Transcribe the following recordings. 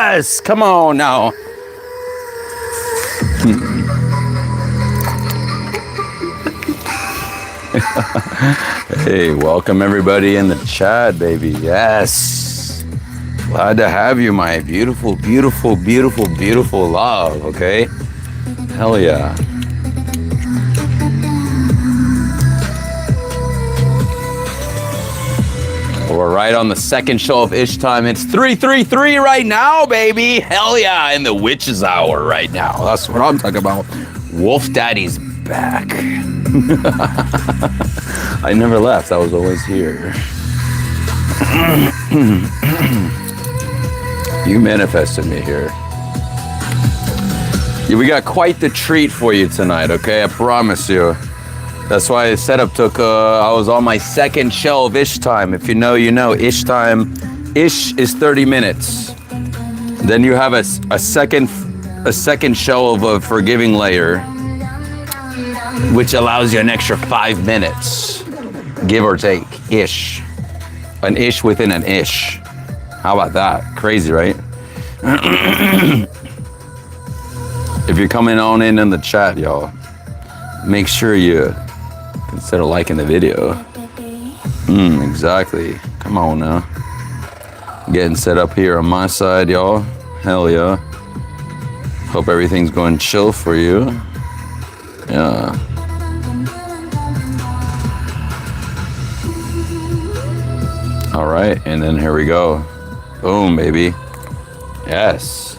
Yes! Come on now. Hey, welcome everybody in the chat, baby. Yes. Glad to have you, my beautiful, beautiful, beautiful, beautiful love, okay? Hell yeah. We're right on the second show of Ish time. It's 3:33 right now, baby. Hell yeah, in the witch's hour right now. That's what I'm talking about. Wolf Daddy's back. I never left. I was always here. You manifested me here. Yeah, we got quite the treat for you tonight, okay? I promise you. That's why the setup took, I was on my second show of Ish time. If you know, you know. Ish time, Ish is 30 minutes. Then you have a second show of a forgiving layer, which allows you an extra 5 minutes, give or take, ish. An ish within an ish. How about that? Crazy, right? If you're coming on in the chat, y'all, make sure you consider liking the video. Exactly. Come on now. Getting set up here on my side, y'all. Hell yeah. Hope everything's going chill for you. Yeah. All right, and then here we go. Boom, baby. Yes.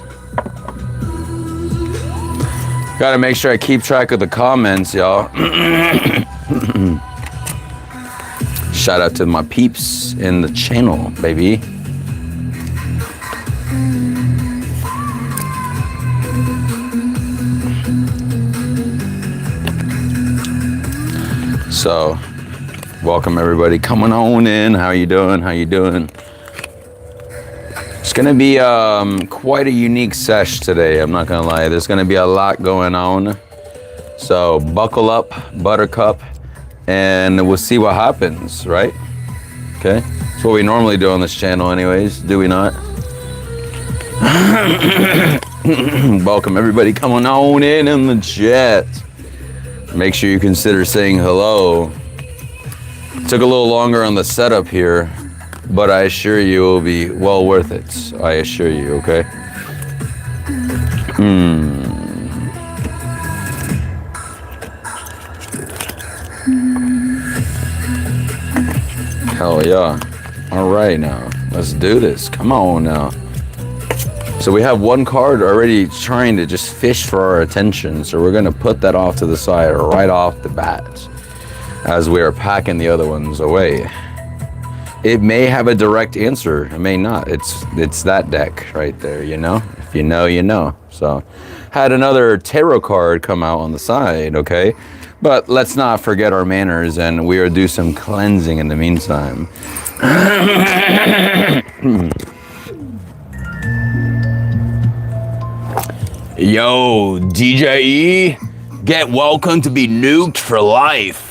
Gotta make sure I keep track of the comments, y'all. Shout out to my peeps in the channel, baby. So, welcome everybody coming on in. How you doing? How you doing? It's gonna be quite a unique sesh today. I'm not gonna lie. There's gonna be a lot going on. So buckle up, buttercup, and we'll see what happens, right? Okay. That's what we normally do on this channel anyways, do we not? Welcome everybody coming on in the chat. Make sure you consider saying hello. Took a little longer on the setup here, but I assure you it will be well worth it. I assure you, okay? Hell yeah. All right now, let's do this. Come on now. So we have one card already trying to just fish for our attention. So we're gonna put that off to the side right off the bat as we are packing the other ones away. It may have a direct answer, it may not. It's that deck right there, you know? If you know, you know. So had another tarot card come out on the side, okay? But let's not forget our manners, and we will do some cleansing in the meantime. Yo, DJE, get welcome to be nuked for life.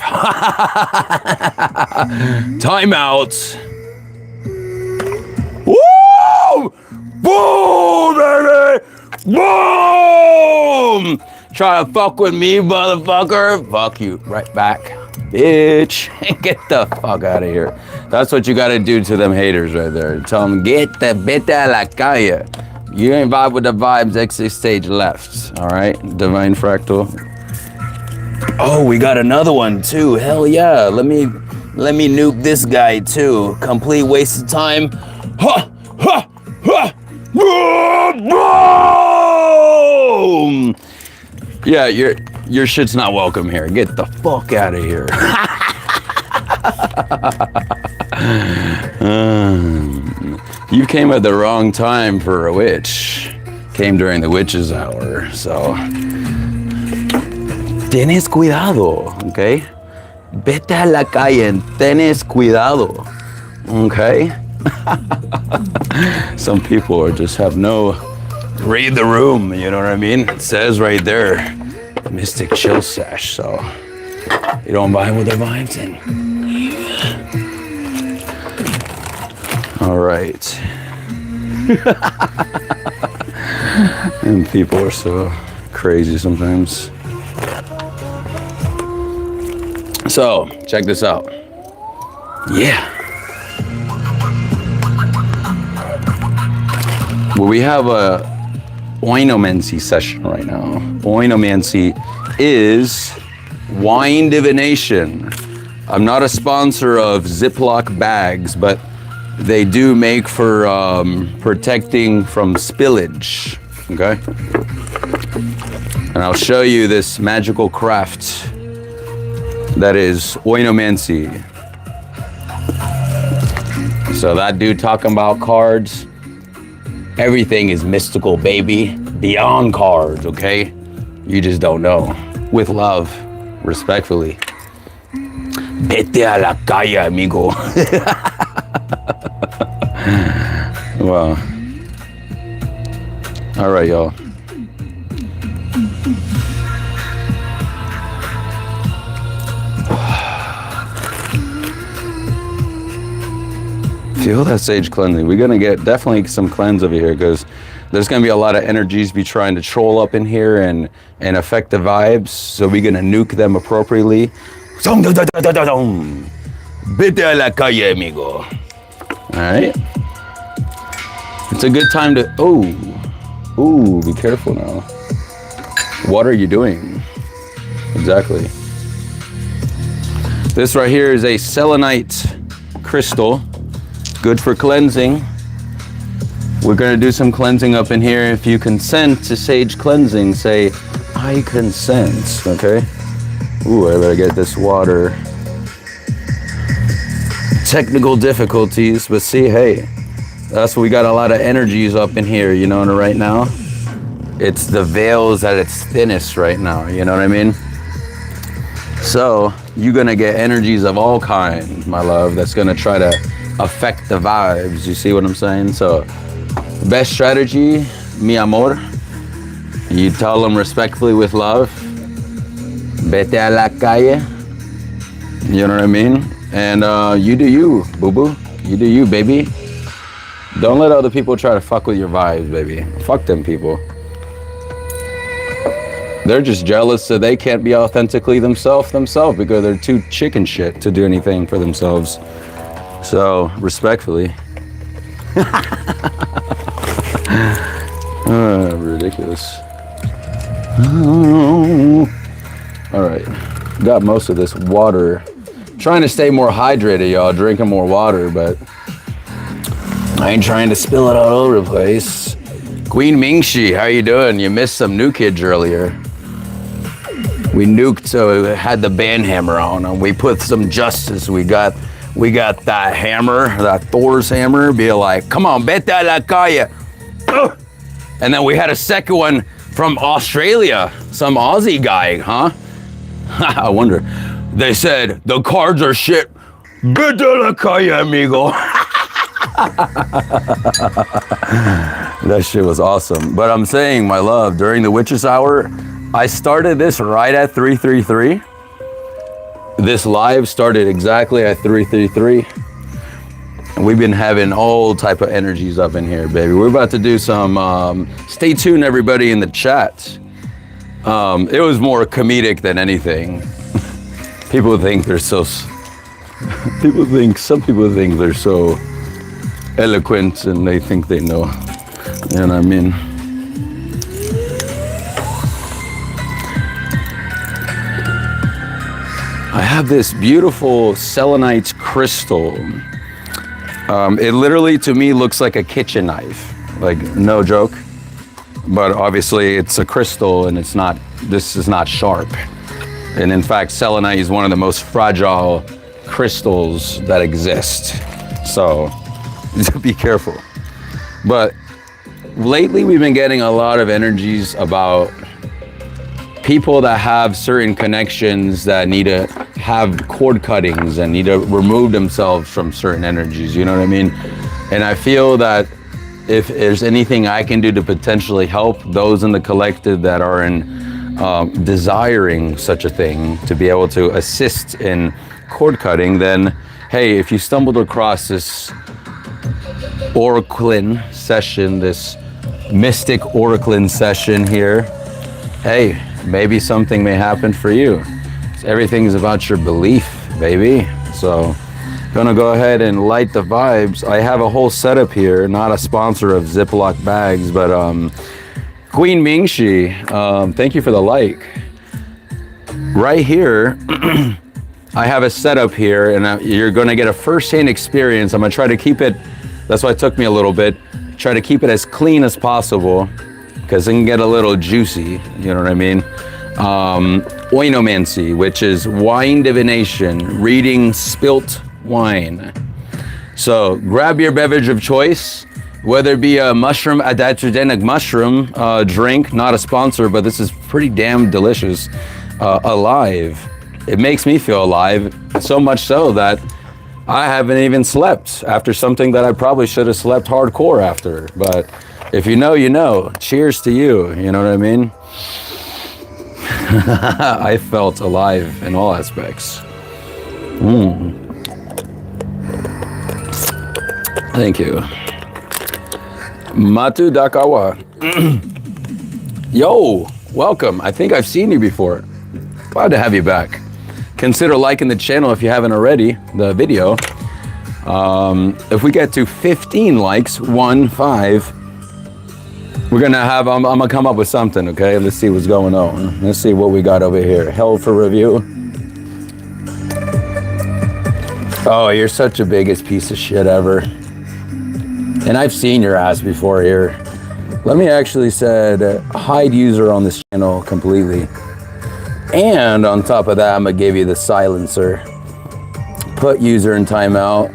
Timeout. Woo! Boom, baby! Boom! Try to fuck with me, motherfucker. Fuck you right back, bitch. Get the fuck out of here. That's what you gotta do to them haters right there. Tell them, get the vete a la calle. You ain't vibe with the vibes, exit stage left. All right, Divine Fractal. Oh, we got another one too. Hell yeah. Let me nuke this guy too. Complete waste of time. Ha! Ha! Ha! Boom! Yeah, your shit's not welcome here. Get the fuck out of here. You came at the wrong time for a witch. Came during the witch's hour, so. Tienes cuidado, okay? Vete a la calle and tienes cuidado, okay? Some people are just have no, read the room, you know what I mean? It says right there, Mystic Chill Sash, so you don't vibe with the vibes in. All right. And people are so crazy sometimes. So, check this out. Yeah. Well, we have a oinomancy session right now. Oinomancy is wine divination. I'm not a sponsor of Ziploc bags, but they do make for protecting from spillage, okay? And I'll show you this magical craft that is oinomancy. So that dude talking about cards, everything is mystical, baby. Beyond cards, okay? You just don't know. With love, respectfully. Vete a la calle, amigo. Wow. All right, y'all. Feel that sage cleansing. We're gonna get definitely some cleanse over here because there's gonna be a lot of energies be trying to troll up in here and affect the vibes. So we're gonna nuke them appropriately. Vete a la calle, amigo. All right. It's a good time to. Ooh, be careful now. What are you doing? Exactly. This right here is a selenite crystal. Good for cleansing. We're gonna do some cleansing up in here. If you consent to sage cleansing, say, I consent, okay? Ooh, I better get this water. Technical difficulties, but see, hey, that's what we got a lot of energies up in here, you know, right now. It's the veils at its thinnest right now, you know what I mean? So, you're gonna get energies of all kinds, my love, that's gonna try to affect the vibes, you see what I'm saying? So, best strategy, mi amor, you tell them respectfully with love, vete a la calle, you know what I mean? And you do you, boo-boo, you do you, baby. Don't let other people try to fuck with your vibes, baby. Fuck them people. They're just jealous so they can't be authentically themselves because they're too chicken shit to do anything for themselves. So, respectfully. Ridiculous. All right, got most of this water. Trying to stay more hydrated, y'all. Drinking more water, but I ain't trying to spill it all over the place. Queen Mingxi, how you doing? You missed some new kids earlier. We nuked, so we had the band hammer on, and we put some justice. We got that hammer, that Thor's hammer, be like, come on, vete a la calle. And then we had a second one from Australia, some Aussie guy, huh? I wonder. They said, the cards are shit. Vete a la calle, amigo. That shit was awesome. But I'm saying, my love, during the Witch's Hour, I started this right at 333. This live started exactly at 333. And we've been having all type of energies up in here, baby. We're about to do some, stay tuned, everybody in the chat. It was more comedic than anything. People think they're so, some people think they're so eloquent and they think they know. You know what I mean? I have this beautiful selenite crystal. It literally, to me, looks like a kitchen knife. Like, no joke. But obviously, it's a crystal and it's not, this is not sharp. And in fact, selenite is one of the most fragile crystals that exist. So, be careful. But lately, we've been getting a lot of energies about people that have certain connections that need to have cord cuttings and need to remove themselves from certain energies, you know what I mean? And I feel that if there's anything I can do to potentially help those in the collective that are in desiring such a thing, to be able to assist in cord cutting, then hey, if you stumbled across this oracling session, this mystic oracling session here. Hey, maybe something may happen for you. Everything's about your belief, baby. So gonna go ahead and light the vibes. I have a whole setup here, not a sponsor of Ziploc bags, but Queen Mingxi, thank you for the like. Right here, I have a setup here, and you're gonna get a first-hand experience. I'm gonna try to keep it, that's why it took me a little bit, try to keep it as clean as possible, because it can get a little juicy, you know what I mean? Oinomancy, which is wine divination, reading spilt wine. So grab your beverage of choice, whether it be a mushroom, adaptogenic mushroom drink, not a sponsor, but this is pretty damn delicious. Alive. It makes me feel alive, so much so that I haven't even slept after something that I probably should have slept hardcore after. But if you know, you know. Cheers to you, you know what I mean? I felt alive in all aspects. Thank you. Matu Dakawa. Yo, welcome. I think I've seen you before. Glad to have you back. Consider liking the channel if you haven't already, the video. If we get to 15 likes, 5, we're gonna have, I'm gonna come up with something, okay? Let's see what's going on. Let's see what we got over here. Held for review. Oh, you're such a biggest piece of shit ever. And I've seen your ass before here. Let me actually hide user on this channel completely. And on top of that, I'm gonna give you the silencer. Put user in timeout.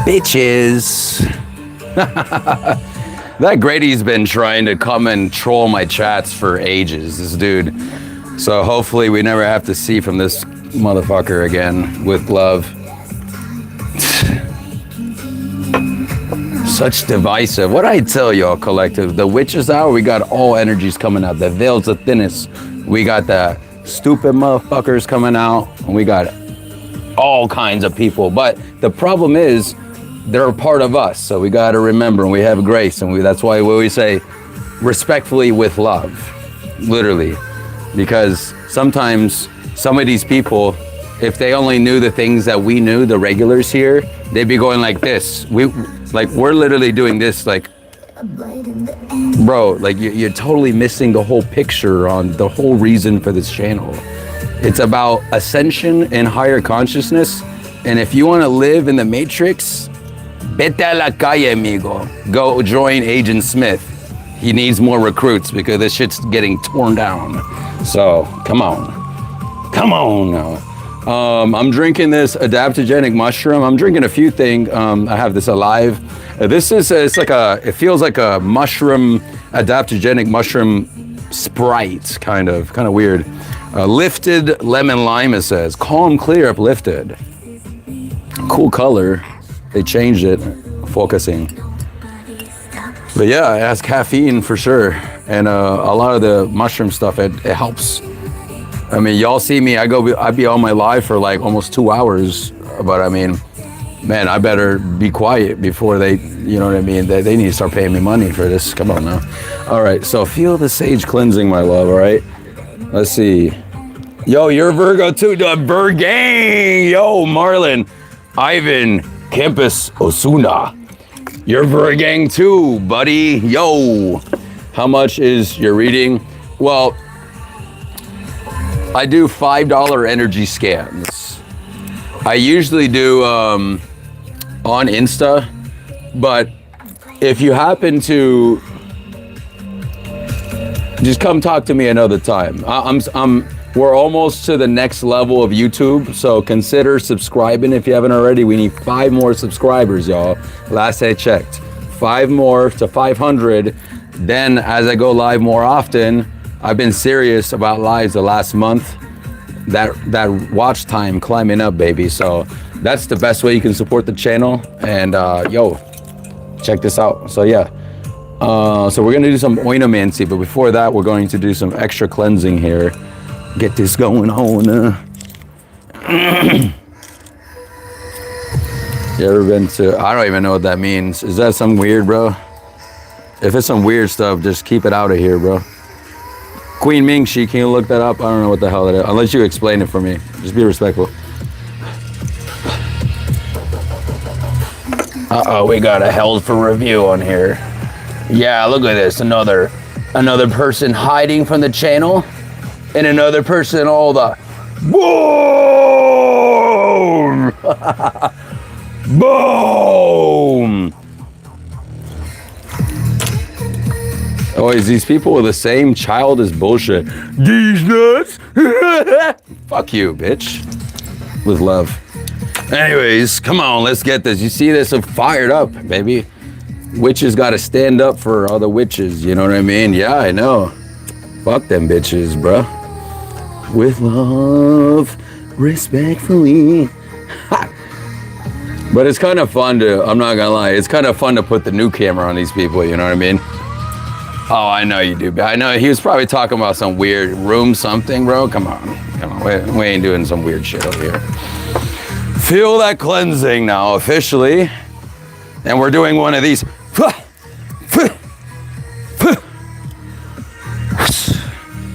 Bitches. That Grady's been trying to come and troll my chats for ages, this dude. So hopefully we never have to see from this motherfucker again, with love. Such divisive. What I tell y'all, collective, the witches hour, we got all energies coming out. The veil's the thinnest. We got the stupid motherfuckers coming out, and we got all kinds of people. But the problem is, they're a part of us, so we got to remember, and we have grace, and that's why we always say, respectfully with love, literally, because sometimes some of these people, if they only knew the things that we knew, the regulars here, they'd be going like this. We're literally doing this, like, bro, like you're totally missing the whole picture on the whole reason for this channel. It's about ascension and higher consciousness, and if you want to live in the matrix, vete a la calle, amigo. Go join Agent Smith. He needs more recruits because this shit's getting torn down. So, come on now. I'm drinking this adaptogenic mushroom. I'm drinking a few things. I have this Alive. This is, it feels like a mushroom, adaptogenic mushroom Sprite, kind of weird. Lifted lemon lime, it says. Calm, clear, uplifted. Cool color. They changed it, focusing. But yeah, it has caffeine for sure. And a lot of the mushroom stuff, it helps. I mean, y'all see me, I be on my live for like almost 2 hours. But I mean, man, I better be quiet before they, you know what I mean? They need to start paying me money for this. Come on now. All right, so feel the sage cleansing, my love, all right? Let's see. Yo, you're Virgo too, the Bird Gang. Yo, Marlon, Ivan, Campus, Osuna. You're Virgo Gang too, buddy. Yo, how much is your reading? Well, I do $5 energy scans. I usually do on Insta, but if you happen to just come talk to me another time. We're almost to the next level of YouTube, so consider subscribing if you haven't already. We need 5 more subscribers, y'all. Last I checked, 5 more to 500. Then as I go live more often, I've been serious about lives the last month. That watch time climbing up, baby. So that's the best way you can support the channel. And yo, check this out. So yeah, so we're gonna do some oinomancy, but before that, we're going to do some extra cleansing here. Get this going on. You ever been to, I don't even know what that means. Is that some weird, bro? If it's some weird stuff, just keep it out of here, bro. Queen Mingxi, can you look that up? I don't know what the hell that is. Unless you explain it for me. Just be respectful. Uh-oh, we got a held for review on here. Yeah, look at this. Another person hiding from the channel. And another person all the... Boom! Boom! Oh, is these people with the same childish bullshit? These nuts? Fuck you, bitch. With love. Anyways, come on, let's get this. You see this? I'm fired up, baby. Witches gotta stand up for other witches, you know what I mean? Yeah, I know. Fuck them bitches, bro. With love, respectfully. But it's kind of fun to, I'm not gonna lie, it's kind of fun to put the new camera on these people, you know what I mean? Oh, I know you do. I know he was probably talking about some weird room something, bro. Come on. We ain't doing some weird shit over here. Feel that cleansing now, officially. And we're doing one of these.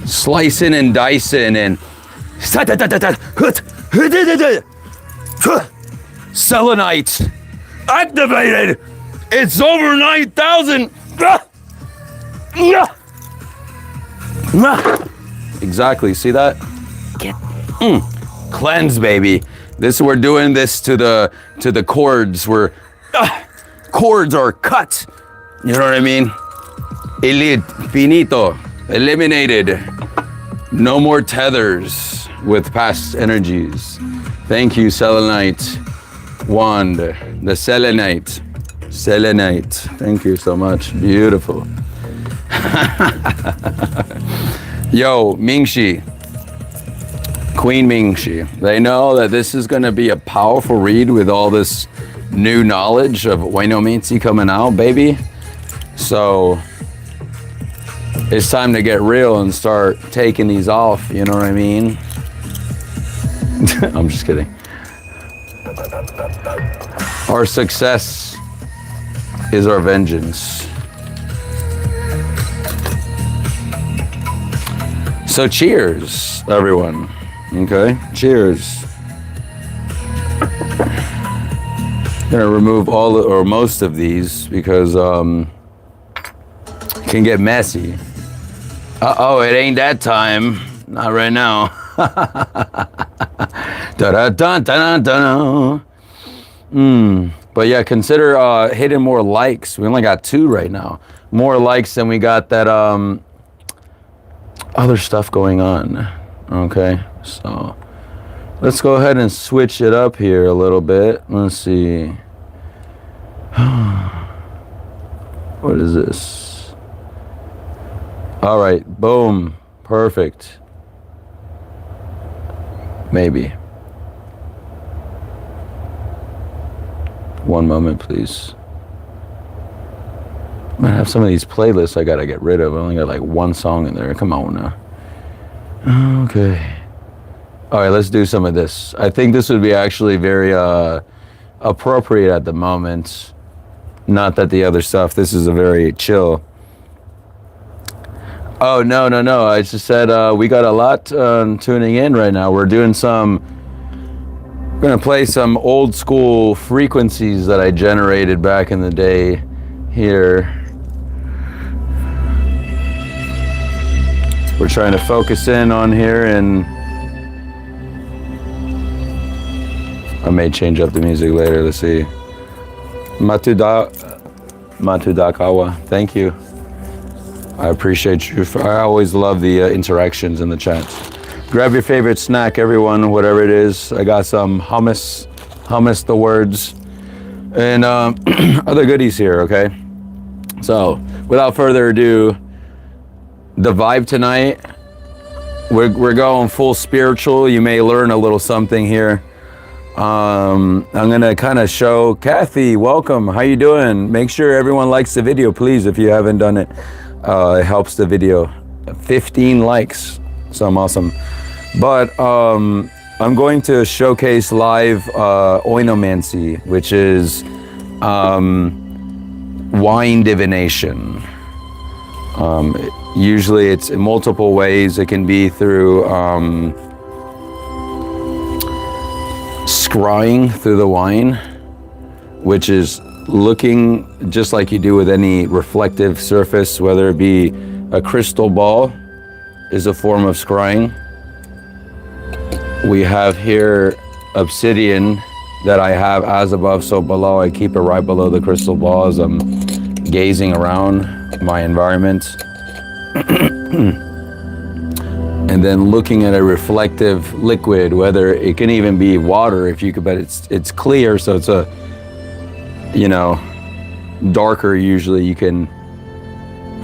Slicing and dicing and selenite activated. It's over 9,000. Exactly. See that? Cleanse, baby. We're doing this to the cords. Cords are cut. You know what I mean? Finito. Eliminated. No more tethers with past energies. Thank you, selenite wand. The selenite. Selenite. Thank you so much. Beautiful. Yo, Mingxi. Queen Mingxi. They know that this is going to be a powerful read with all this new knowledge of Wainomitsi coming out, baby. So it's time to get real and start taking these off, you know what I mean? I'm just kidding. Our success is our vengeance. So cheers, everyone. Okay, cheers. I'm gonna remove all or most of these because it can get messy. Uh-oh, it ain't that time. Not right now. But yeah, consider hitting more likes. We only got 2 right now. More likes than we got that other stuff going on. Okay, so let's go ahead and switch it up here a little bit. Let's see. What is this? All right, boom, perfect. Maybe. One moment, please. I have some of these playlists I gotta get rid of. I only got like 1 song in there. Come on now. Okay. All right, let's do some of this. I think this would be actually very appropriate at the moment. Not that the other stuff. This is a very chill. Oh, no. I just said we got a lot tuning in right now. We're doing we're gonna play some old school frequencies that I generated back in the day here. We're trying to focus in on here, and I may change up the music later. Let's see. Matudakawa, thank you. I appreciate you. I always love the interactions in the chat. Grab your favorite snack, everyone, whatever it is. I got some hummus the words, and other goodies here, okay? So, without further ado, the vibe tonight, we're going full spiritual. You may learn a little something here. I'm gonna kind of show Kathy, welcome, how you doing? Make sure everyone likes the video, please, if you haven't done it. It helps the video. 15 likes, so I'm awesome. But I'm going to showcase live oinomancy, which is wine divination. Usually it's in multiple ways. It can be through scrying through the wine, which is looking just like you do with any reflective surface, whether it be a crystal ball is a form of scrying. We have here obsidian that I have as above, so below. I keep it right below the crystal ball as I'm gazing around my environment. And then looking at a reflective liquid, whether it can even be water if you could, but it's clear, so it's a, you know, darker usually. You can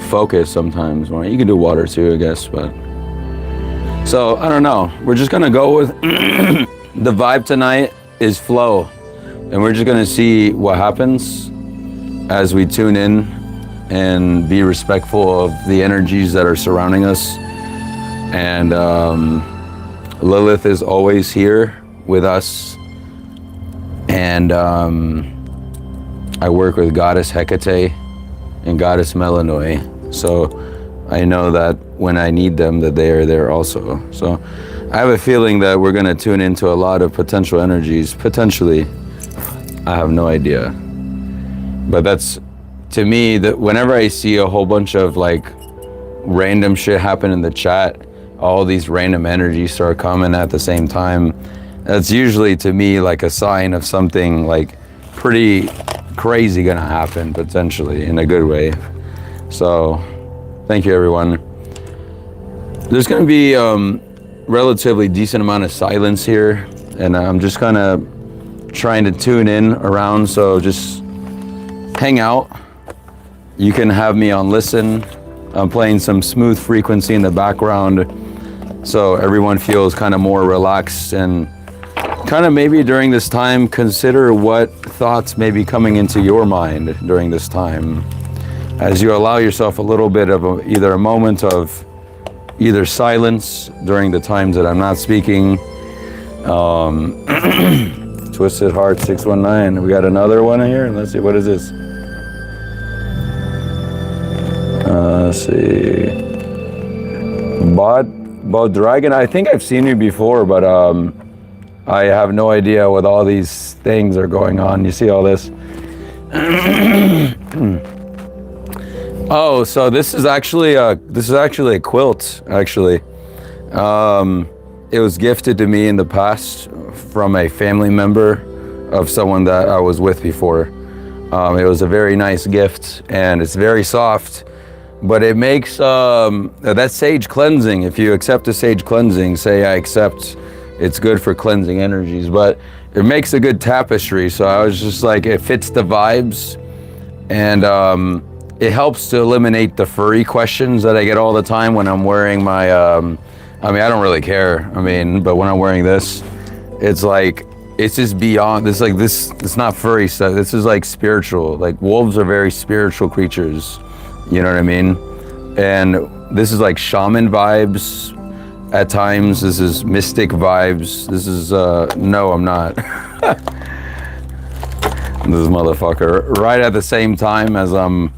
focus sometimes. Well, you can do water too, I guess, but. So, I don't know. We're just gonna go with, the vibe tonight is flow. And we're just gonna see what happens as we tune in and be respectful of the energies that are surrounding us. And Lilith is always here with us. And I work with Goddess Hecate and Goddess Melanoi. So I know that when I need them, that they are there also. So I have a feeling that we're gonna tune into a lot of potential energies, potentially. I have no idea. But that's, to me, that whenever I see a whole bunch of like random shit happen in the chat, all these random energies start coming at the same time, that's usually to me like a sign of something like pretty crazy gonna happen, potentially, in a good way. So thank you, everyone. There's gonna be relatively decent amount of silence here, and I'm just kind of trying to tune in around, so just hang out. You can have me on listen. I'm playing some smooth frequency in the background, so everyone feels kind of more relaxed, and kind of maybe during this time, consider what thoughts may be coming into your mind during this time, as you allow yourself a little bit of either a moment of either silence during the times that I'm not speaking. Twisted Heart 619. We got another one here. Let's see, what is this? Let's see. Bot Dragon. I think I've seen you before, but I have no idea what all these things are going on. You see all this? Oh, so this is actually a quilt. Actually, it was gifted to me in the past from a family member of someone that I was with before. It was a very nice gift, and it's very soft, but it makes that sage cleansing. If you accept a sage cleansing, say I accept, it's good for cleansing energies, but it makes a good tapestry. So I was just like, it fits the vibes, and it helps to eliminate the furry questions that I get all the time when I'm wearing my, I mean, I don't really care. I mean, but when I'm wearing this, it's like, it's just beyond, it's like this, it's not furry stuff. This is like spiritual. Like wolves are very spiritual creatures. You know what I mean? And this is like shaman vibes at times. This is mystic vibes. This is, no, I'm not. This motherfucker, right at the same time as I'm,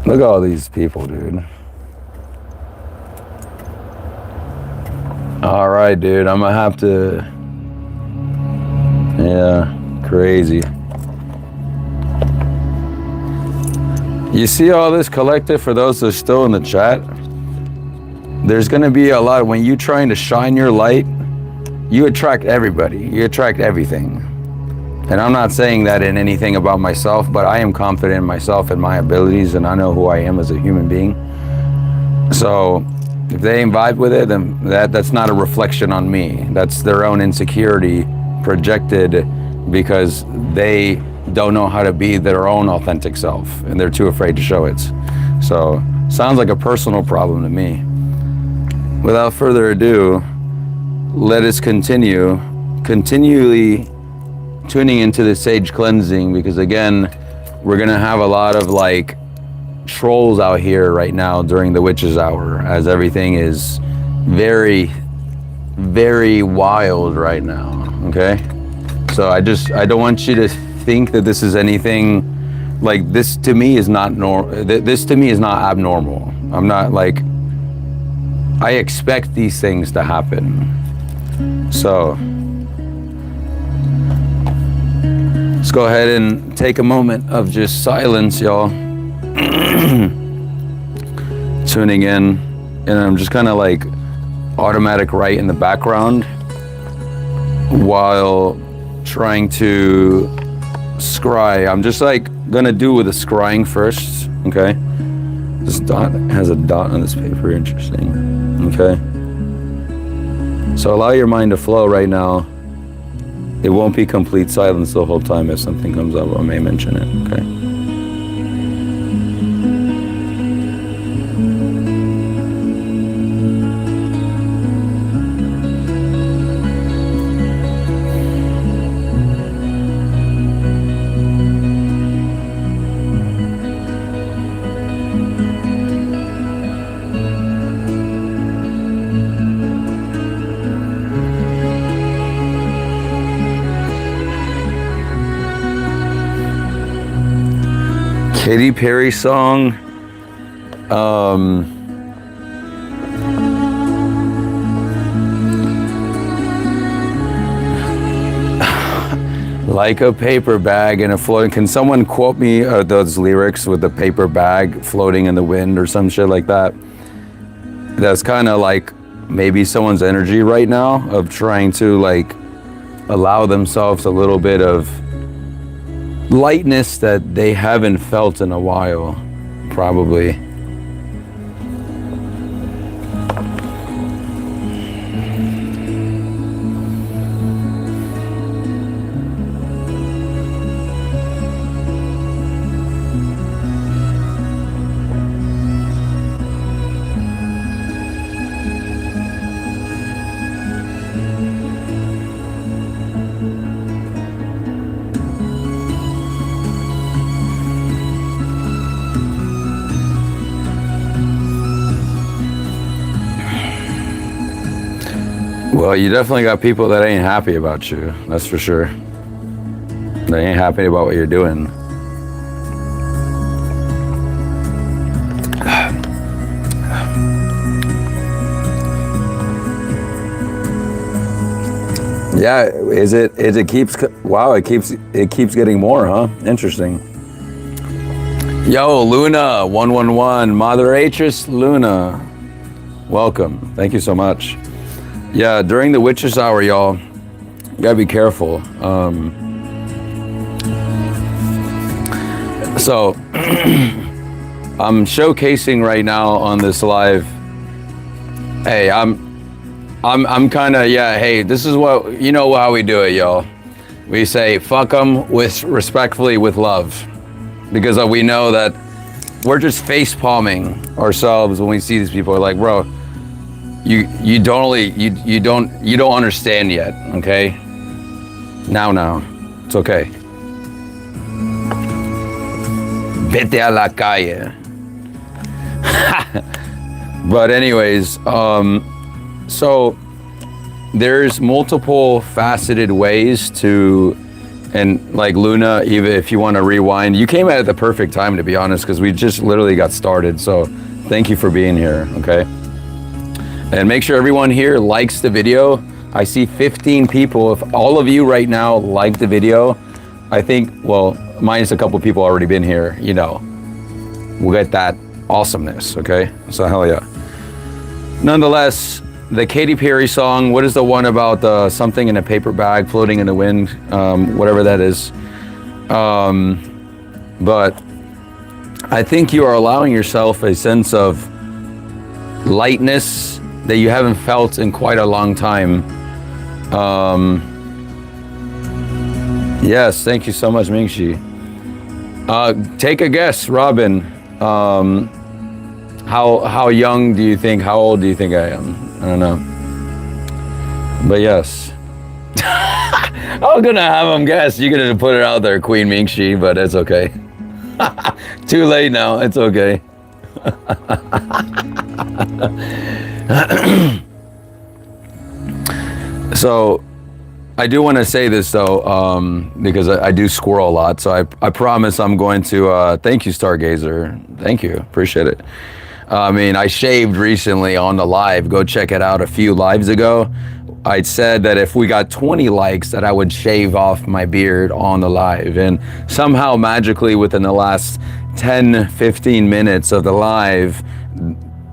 look at all these people, dude. All right, dude, I'm gonna have to, yeah, crazy. You see all this collective, for those that are still in the chat, there's gonna be a lot, when you're trying to shine your light, you attract everybody, you attract everything. And I'm not saying that in anything about myself, but I am confident in myself and my abilities, and I know who I am as a human being. So if they ain't vibe with it, then that's not a reflection on me. That's their own insecurity projected because they don't know how to be their own authentic self, and they're too afraid to show it. So sounds like a personal problem to me. Without further ado, let us continually tuning into the sage cleansing, because again, we're gonna have a lot of like trolls out here right now during the witch's hour, as everything is very very wild right now, okay? So I don't want you to think that this is anything, like, this to me is not this to me is not abnormal. I'm not like, I expect these things to happen. So let's go ahead and take a moment of just silence, y'all. Tuning in, and I'm just kind of like automatic right in the background while trying to scry. I'm just like gonna do with the scrying first, okay? This dot has a dot on this paper, interesting, okay? So allow your mind to flow right now. It won't be complete silence the whole time. If something comes up, I may mention it, okay? Katy Perry song. Like a paper bag in a floating. Can someone quote me those lyrics with the paper bag floating in the wind or some shit like that? That's kind of like maybe someone's energy right now of trying to like allow themselves a little bit of lightness that they haven't felt in a while, probably. Well, you definitely got people that ain't happy about you, that's for sure. They ain't happy about what you're doing. Yeah, it keeps, wow, it keeps getting more, huh? Interesting. Yo, Luna 111, Moderatrix Luna, welcome. Thank you so much. Yeah, during the witch's hour, y'all, you gotta be careful. So I'm showcasing right now on this live. Hey, I'm kind of, yeah, hey, this is what, you know how we do it, y'all. We say fuck them with respectfully with love, because we know that we're just face palming ourselves when we see these people. We're like, bro, you don't understand yet, okay? Now, it's okay. Vete a la calle. But anyways, so there's multiple faceted ways to, and like Luna, even if you want to rewind, you came at the perfect time, to be honest, because we just literally got started. So thank you for being here, okay? And make sure everyone here likes the video. I see 15 people. If all of you right now like the video, I think, well, minus a couple people already been here, you know, we'll get that awesomeness, okay? So hell yeah. Nonetheless, the Katy Perry song, what is the one about something in a paper bag floating in the wind, whatever that is. But I think you are allowing yourself a sense of lightness that you haven't felt in quite a long time. Yes, thank you so much, Mingxi. Take a guess, Robin. How young do you think, how old do you think I am? I don't know. But yes. I'm gonna have them guess. You're gonna put it out there, Queen Mingxi, but it's okay. Too late now, it's okay. So I do want to say this though, because I do squirrel a lot. So I promise I'm going to, thank you, Stargazer. Thank you, appreciate it. I mean, I shaved recently on the live. Go check it out a few lives ago. I said that if we got 20 likes that I would shave off my beard on the live. And somehow magically within the last 10, 15 minutes of the live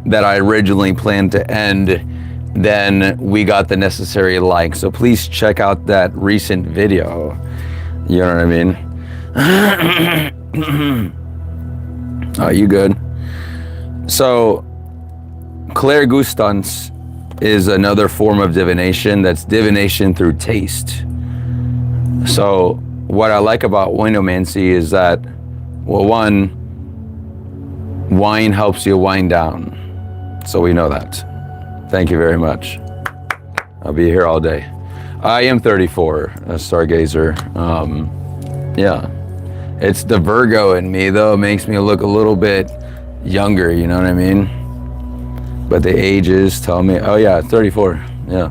that I originally planned to end, then we got the necessary likes. So please check out that recent video. You know what I mean? Oh, you good? So clairgustance is another form of divination that's divination through taste. So what I like about winomancy is that, well, one, wine helps you wind down. So we know that. Thank you very much. I'll be here all day. I am 34, a stargazer. Yeah. It's the Virgo in me, though. It makes me look a little bit younger, you know what I mean? But the ages tell me, oh yeah, 34, yeah.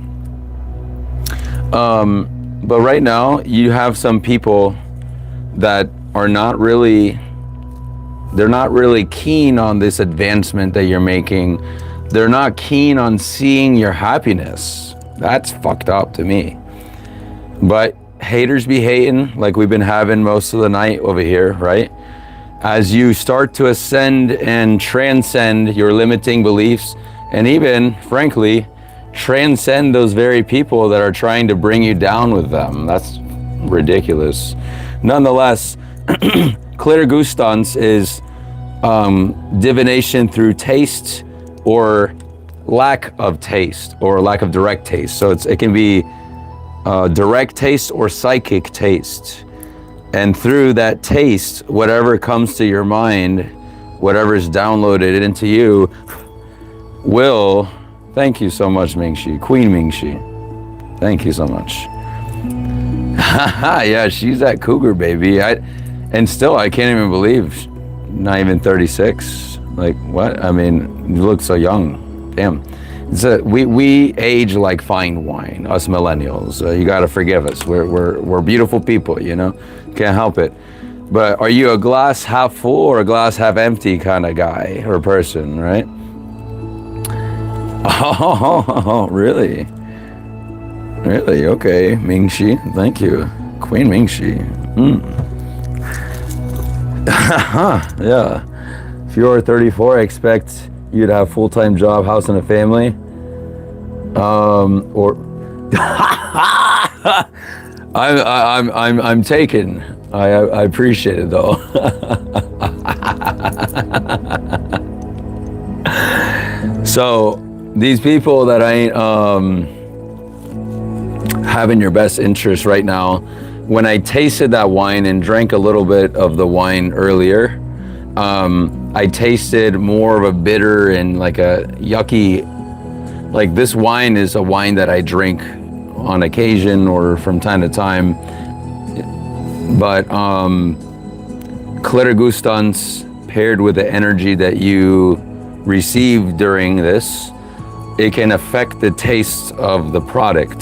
But right now, you have some people that are not really, they're not really keen on this advancement that you're making. They're not keen on seeing your happiness. That's fucked up to me. But haters be hating, like we've been having most of the night over here, right? As you start to ascend and transcend your limiting beliefs, and even, frankly, transcend those very people that are trying to bring you down with them. That's ridiculous. Nonetheless, clairgustance is divination through taste or lack of taste or lack of direct taste. So it can be direct taste or psychic taste. And through that taste, whatever comes to your mind, whatever is downloaded into you, will, thank you so much, Mingxi, Queen Mingxi. Thank you so much. Yeah, she's that cougar, baby. And still, I can't even believe, not even 36. Like, what? I mean, you look so young. Damn. We age like fine wine, us millennials. You got to forgive us. We're beautiful people, you know? Can't help it. But are you a glass half full or a glass half empty kind of guy or person, right? Oh, really? Really? Okay, Mingxi, thank you. Queen Mingxi. Yeah. If you're 34, I expect you to have full-time job, house, and a family. Or I'm taken. I appreciate it though. So these people that ain't having your best interest right now, when I tasted that wine and drank a little bit of the wine earlier, I tasted more of a bitter and like a yucky, like this wine is a wine that I drink on occasion or from time to time. But clairgustance paired with the energy that you receive during this, it can affect the taste of the product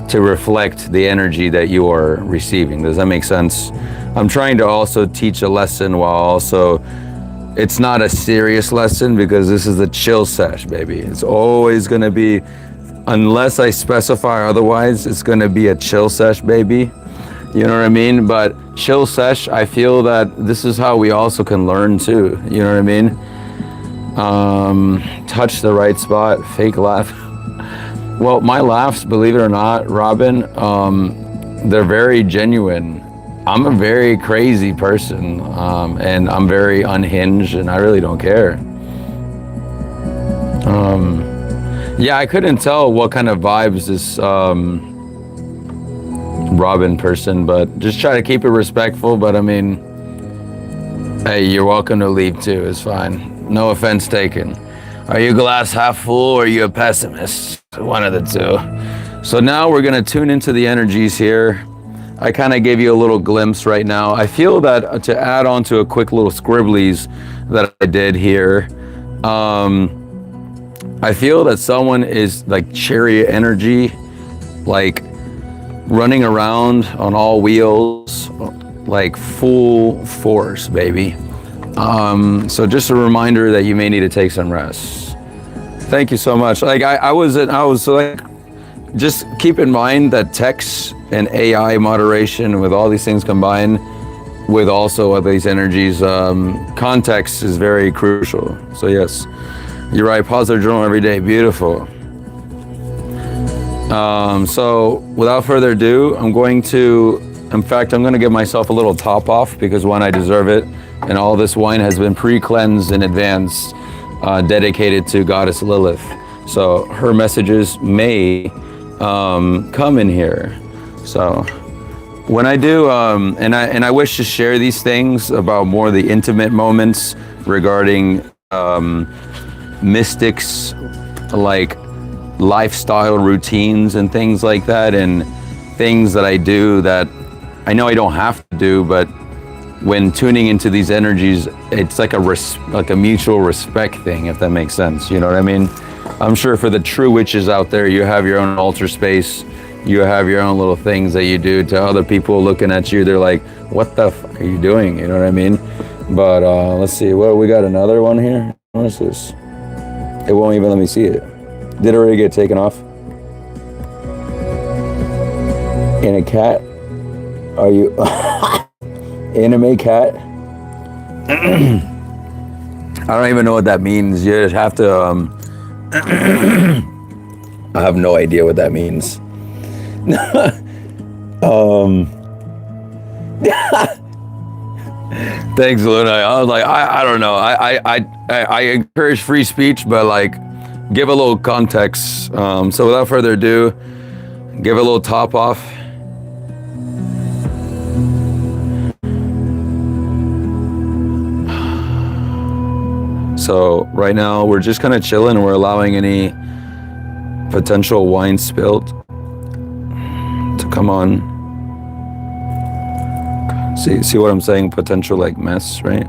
to reflect the energy that you are receiving. Does that make sense? I'm trying to also teach a lesson while also, it's not a serious lesson because this is a chill sesh, baby. It's always gonna be, unless I specify otherwise, it's gonna be a chill sesh, baby. You know what I mean? But chill sesh, I feel that this is how we also can learn too. You know what I mean? Touch the right spot, fake laugh. Well, my laughs, believe it or not, Robin, they're very genuine. I'm a very crazy person, and I'm very unhinged, and I really don't care. Yeah, I couldn't tell what kind of vibes this Robin person, but just try to keep it respectful. But I mean, hey, you're welcome to leave too. It's fine. No offense taken. Are you glass half full or are you a pessimist? One of the two. So now we're gonna tune into the energies here. I kind of gave you a little glimpse right now. I feel that to add on to a quick little scribblies that I did here, I feel that someone is like chariot energy like running around on all wheels, like full force, baby. So just a reminder that you may need to take some rest. Thank you so much. Like I was like, just keep in mind that text and AI moderation with all these things combined with also these energies, context is very crucial. So yes, you're right, positive journal every day, beautiful. So without further ado, I'm going to give myself a little top off because one, I deserve it. And all this wine has been pre-cleansed in advance, dedicated to Goddess Lilith. So her messages may come in here. So when I do, and I wish to share these things about more of the intimate moments regarding mystics, like lifestyle routines and things like that, and things that I do that I know I don't have to do, but when tuning into these energies, it's like a mutual respect thing, if that makes sense. You know what I mean? I'm sure for the true witches out there, you have your own altar space, you have your own little things that you do to other people looking at you. They're like, what the fuck are you doing? You know what I mean? But let's see, well, we got another one here. What is this? It won't even let me see it. Did it already get taken off? In a cat? Are you anime cat? I don't even know what that means. You just have to I have no idea what that means. Thanks, Luna. I was like, I don't know. I encourage free speech, but like, give a little context. So without further ado, give a little top off. So right now we're just kind of chilling. We're allowing any potential wine spilt to come on. See what I'm saying? Potential like mess, right?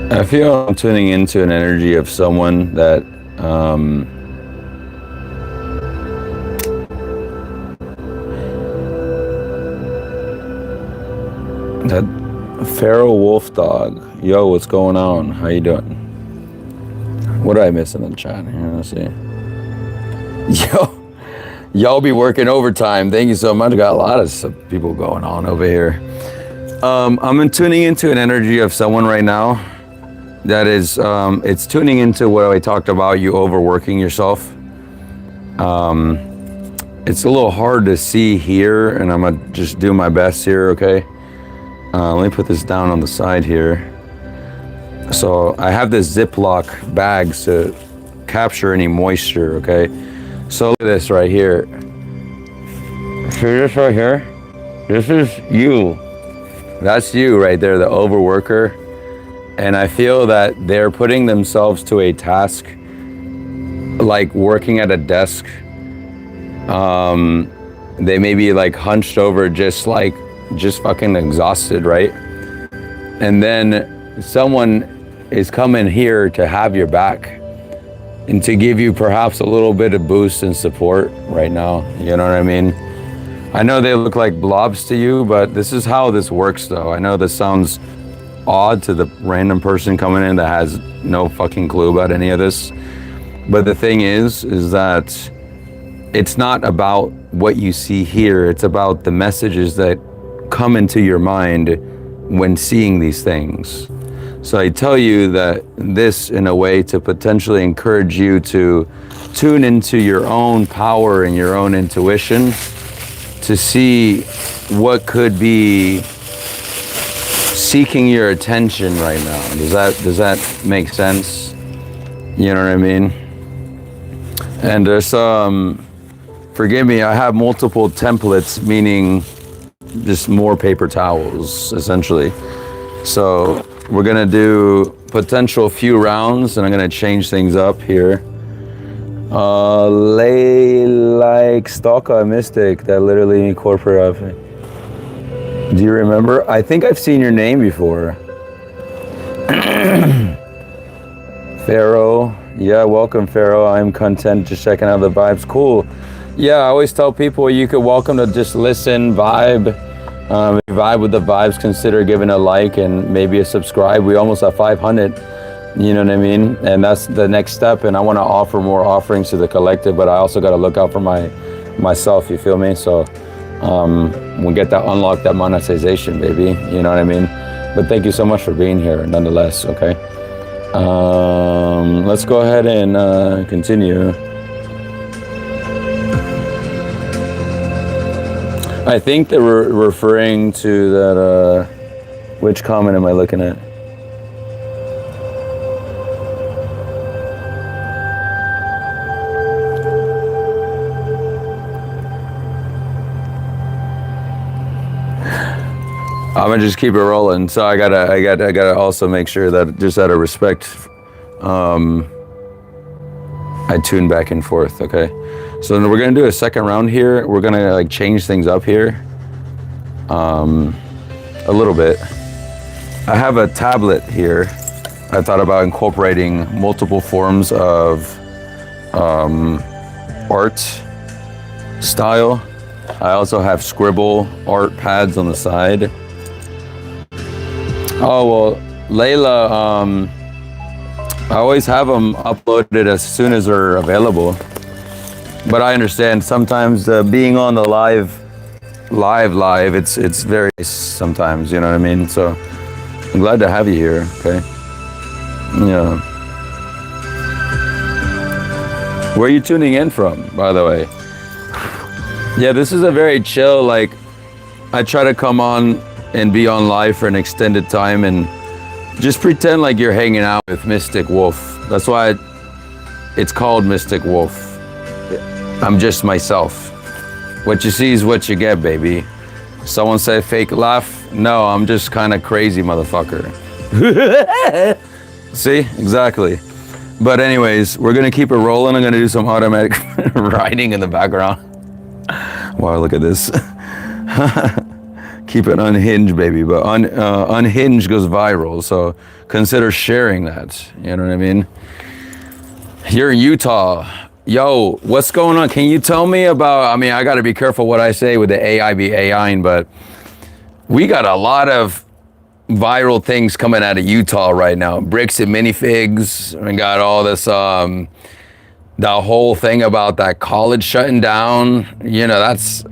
I feel I'm tuning into an energy of someone that that feral wolf dog. Yo, what's going on? How you doing? What did I miss in the chat here? Let's see. Yo, y'all be working overtime. Thank you so much. Got a lot of people going on over here. I'm tuning into an energy of someone right now that is, it's tuning into what I talked about, you overworking yourself. It's a little hard to see here, and I'm gonna just do my best here, okay? Let me put this down on the side here. So I have this Ziploc bags to capture any moisture, okay? So look at this right here. See this right here? This is you. That's you right there, the overworker. And I feel that they're putting themselves to a task, like working at a desk. They may be like hunched over, just fucking exhausted, right? And then someone is coming here to have your back and to give you perhaps a little bit of boost and support right now. You know what I mean? I know they look like blobs to you, but this is how this works though. I know this sounds odd to the random person coming in that has no fucking clue about any of this. But the thing is that it's not about what you see here. It's about the messages that come into your mind when seeing these things. So I tell you that this in a way to potentially encourage you to tune into your own power and your own intuition to see what could be seeking your attention right now. Does that make sense? You know what I mean? And there's forgive me, I have multiple templates, meaning just more paper towels, essentially. So we're gonna do potential few rounds, and I'm gonna change things up here. Lay like Stalker Mystic, that literally corporate. Do you remember? I think I've seen your name before. Pharaoh, yeah, welcome Pharaoh. I'm content, just checking out the vibes. Cool. Yeah, I always tell people you could welcome to just listen, vibe. If you vibe with the vibes, consider giving a like and maybe a subscribe. We almost have 500, you know what I mean? And that's the next step. And I want to offer more offerings to the collective, but I also got to look out for myself, you feel me? So we'll get that, unlock that monetization, baby, you know what I mean? But thank you so much for being here nonetheless, okay? Let's go ahead and continue. I think they were referring to that, which comment am I looking at? I'm gonna just keep it rolling. So I gotta also make sure that just out of respect, I tune back and forth, okay? So then we're gonna do a second round here. We're gonna like change things up here a little bit. I have a tablet here. I thought about incorporating multiple forms of art style. I also have scribble art pads on the side. Oh, well, Layla, I always have them uploaded as soon as they're available. But I understand sometimes being on the live, it's very sometimes, you know what I mean? So I'm glad to have you here, okay? Yeah. Where are you tuning in from, by the way? Yeah, this is a very chill, like, I try to come on and be on live for an extended time and just pretend like you're hanging out with Mystic Wolf. That's why it's called Mystic Wolf. I'm just myself. What you see is what you get, baby. Someone said fake laugh. No, I'm just kind of crazy, motherfucker. See? Exactly. But anyways, we're gonna keep it rolling. I'm gonna do some automatic writing in the background. Wow, look at this. Keep it unhinged, baby. But unhinged goes viral, so consider sharing that. You know what I mean? You're in Utah. Yo, what's going on? Can you tell me about, I mean, I gotta be careful what I say with the AI be AIing, but we got a lot of viral things coming out of Utah right now. Bricks and minifigs. We got all this, the whole thing about that college shutting down. You know, that's,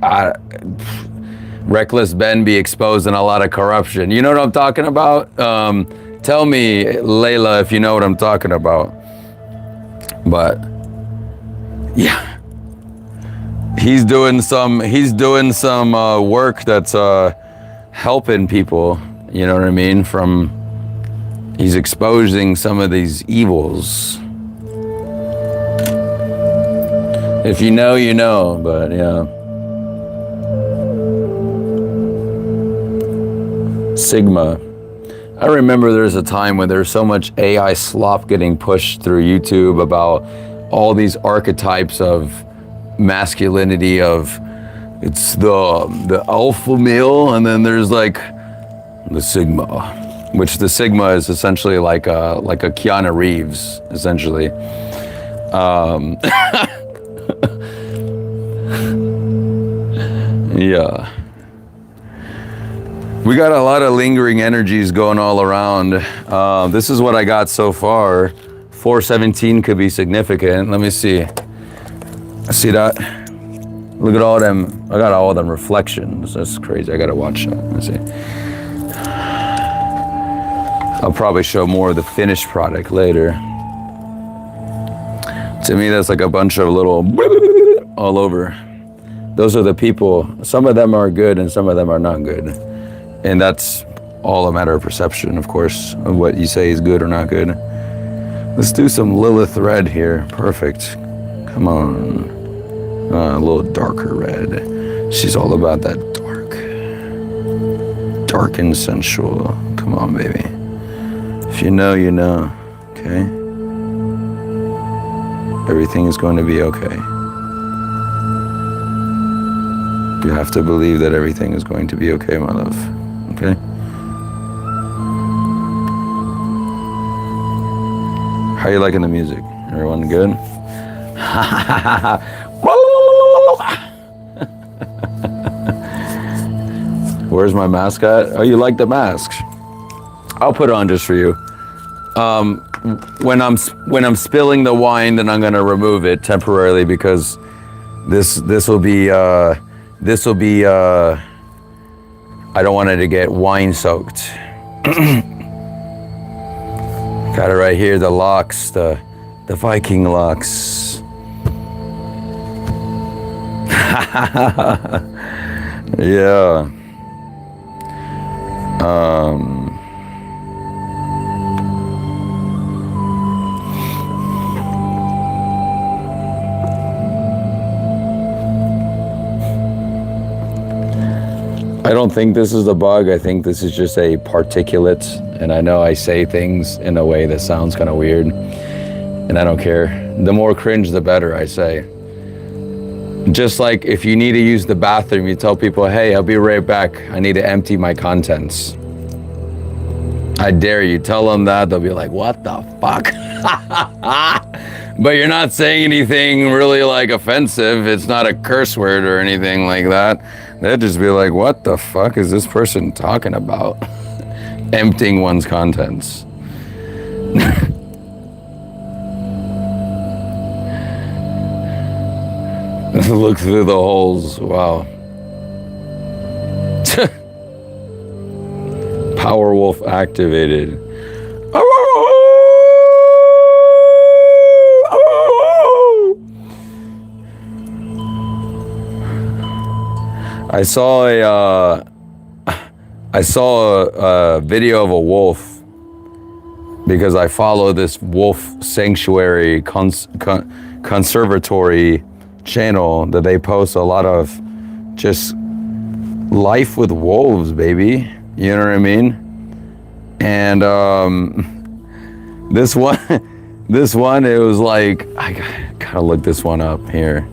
Reckless Ben be exposing a lot of corruption. You know what I'm talking about? Tell me, Layla, if you know what I'm talking about. But yeah, he's doing some work that's helping people. You know what I mean? He's exposing some of these evils. If you know, you know. But yeah. Sigma. I remember there's a time when there's so much AI slop getting pushed through YouTube about all these archetypes of masculinity, of it's the alpha male, and then there's like the Sigma, which the Sigma is essentially like a Keanu Reeves, essentially. Yeah. We got a lot of lingering energies going all around. This is what I got so far. 417 could be significant. Let me see. See that? Look at all them. I got all them reflections. That's crazy. I gotta watch that. Let me see. I'll probably show more of the finished product later. To me, that's like a bunch of little all over. Those are the people. Some of them are good and some of them are not good. And that's all a matter of perception, of course, of what you say is good or not good. Let's do some Lilith red here. Perfect. Come on. A little darker red. She's all about that dark and sensual. Come on, baby. If you know, you know. Okay? Everything is going to be okay. You have to believe that everything is going to be okay, my love. Okay? How are you liking the music? Everyone good? Where's my mask at? Oh, you like the mask? I'll put it on just for you. When I'm spilling the wine, then I'm gonna remove it temporarily because this will be I don't want it to get wine soaked. Got it right here, the locks, the Viking locks. Yeah. I don't think this is a bug. I think this is just a particulate. And I know I say things in a way that sounds kind of weird. And I don't care. The more cringe, the better, I say. Just like if you need to use the bathroom, you tell people, hey, I'll be right back. I need to empty my contents. I dare you. Tell them that. They'll be like, what the fuck? But you're not saying anything really like offensive. It's not a curse word or anything like that. They'd just be like, what the fuck is this person talking about? Emptying one's contents. Look through the holes. Wow. Power Wolf activated. I saw a video of a wolf because I follow this wolf sanctuary conservatory channel that they post a lot of just life with wolves, baby. You know what I mean? And this one, it was like, I gotta look this one up here.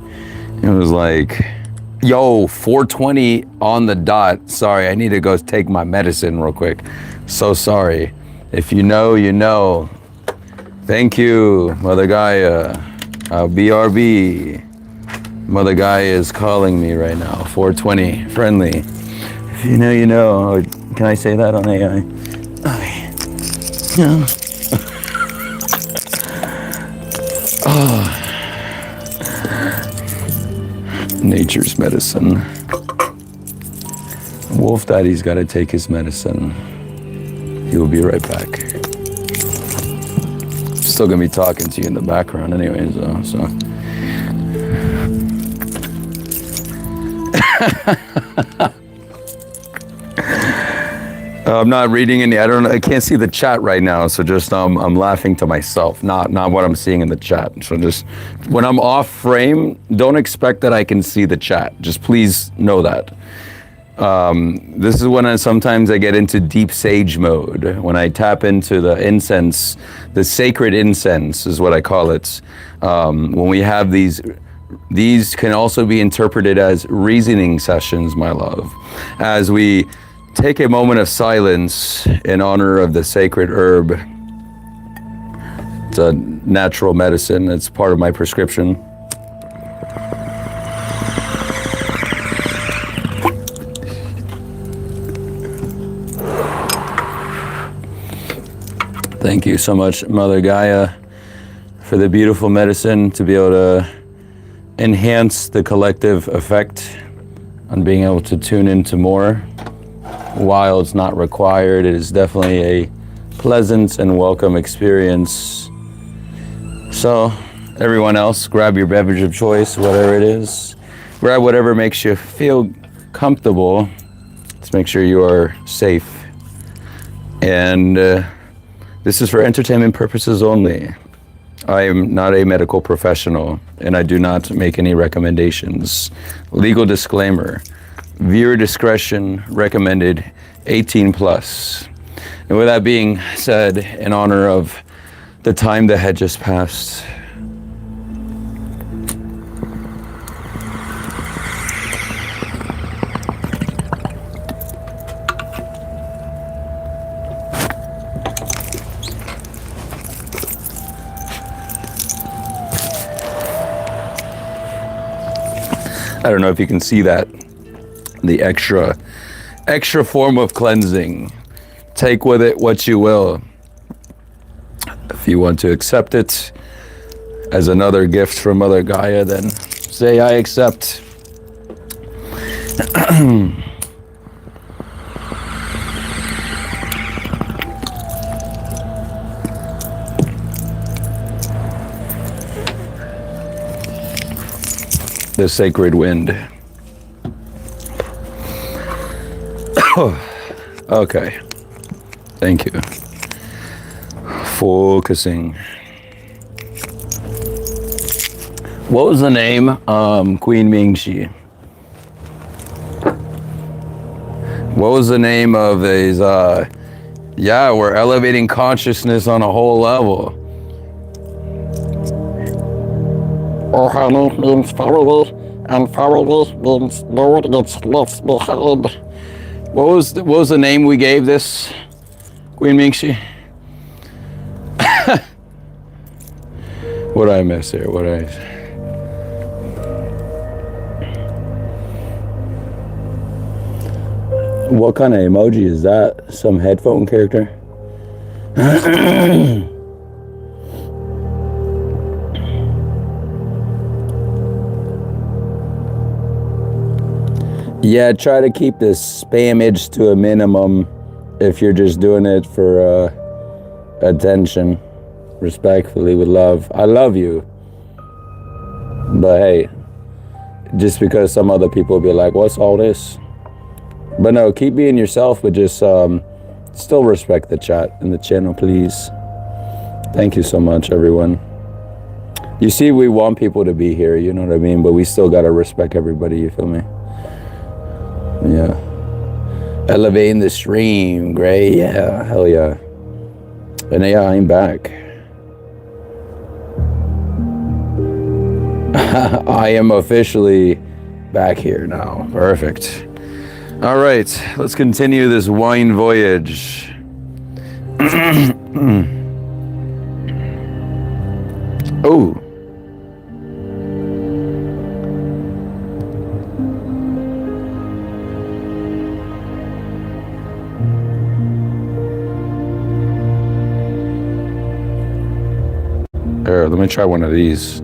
It was like, yo, 4:20 on the dot. Sorry, I need to go take my medicine real quick. So sorry. If you know, you know. Thank you, Mother Gaia. BRB. Mother Gaia is calling me right now. 4:20, friendly. If you know, you know. Can I say that on AI? Okay. No. Oh. Nature's medicine. Wolf Daddy's got to take his medicine. He will be right back. Still gonna be talking to you in the background anyways, though, so. I'm not reading any. I can't see the chat right now, so just I'm laughing to myself, not what I'm seeing in the chat. So just when I'm off frame, don't expect that I can see the chat. Just please know that. This is when sometimes I get into deep sage mode. When I tap into the incense, the sacred incense is what I call it. When we have these can also be interpreted as reasoning sessions, my love, as we take a moment of silence in honor of the sacred herb. It's a natural medicine. It's part of my prescription. Thank you so much, Mother Gaia, for the beautiful medicine to be able to enhance the collective effect on being able to tune into more. While it's not required, it is definitely a pleasant and welcome experience. So, everyone else, grab your beverage of choice, whatever it is. Grab whatever makes you feel comfortable. Let's make sure you are safe. And this is for entertainment purposes only. I am not a medical professional, and I do not make any recommendations. Legal disclaimer, viewer discretion recommended, 18 plus. And with that being said, in honor of the time that had just passed, I don't know if you can see that. The extra form of cleansing. Take with it what you will. If you want to accept it as another gift from Mother Gaia, then say I accept. The sacred wind. Okay. Thank you. Focusing. What was the name? Queen Mingxi. What was the name of these? Yeah, we're elevating consciousness on a whole level. Ohana means family, and family means Lord gets left behind. What was the name we gave this, Queen Mingxi? What did I miss here? What kind of emoji is that? Some headphone character? Yeah, try to keep the spamage to a minimum if you're just doing it for attention. Respectfully, with love. I love you. But hey, just because some other people will be like, what's all this? But no, keep being yourself, but just still respect the chat and the channel, please. Thank you so much, everyone. You see, we want people to be here, you know what I mean? But we still gotta respect everybody, you feel me? Yeah. Elevating the stream, Gray. Yeah, hell yeah. And yeah, I'm back. I am officially back here now. Perfect. All right, let's continue this wine voyage. Oh. Here, let me try one of these.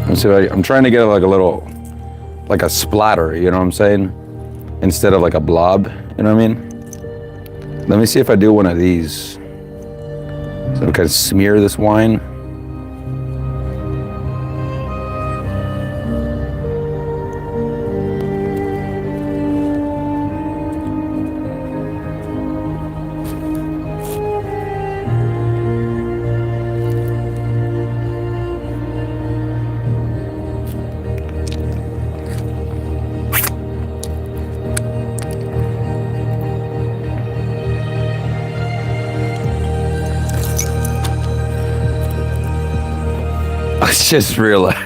Let's see if I'm trying to get like a little, like a splatter, you know what I'm saying? Instead of like a blob, you know what I mean? Let me see if I do one of these. So I can smear this wine. I just realized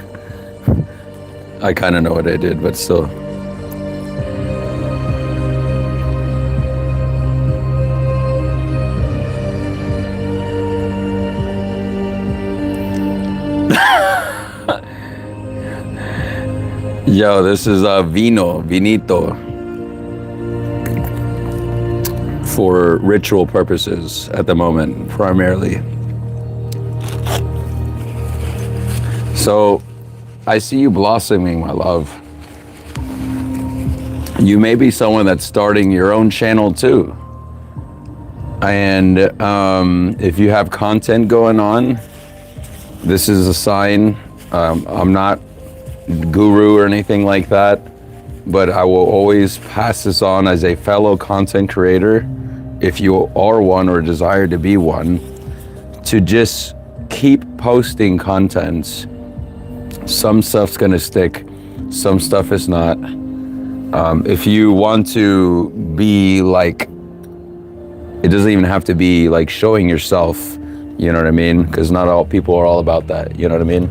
I kind of know what I did, but still. Yo, this is vinito for ritual purposes at the moment, primarily. So, I see you blossoming, my love. You may be someone that's starting your own channel too. And if you have content going on, this is a sign. I'm not guru or anything like that. but I will always pass this on as a fellow content creator, if you are one or desire to be one, to just keep posting content. Some stuff's gonna stick, some stuff is not. If you want to be like, it doesn't even have to be like showing yourself, you know what I mean? Because not all people are all about that, you know what I mean?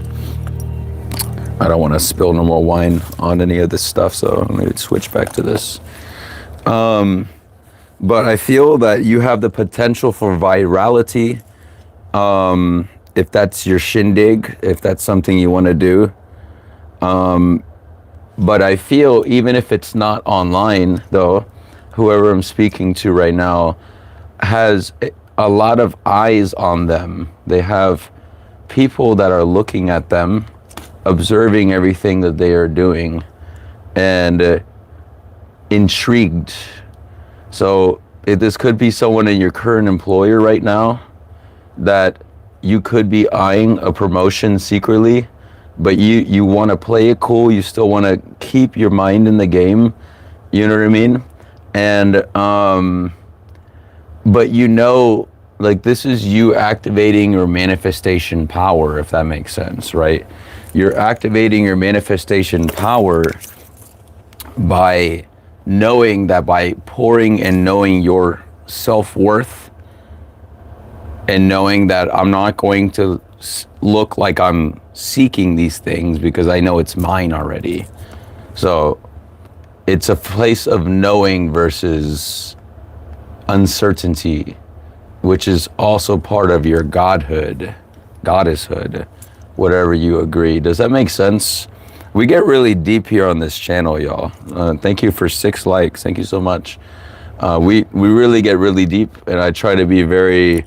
I don't want to spill no more wine on any of this stuff, so I'm going to switch back to this. But I feel that you have the potential for virality. If that's your shindig, if that's something you want to do. But I feel even if it's not online, though, whoever I'm speaking to right now has a lot of eyes on them. They have people that are looking at them, observing everything that they are doing, and intrigued. So this could be someone in your current employer right now that you could be eyeing a promotion secretly, but you want to play it cool. You still want to keep your mind in the game. You know what I mean? And but you know, like, this is you activating your manifestation power, if that makes sense, right? You're activating your manifestation power by knowing that, by pouring and knowing your self-worth, and knowing that I'm not going to look like I'm seeking these things because I know it's mine already. So it's a place of knowing versus uncertainty, which is also part of your godhood, goddesshood, whatever you agree. Does that make sense? We get really deep here on this channel, y'all. Thank you for 6 likes. Thank you so much. We really get really deep, and I try to be very,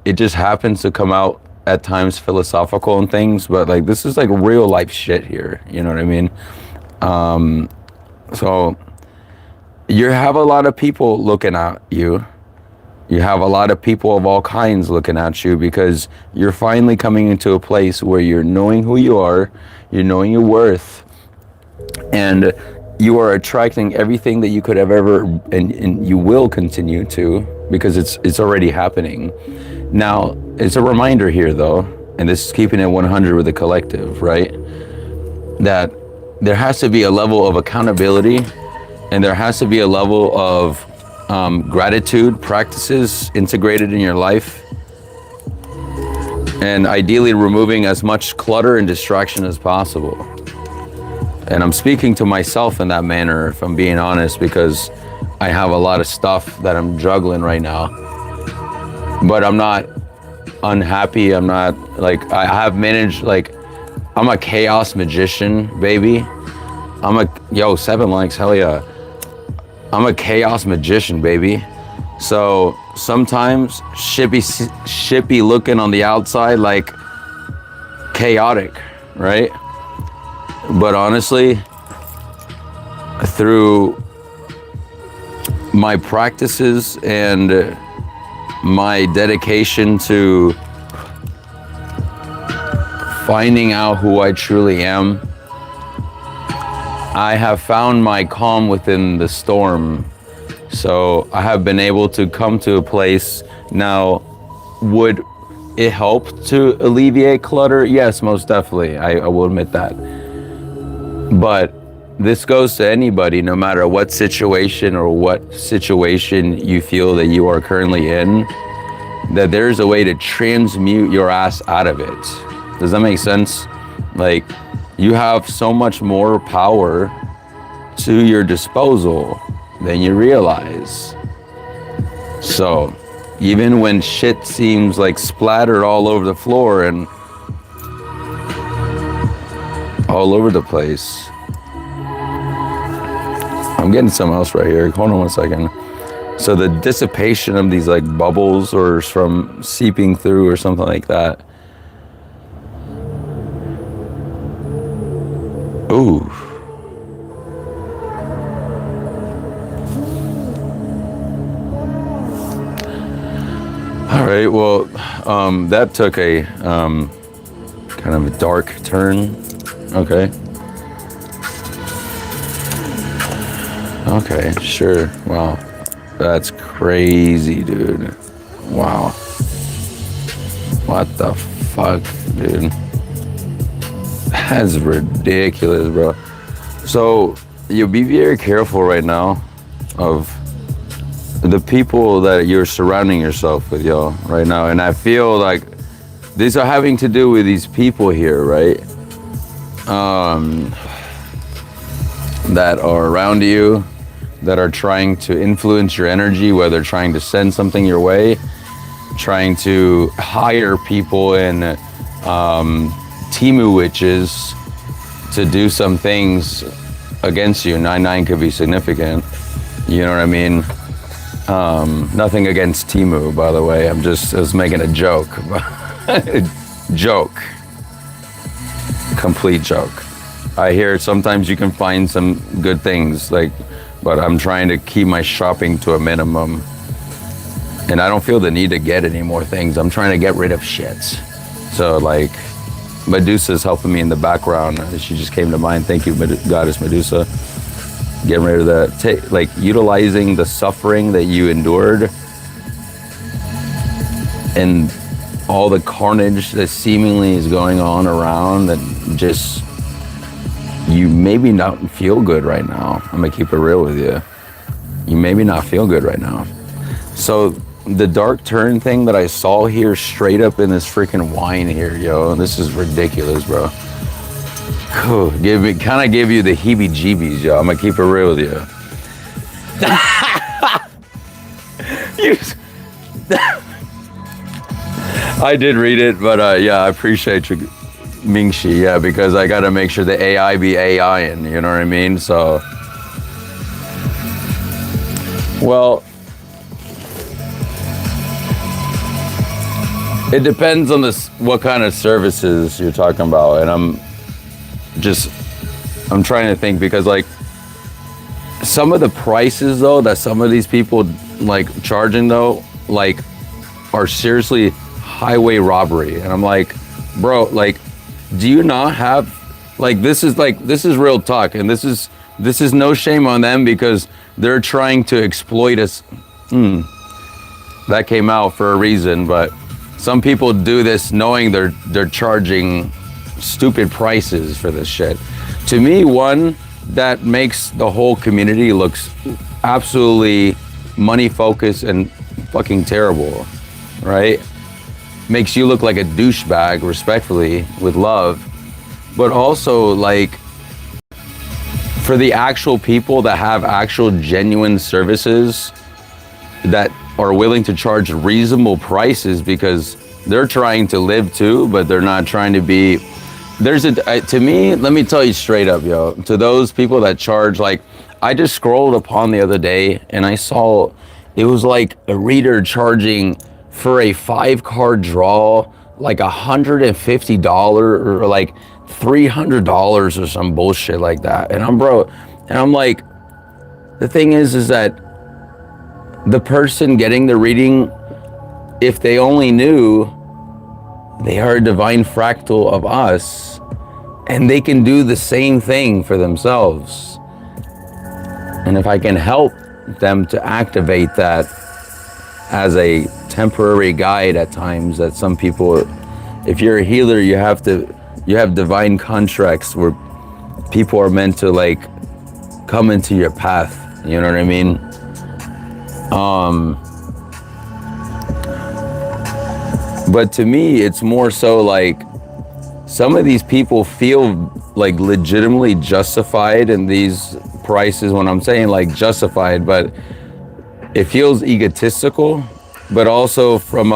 it just happens to come out at times philosophical and things, but like, this is like real life shit here. You know what I mean? So you have a lot of people looking at you. You have a lot of people of all kinds looking at you, because you're finally coming into a place where you're knowing who you are, you're knowing your worth, and you are attracting everything that you could have ever, and you will continue to, because it's already happening. Now, it's a reminder here though, and this is keeping it 100 with the collective, right? That there has to be a level of accountability, and there has to be a level of gratitude practices integrated in your life, and ideally removing as much clutter and distraction as possible. And I'm speaking to myself in that manner, if I'm being honest, because I have a lot of stuff that I'm juggling right now, but I'm not unhappy. I'm not, like, I have managed, like, I'm a chaos magician, baby. 7 likes, hell yeah. I'm a chaos magician, baby. So sometimes shit be looking on the outside like chaotic, right? But honestly, through my practices and my dedication to finding out who I truly am, I have found my calm within the storm. So I have been able to come to a place now. Would it help to alleviate clutter? Yes, most definitely. I will admit that. But this goes to anybody, no matter what situation you feel that you are currently in, that there's a way to transmute your ass out of it. Does that make sense? Like, you have so much more power to your disposal than you realize. So even when shit seems like splattered all over the floor and all over the place, I'm getting something else right here. Hold on 1 second. So the dissipation of these like bubbles, or from seeping through or something like that. Ooh. All right, well, that took a kind of a dark turn. Okay. Okay, sure. Wow. That's crazy, dude. Wow. What the fuck, dude? That's ridiculous, bro. So you be very careful right now of the people that you're surrounding yourself with, yo, right now. And I feel like these are having to do with these people here, right? That are around you, that are trying to influence your energy, whether trying to send something your way, trying to hire people in Timu witches to do some things against you. 9-9 could be significant. You know what I mean? Nothing against Timu, by the way. I was making a joke. Joke. Complete joke. I hear sometimes you can find some good things, but I'm trying to keep my shopping to a minimum. And I don't feel the need to get any more things. I'm trying to get rid of shit. So Medusa's helping me in the background. She just came to mind. Thank you, Goddess Medusa. Getting rid of that, utilizing the suffering that you endured and all the carnage that seemingly is going on around, that just, you maybe not feel good right now. I'm gonna keep it real with you. You maybe not feel good right now. So the dark turn thing that I saw here straight up in this freaking wine here, yo, this is ridiculous, bro. Kind of give you the heebie-jeebies, yo. I'm gonna keep it real with you. I did read it, but yeah, I appreciate you, Mingxi, yeah, because I gotta make sure the AI be AI-ing, you know what I mean? So, well, it depends on what kind of services you're talking about, and I'm trying to think, because some of the prices though that some of these people charging though, are seriously highway robbery. And I'm like, bro, do you not have, this is real talk, and this is no shame on them, because they're trying to exploit us. That came out for a reason, but some people do this knowing they're charging stupid prices for this shit. To me, one, that makes the whole community looks absolutely money focused and fucking terrible, right? Makes you look like a douchebag, respectfully, with love. But also, for the actual people that have actual genuine services that are willing to charge reasonable prices, because they're trying to live too, but they're not trying to be. To me, let me tell you straight up, yo, to those people that charge, I just scrolled upon the other day and I saw it was a reader charging for a 5-card draw, $150 or $300 or some bullshit like that. And I'm like, the thing is that the person getting the reading, if they only knew they are a divine fractal of us, and they can do the same thing for themselves. And if I can help them to activate that as a temporary guide at times, that some people, if you're a healer, you have divine contracts where people are meant to come into your path. You know what I mean? But to me, it's more so some of these people feel legitimately justified in these prices. When I'm saying justified, but it feels egotistical, but also from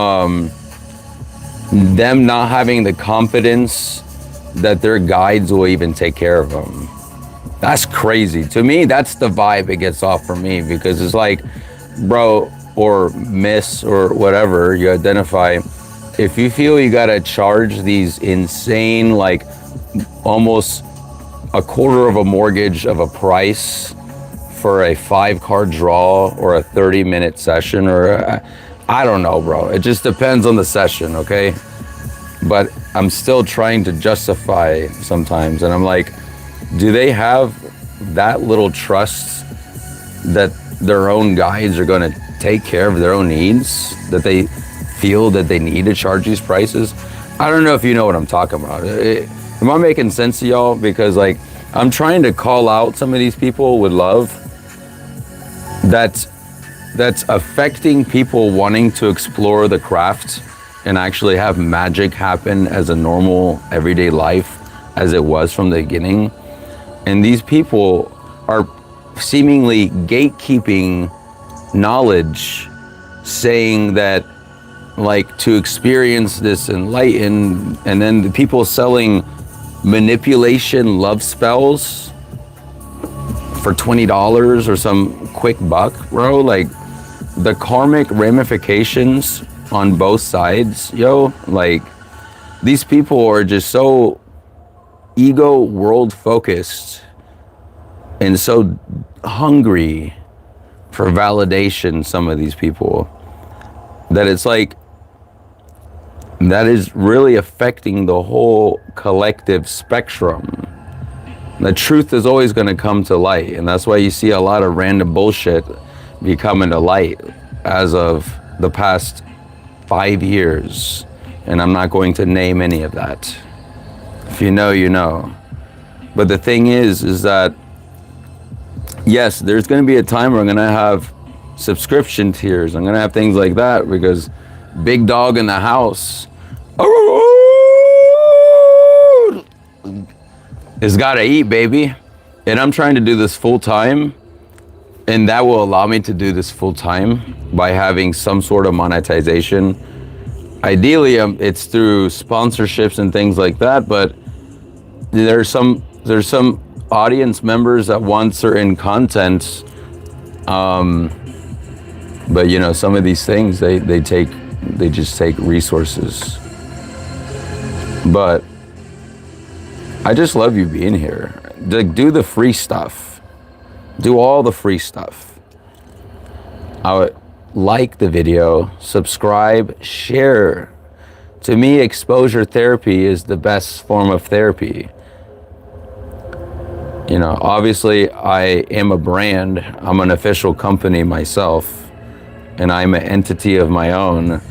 them not having the confidence that their guides will even take care of them. That's crazy. To me, that's the vibe it gets off for me, because it's bro, or miss, or whatever you identify, if you feel you gotta charge these insane, almost a quarter of a mortgage of a price for a 5-card draw or a 30-minute session, or I don't know, bro. It just depends on the session, okay? But I'm still trying to justify sometimes, and I'm like, do they have that little trust that their own guides are going to take care of their own needs, that they feel that they need to charge these prices. I don't know if you know what I'm talking about. Am I making sense to y'all? Because like, I'm trying to call out some of these people with love that's affecting people wanting to explore the craft and actually have magic happen as a normal everyday life as it was from the beginning. And these people are seemingly gatekeeping knowledge, saying that like to experience this enlightened, and then the people selling manipulation love spells for $20 or some quick buck, bro. Like the karmic ramifications on both sides, yo, like these people are just so ego world focused and so hungry for validation, some of these people, that it's like that is really affecting the whole collective spectrum. The truth is always going to come to light, and that's why you see a lot of random bullshit be coming to light as of the past 5 years, and I'm not going to name any of that. If you know, you know. But the thing is that yes, there's going to be a time where I'm going to have subscription tiers. I'm going to have things like that because big dog in the house has got to eat, baby. And I'm trying to do this full time. And that will allow me to do this full time by having some sort of monetization. Ideally, it's through sponsorships and things like that. But there's some audience members that want certain content. But you know, some of these things, they just take resources. But I just love you being here. Like, do the free stuff. Do all the free stuff. I would like the video, subscribe, share. To me, exposure therapy is the best form of therapy. You know, obviously I am a brand. I'm an official company myself, and I'm an entity of my own.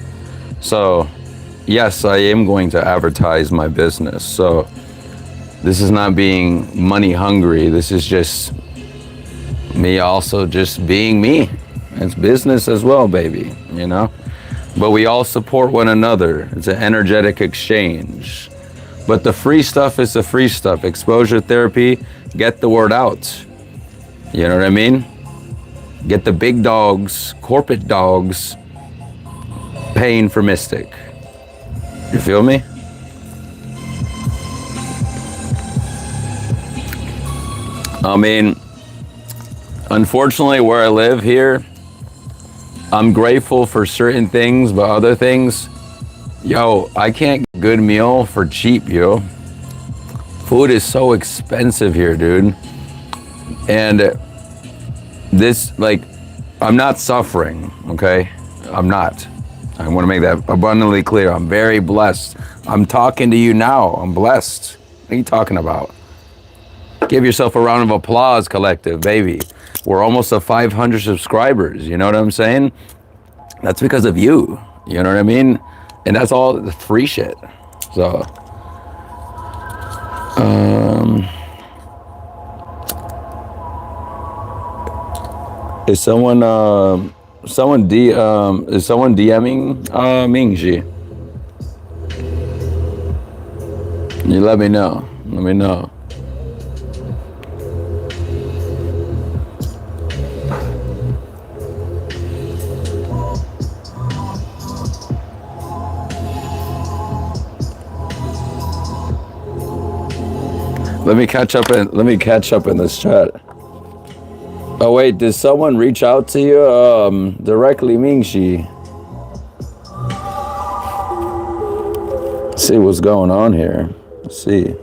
So yes, I am going to advertise my business. So this is not being money hungry. This is just me also just being me. It's business as well, baby, you know? But we all support one another. It's an energetic exchange. But the free stuff is the free stuff. Exposure therapy, get the word out. You know what I mean? Get the big dogs, corporate dogs, paying for Mystic. You feel me? I mean, unfortunately, where I live here, I'm grateful for certain things, but other things, yo, I can't get a good meal for cheap, yo. Food is so expensive here, dude. And this, like, I'm not suffering, okay? I'm not. I want to make that abundantly clear. I'm very blessed. I'm talking to you now. I'm blessed. What are you talking about? Give yourself a round of applause, collective, baby. We're almost at 500 subscribers. You know what I'm saying? That's because of you. You know what I mean? And that's all the free shit. So, is someone DMing Mingji? You let me know. Let me know. Let me catch up in this chat. Oh wait, did someone reach out to you directly, Mingxi? See what's going on here. Let's see.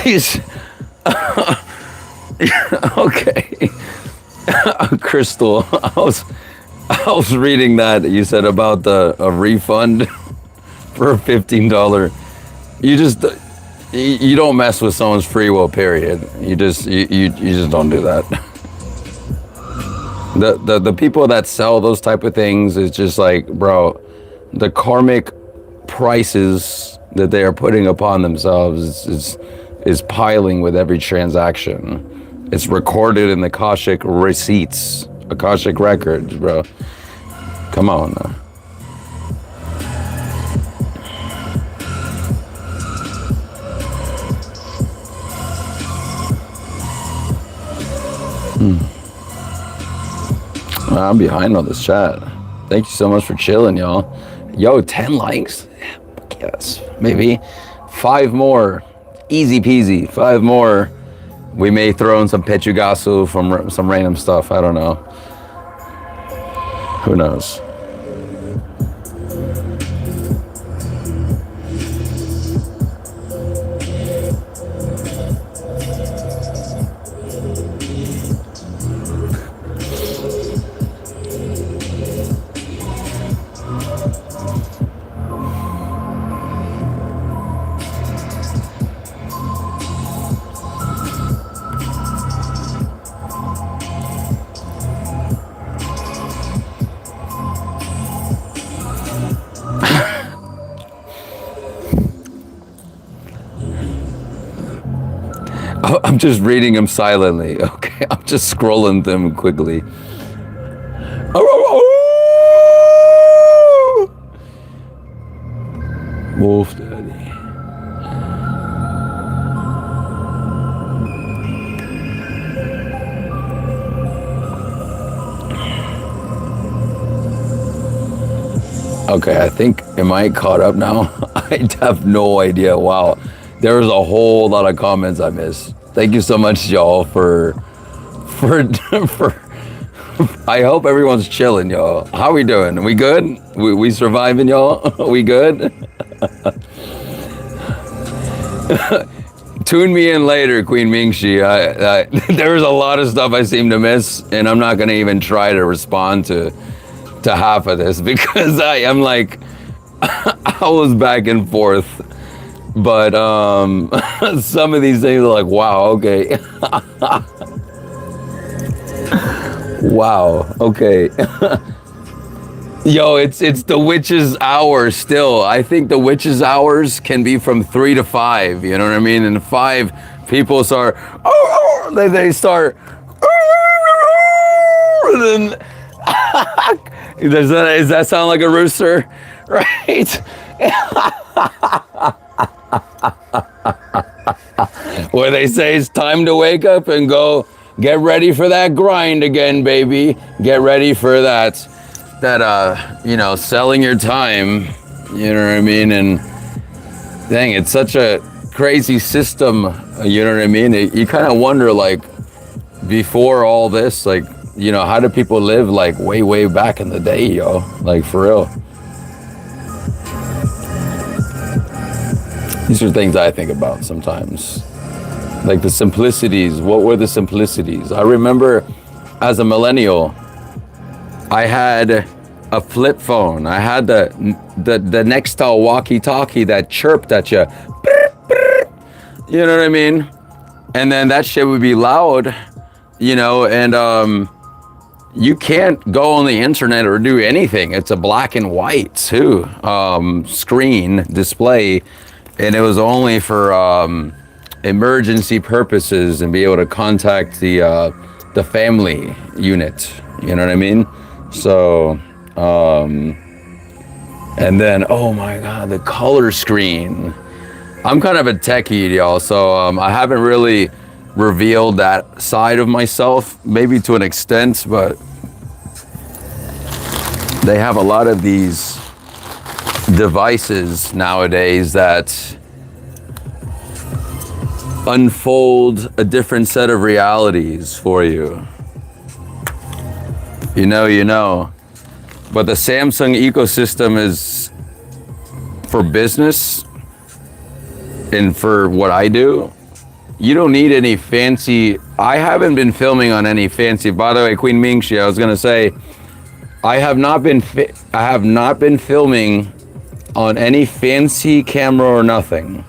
He's okay. Crystal, I was reading that you said about a refund for a $15. You don't mess with someone's free will, period. You just don't do that. The people that sell those type of things is just like, bro, the karmic prices that they are putting upon themselves is piling with every transaction. It's recorded in the Akashic receipts, Akashic records, bro. Come on now. I'm behind on this chat. Thank you so much for chilling, y'all. Yo, 10 likes? Yes, maybe. 5 more. Easy peasy. 5 more. We may throw in some Pechugasu from some random stuff. I don't know. Who knows? I'm just reading them silently. Okay, I'm just scrolling them quickly. Wolf Daddy. Okay, I think, am I caught up now? I have no idea. Wow. There was a whole lot of comments I missed. Thank you so much, y'all, for I hope everyone's chilling, y'all. How we doing? We good? We surviving, y'all? We good? Tune me in later, Queen Mingxi. There's a lot of stuff I seem to miss, and I'm not gonna even try to respond to half of this because I'm like, I was back and forth. But some of these things are like, wow, okay. Wow, okay. Yo, it's the witch's hour still. I think the witch's hours can be from 3 to 5, you know what I mean? And 5, people start, they start, and then, does that sound like a rooster? Right? Where they say it's time to wake up and go get ready for that grind again, baby. Get ready for that selling your time, you know what I mean? And dang, it's such a crazy system, you know what I mean? You kind of wonder, like, before all this, like, you know, how do people live like way back in the day, yo? Like, for real. These are things I think about sometimes. Like the simplicities. What were the simplicities? I remember as a millennial, I had a flip phone. I had the Nextel walkie-talkie that chirped at you. You know what I mean? And then that shit would be loud, you know, and you can't go on the internet or do anything. It's a black and white too, screen display. And it was only for emergency purposes and be able to contact the family unit. You know what I mean? So, and then, oh my God, the color screen. I'm kind of a techie, y'all, so I haven't really revealed that side of myself, maybe to an extent, but they have a lot of these devices nowadays that unfold a different set of realities for you. You know. But the Samsung ecosystem is for business and for what I do. You don't need any fancy. I haven't been filming on any fancy. By the way, Queen Mingxi, I was gonna say, I have not been filming on any fancy camera or nothing.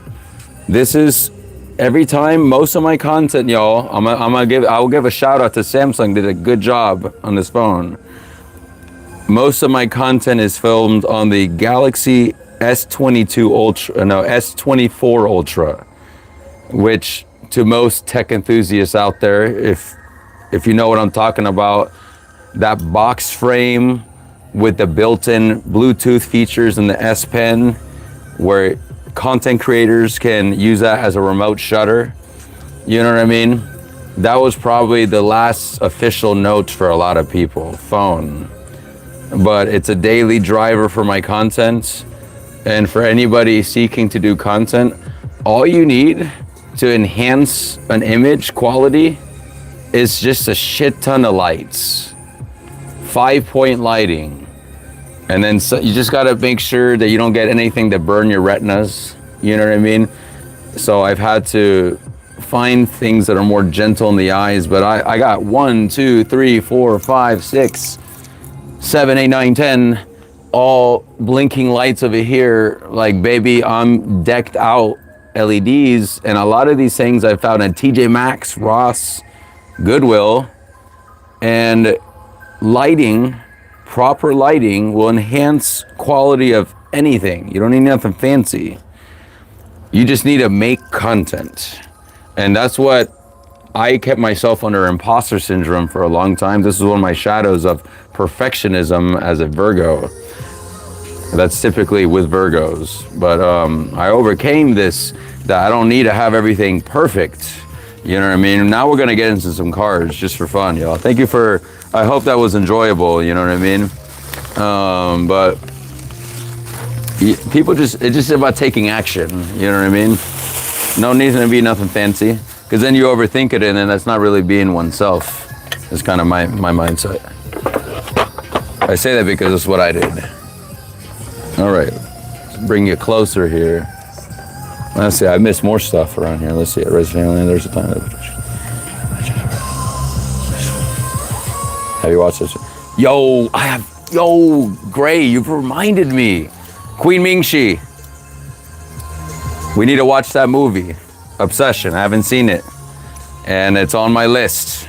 This is every time. Most of my content, y'all. I'll give a shout out to Samsung. Did a good job on this phone. Most of my content is filmed on the Galaxy S22 Ultra, no, S24 Ultra, which to most tech enthusiasts out there, if you know what I'm talking about, that box frame with the built-in Bluetooth features in the S Pen, where content creators can use that as a remote shutter. You know what I mean? That was probably the last official note for a lot of people, phone. But it's a daily driver for my content. And for anybody seeking to do content, all you need to enhance an image quality is just a shit ton of lights. 5-point lighting. And then you just gotta make sure that you don't get anything to burn your retinas. You know what I mean? So I've had to find things that are more gentle in the eyes, but I got 1, 2, 3, 4, 5, 6, 7, 8, 9, 10, all blinking lights over here. Like, baby, I'm decked out LEDs, and a lot of these things I found at TJ Maxx, Ross, Goodwill, and lighting, proper lighting will enhance quality of anything. You don't need nothing fancy. You just need to make content. And that's what I kept myself under imposter syndrome for a long time. This is one of my shadows of perfectionism as a Virgo. That's typically with Virgos. But I overcame this, that I don't need to have everything perfect. You know what I mean? Now we're gonna get into some cards just for fun, y'all. Thank you for, I hope that was enjoyable, you know what I mean? But people it's just about taking action, you know what I mean? No need to be nothing fancy, because then you overthink it, and then that's not really being oneself. It's kind of my mindset. I say that because it's what I did. All right, let's bring you closer here. Let's see, I missed more stuff around here. Let's see, there's a ton of. Have you watched this? Yo, Gray, you've reminded me. Queen Mingxi. We need to watch that movie, Obsession. I haven't seen it, and it's on my list.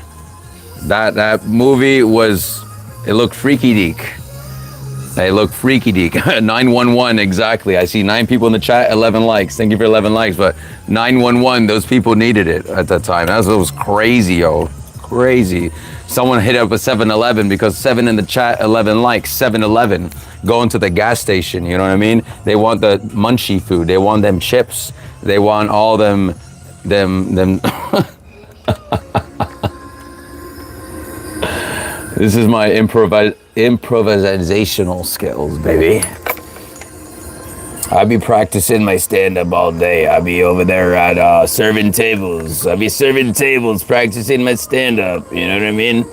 That movie it looked freaky deek. It looked freaky deek. 911 exactly. I see 9 people in the chat, 11 likes. Thank you for 11 likes. But 911, those people needed it at that time. That was crazy, yo, crazy. Someone hit up a 7-Eleven because 7 in the chat, 11 likes. 7-Eleven, going to the gas station. You know what I mean? They want the munchie food. They want them chips. They want all them. This is my improvisational skills, baby. I be practicing my stand-up all day. I be over there at serving tables. I be serving tables, practicing my stand-up. You know what I mean?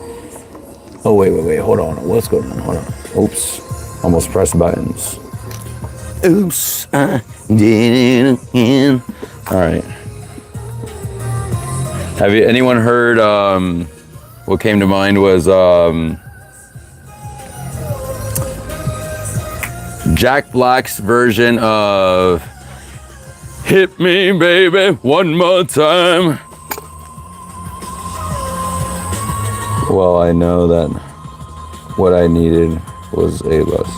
Oh, wait. Hold on. What's going on? Hold on. Oops. Almost pressed buttons. Oops. I did it again. All right. Have anyone heard, what came to mind was Jack Black's version of Hit Me Baby One More Time. Well, I know that what I needed was a bus.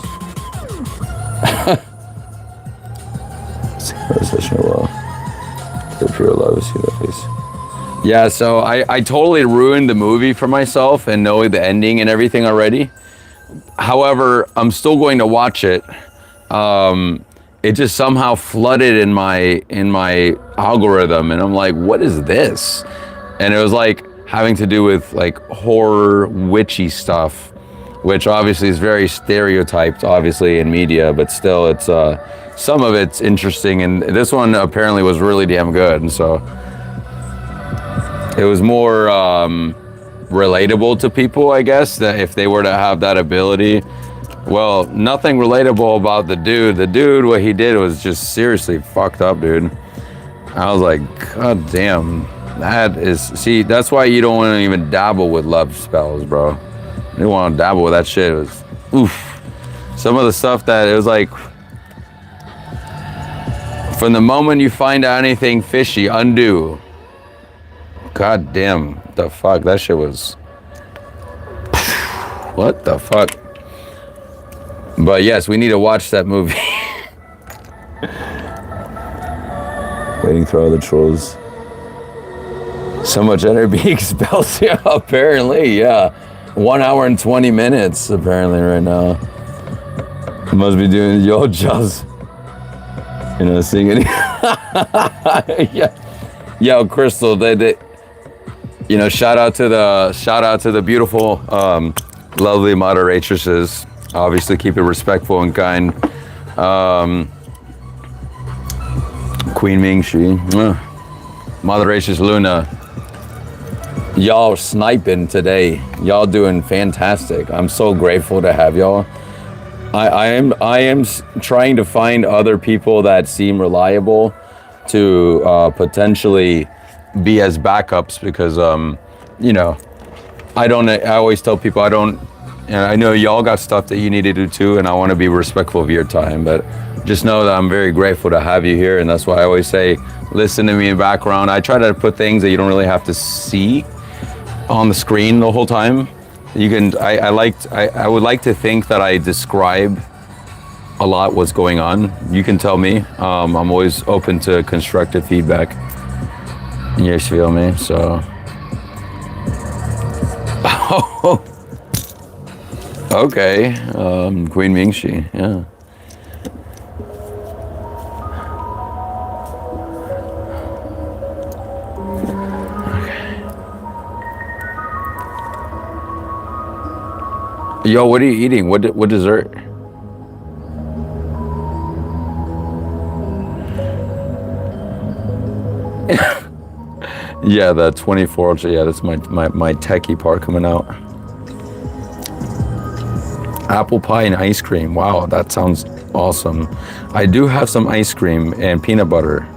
Yeah, so I totally ruined the movie for myself and knowing the ending and everything already. However, I'm still going to watch it. It just somehow flooded in my algorithm, and I'm like, what is this? And it was like having to do with like horror, witchy stuff, which obviously is very stereotyped, obviously, in media, but still, it's some of it's interesting, and this one apparently was really damn good, and so it was more relatable to people, I guess, that if they were to have that ability. Well, nothing relatable about the dude. The dude, what he did was just seriously fucked up, dude. I was like, God damn. That is, see, that's why you don't want to even dabble with love spells, bro. You don't want to dabble with that shit. It was, oof. Some of the stuff that it was like, from the moment you find out anything fishy, undo. God damn, the fuck, that shit was, what the fuck? But yes, we need to watch that movie. Waiting for all the trolls. So much energy being expelled. Yeah, apparently, yeah. 1 hour and 20 minutes, apparently, right now. Must be doing yo just, you know, singing. Yeah. Yo, Crystal, they, you know, shout out to the beautiful, lovely moderatresses. Obviously, keep it respectful and kind. Queen Ming-Shi, Moderatress Luna. Y'all sniping today. Y'all doing fantastic. I'm so grateful to have y'all. I am trying to find other people that seem reliable to potentially be as backups because you know, I always tell people and I know y'all got stuff that you need to do too, and I want to be respectful of your time, but just know that I'm very grateful to have you here, and that's why I always say listen to me in the background. I try to put things that you don't really have to see on the screen the whole time. You can, I would like to think that I describe a lot what's going on. You can tell me. I'm always open to constructive feedback. You feel me? So. Oh. Okay. Queen Ming-Shi. Yeah. Yo, what are you eating? What dessert? Yeah, the 24. Yeah, that's my techie part coming out. Apple pie and ice cream. Wow, that sounds awesome. I do have some ice cream and peanut butter.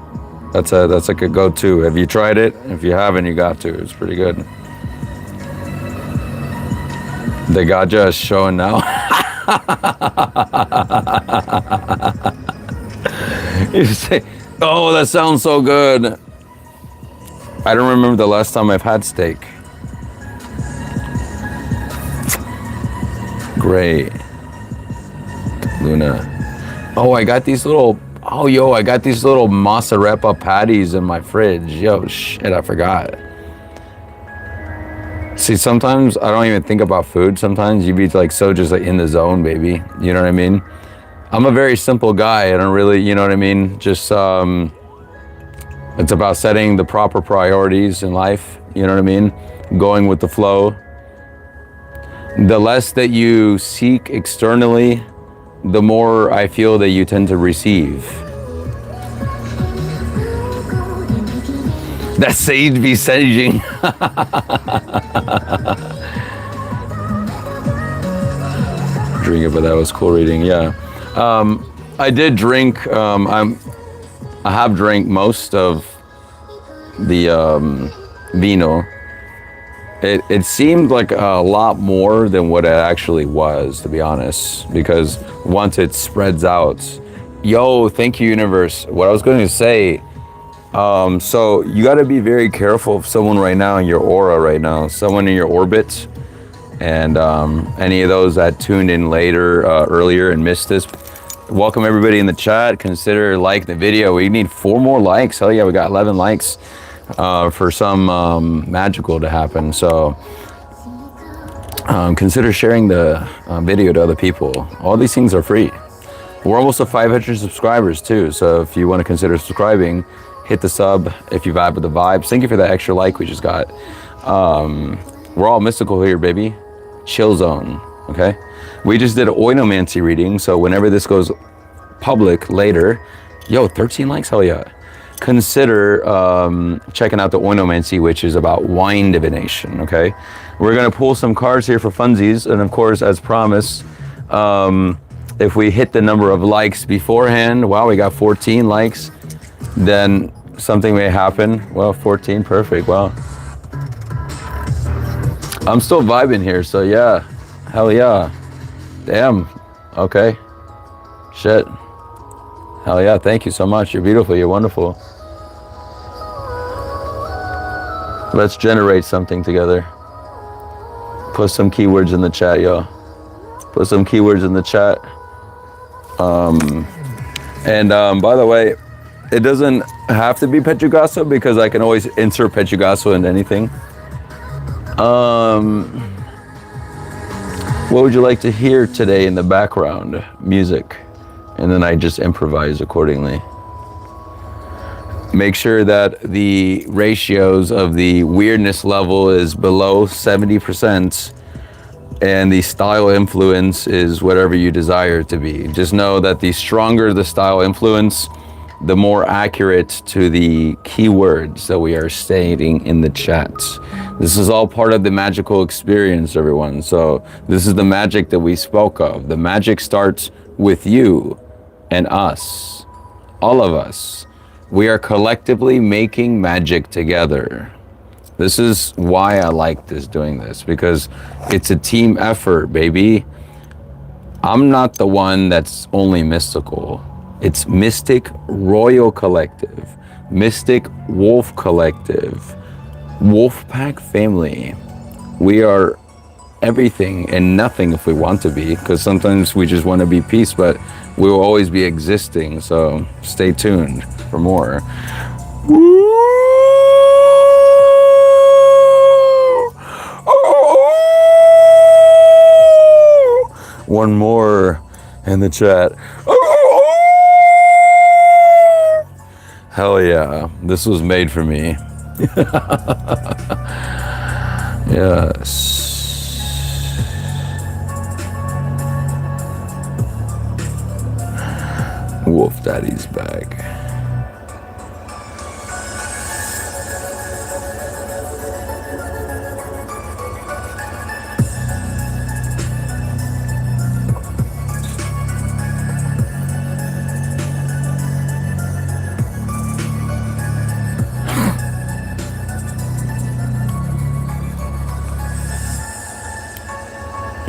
That's like a go-to. Have you tried it? If you haven't, you got to. It's pretty good. The gaja is showing now. You say, oh, that sounds so good. I don't remember the last time I've had steak. Great. Luna. Oh, I got these little mozzarella patties in my fridge. Yo, shit, I forgot. See, sometimes I don't even think about food. Sometimes you be like so just like in the zone, baby. You know what I mean? I'm a very simple guy. I don't really, you know what I mean? Just, it's about setting the proper priorities in life. You know what I mean? Going with the flow. The less that you seek externally, the more I feel that you tend to receive. That sage be saging. Drink it, but that was cool reading. Yeah, I did drink. I have drank most of the vino. It seemed like a lot more than what it actually was, to be honest. Because once it spreads out, yo, thank you, universe. What I was going to say. So you got to be very careful of someone right now in your aura right now, someone in your orbit, and any of those that tuned in later, earlier and missed this. Welcome everybody in the chat. Consider like the video. We need 4 more likes. Hell yeah, we got 11 likes for some magical to happen. So consider sharing the video to other people. All these things are free. We're almost at 500 subscribers too. So if you want to consider subscribing, hit the sub if you vibe with the vibes. Thank you for that extra like we just got. We're all mystical here, baby. Chill zone, okay? We just did an oinomancy reading, so whenever this goes public later, yo, 13 likes, hell yeah. Consider checking out the oinomancy, which is about wine divination, okay? We're gonna pull some cards here for funsies, and of course, as promised, if we hit the number of likes beforehand, wow, we got 14 likes, then something may happen. Well, 14, perfect. Wow. I'm still vibing here, so yeah. Hell yeah. Damn. Okay. Shit. Hell yeah, thank you so much. You're beautiful, you're wonderful. Let's generate something together. Put some keywords in the chat, y'all. Put some keywords in the chat. By the way, it doesn't have to be Pechugaso because I can always insert Pechugaso into anything. What would you like to hear today in the background? Music. And then I just improvise accordingly. Make sure that the ratios of the weirdness level is below 70% and the style influence is whatever you desire it to be. Just know that the stronger the style influence, the more accurate to the keywords that we are stating in the chat. This is all part of the magical experience, everyone. So this is the magic that we spoke of. The magic starts with you and us, all of us. We are collectively making magic together. This is why I like doing this, because it's a team effort, baby. I'm not the one that's only mystical. It's Mystic Royal Collective, Mystic Wolf Collective, Wolfpack family. We are everything and nothing if we want to be, because sometimes we just want to be peace, but we will always be existing. So stay tuned for more. One more in the chat. Hell yeah, this was made for me. Yes. Wolf Daddy's back.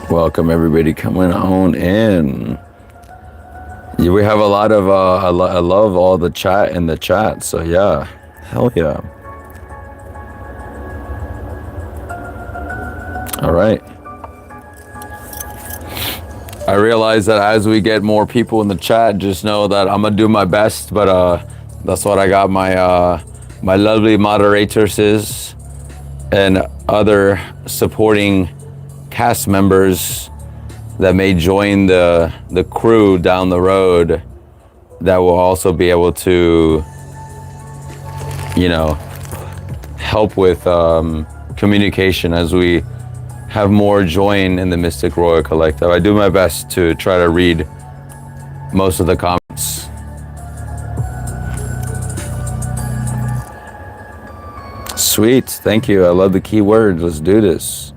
Welcome everybody coming on in. Yeah, we have a lot of I love all the chat in the chat, so yeah, hell yeah. All right. I realize that as we get more people in the chat, just know that I'm gonna do my best, but that's what I got my my lovely moderators and other supporting cast members that may join the crew down the road that will also be able to, you know, help with communication as we have more join in the Mystic Royal Collective. I do my best to try to read most of the comments. Sweet, thank you. I love the keywords. Let's do this.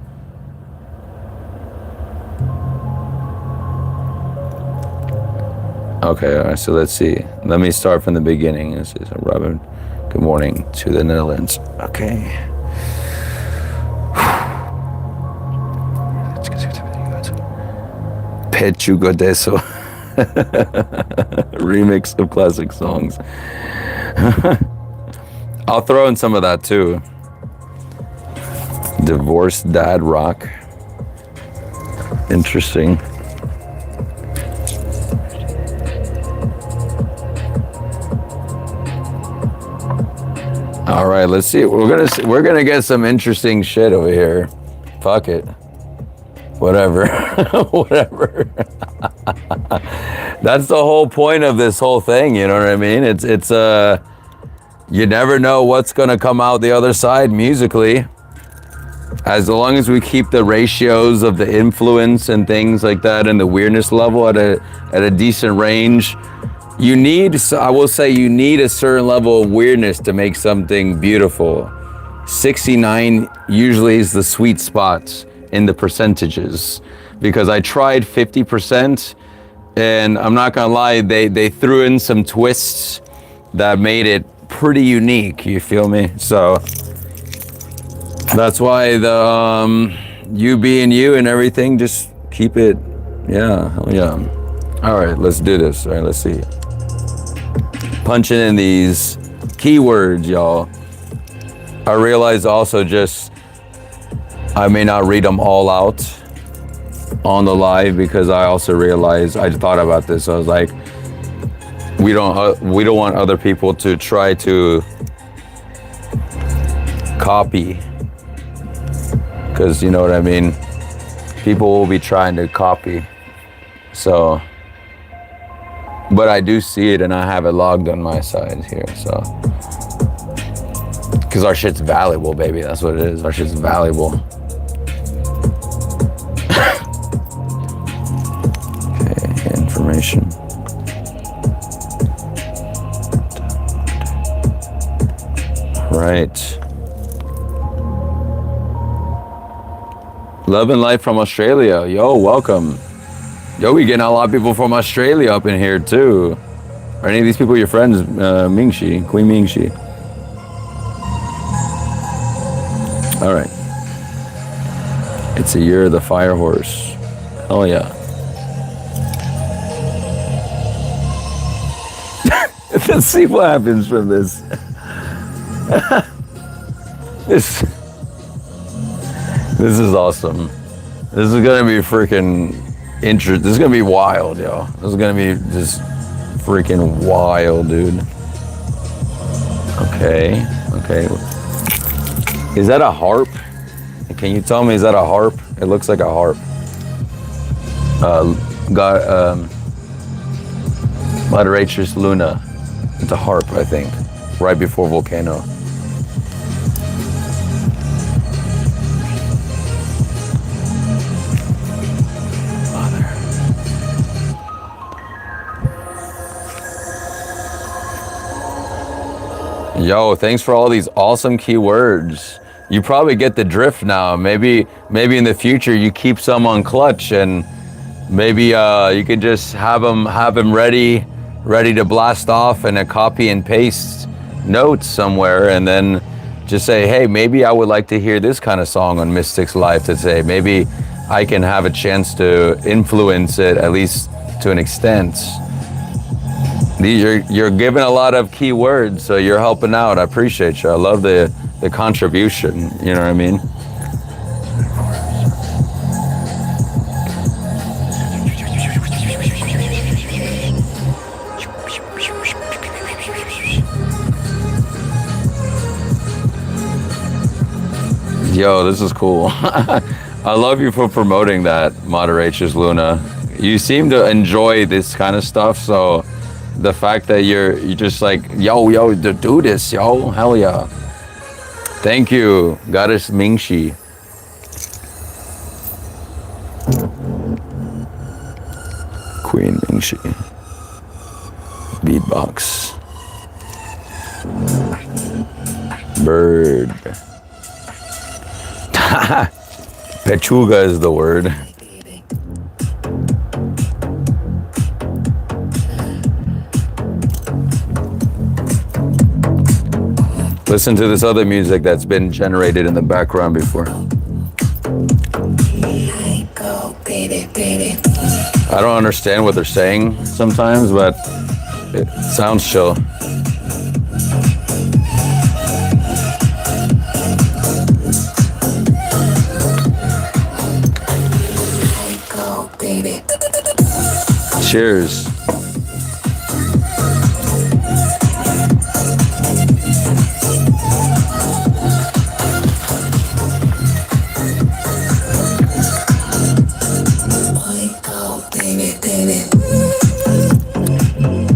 Okay, all right, so let's see. Let me start from the beginning. This is Robin. Good morning to the Netherlands. Okay. Pechugadeso. Remix of classic songs. I'll throw in some of that too. Divorced dad rock. Interesting. All right, let's see. We're gonna get some interesting shit over here. Fuck it. Whatever. Whatever. That's the whole point of this whole thing, you know what I mean? It's you never know what's gonna come out the other side musically. As long as we keep the ratios of the influence and things like that and the weirdness level at a decent range, I will say you need a certain level of weirdness to make something beautiful. 69 usually is the sweet spot in the percentages, because I tried 50% and I'm not gonna lie, they threw in some twists that made it pretty unique, you feel me? So that's why the you being you and everything, just keep it, yeah, hell yeah. All right, let's do this. All right, let's see. Punching in these keywords, y'all. I realized also just, I may not read them all out on the live because I also realized, I thought about this. I was like, we don't want other people to try to copy, because you know what I mean? People will be trying to copy. So, but I do see it and I have it logged on my side here, so. Because our shit's valuable, baby. That's what it is. Our shit's valuable. Okay, information. Right. Love and light from Australia. Yo, welcome. Yo, we getting a lot of people from Australia up in here too. Are any of these people your friends? Mingxi, Queen Mingxi. All right. It's a year of the fire horse. Oh yeah. Let's see what happens from this. This is awesome. This is gonna be freaking interesting. This is gonna be wild, yo. This is gonna be just freaking wild, dude. Okay. Is that a harp? Can you tell me, is that a harp? It looks like a harp. Moderatrix Luna. It's a harp, I think. Right before Volcano. Yo, thanks for all these awesome keywords. You probably get the drift now. Maybe in the future you keep some on clutch, and maybe you could just have them ready to blast off in a copy and paste notes somewhere, and then just say, hey, maybe I would like to hear this kind of song on Mystics Live today. Maybe I can have a chance to influence it, at least to an extent. You're giving a lot of keywords, so you're helping out. I appreciate you. I love the contribution. You know what I mean? Yo, this is cool. I love you for promoting that, Moderatrix Luna. You seem to enjoy this kind of stuff, so the fact that you're just like, yo, do this, yo, hell yeah. Thank you, Goddess Mingxi. Queen Mingxi. Beatbox. Bird. Pechuga is the word. Listen to this other music that's been generated in the background before. I don't understand what they're saying sometimes, but it sounds chill. Cheers.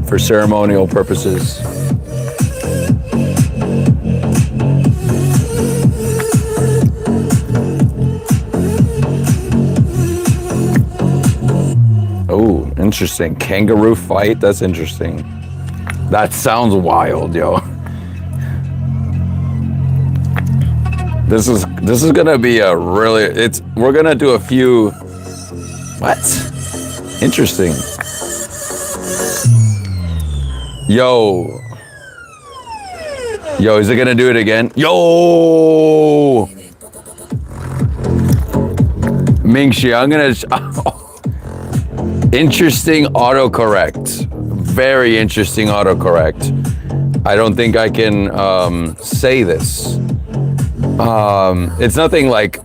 For ceremonial purposes. Oh, interesting. Kangaroo fight? That's interesting. That sounds wild, yo. This is gonna be a really, we're gonna do a few, what? Interesting. Yo, Yo, is it gonna do it again? Yo! Mingxi, I'm gonna... Interesting autocorrect. Very interesting autocorrect. I don't think I can say this. It's nothing like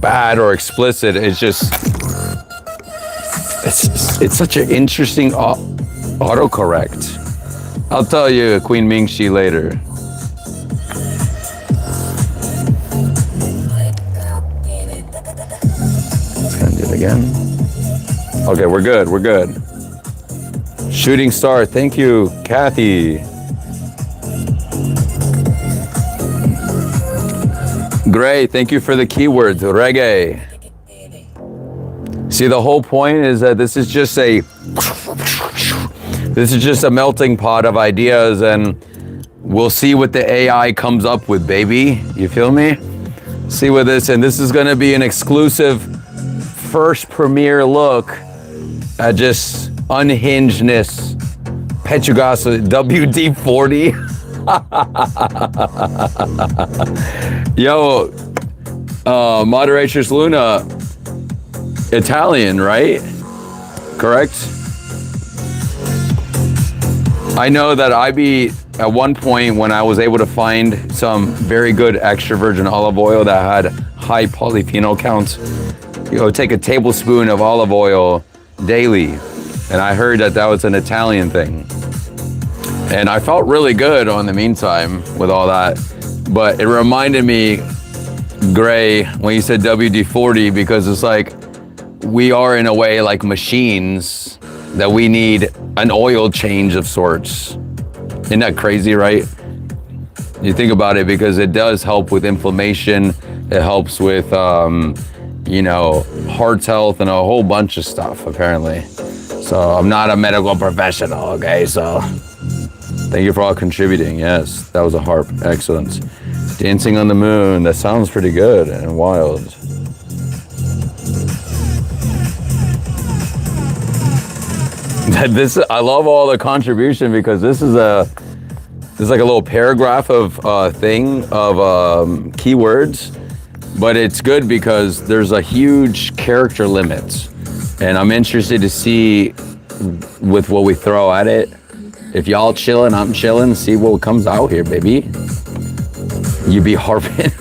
bad or explicit. It's just... It's such an interesting autocorrect. I'll tell you, Queen Mingxi, later. Let's do it again. Okay, we're good. We're good. Shooting star, thank you, Kathy. Great, thank you for the keywords, reggae. See, the whole point is that this is just a melting pot of ideas, and we'll see what the AI comes up with, baby. You feel me? See what this, and this is gonna be an exclusive first premiere look at just unhingedness. Pechugas WD-40. Yo, Moderatrix Luna, Italian, right? Correct? I know that at one point when I was able to find some very good extra virgin olive oil that had high polyphenol counts, take a tablespoon of olive oil daily. And I heard that was an Italian thing. And I felt really good on the meantime with all that. But it reminded me, Gray, when you said WD-40, because it's like, we are in a way like machines that we need an oil change of sorts. Isn't that crazy, right? You think about it, because it does help with inflammation. It helps with, heart health and a whole bunch of stuff, apparently. So I'm not a medical professional, okay? So thank you for all contributing. Yes, that was a harp. Excellent. Dancing on the Moon. That sounds pretty good and wild. I love all the contribution, because this is like a little paragraph of keywords, but it's good because there's a huge character limit, and I'm interested to see with what we throw at it. If y'all chilling, I'm chilling. See what comes out here, baby. You be harping.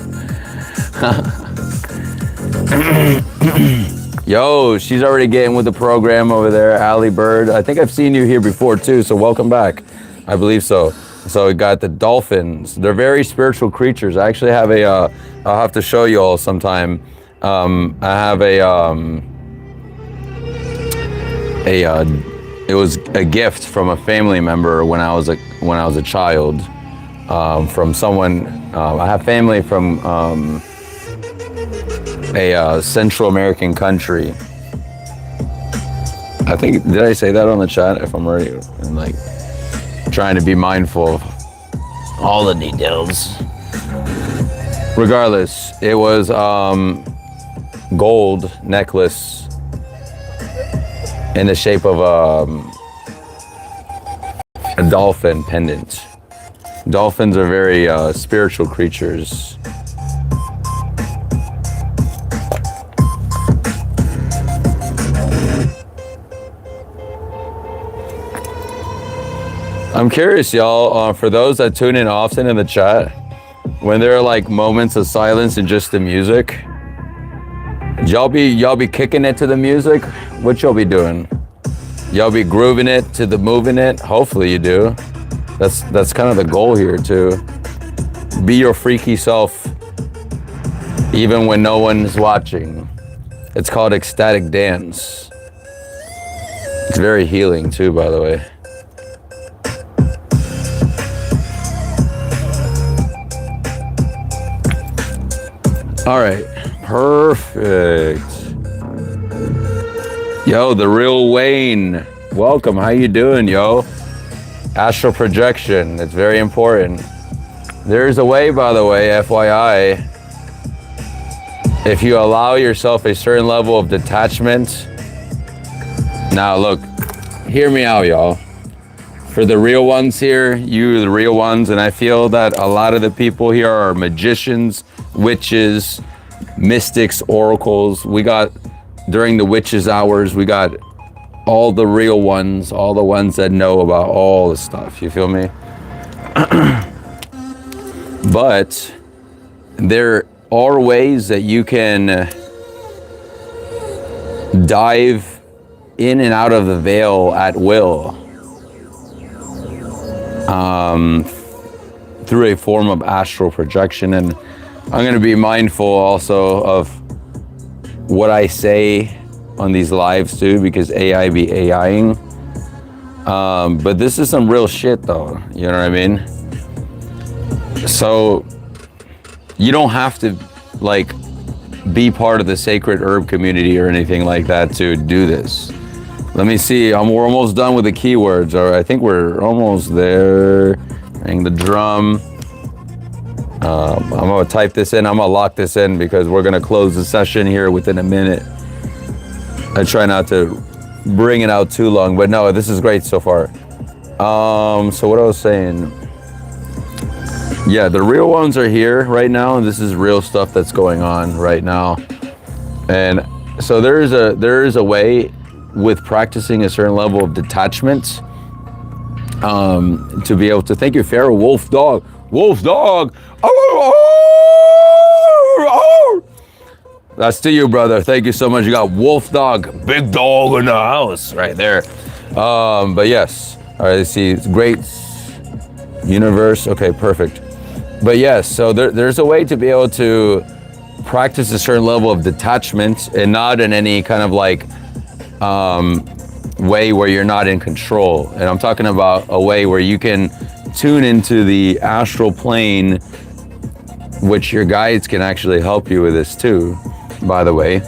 Yo, she's already getting with the program over there, Allie Bird. I think I've seen you here before too, so welcome back. I believe so. So we got the dolphins. They're very spiritual creatures. I actually have I'll have to show you all sometime. I have it was a gift from a family member when I was a child, from someone. I have family from a Central American country. I think, did I say that on the chat? If I'm already trying to be mindful of all the details. Regardless, it was gold necklace in the shape of a dolphin pendant. Dolphins are very spiritual creatures. I'm curious, y'all, for those that tune in often in the chat, when there are like moments of silence and just the music, y'all be kicking it to the music? What y'all be doing? Y'all be grooving it to the moving it? Hopefully you do. That's kind of the goal here, to be your freaky self even when no one's watching. It's called ecstatic dance. It's very healing too, by the way. All right, perfect. Yo, the real Wayne, welcome. How you doing, yo? Astral projection, it's very important. There's a way, by the way, FYI. If you allow yourself a certain level of detachment. Now look, hear me out, y'all. For the real ones here, you the real ones, and I feel that a lot of the people here are magicians, witches, mystics, oracles. We got, during the witches hours, we got all the real ones, all the ones that know about all the stuff, you feel me? But there are ways that you can dive in and out of the veil at will, through a form of astral projection. And I'm going to be mindful also of what I say on these lives too, because AI be AIing. But this is some real shit though, you know what I mean? So you don't have to like be part of the sacred herb community or anything like that to do this. Let me see, we're almost done with the keywords, or I think we're almost there. Hang the drum. I'm gonna type this in, I'm gonna lock this in because we're gonna close the session here within a minute. I try not to bring it out too long, but no, this is great so far. So what I was saying, yeah, the real ones are here right now, and this is real stuff that's going on right now. And so there is a way with practicing a certain level of detachment, to be able to, thank you, Pharaoh, wolf dog. That's to you, brother. Thank you so much. You got wolf dog, big dog in the house right there. But yes, all right, let's see, it's great universe. Okay, perfect. But yes, so there's a way to be able to practice a certain level of detachment, and not in any kind of like way where you're not in control. And I'm talking about a way where you can tune into the astral plane, which your guides can actually help you with this too, by the way.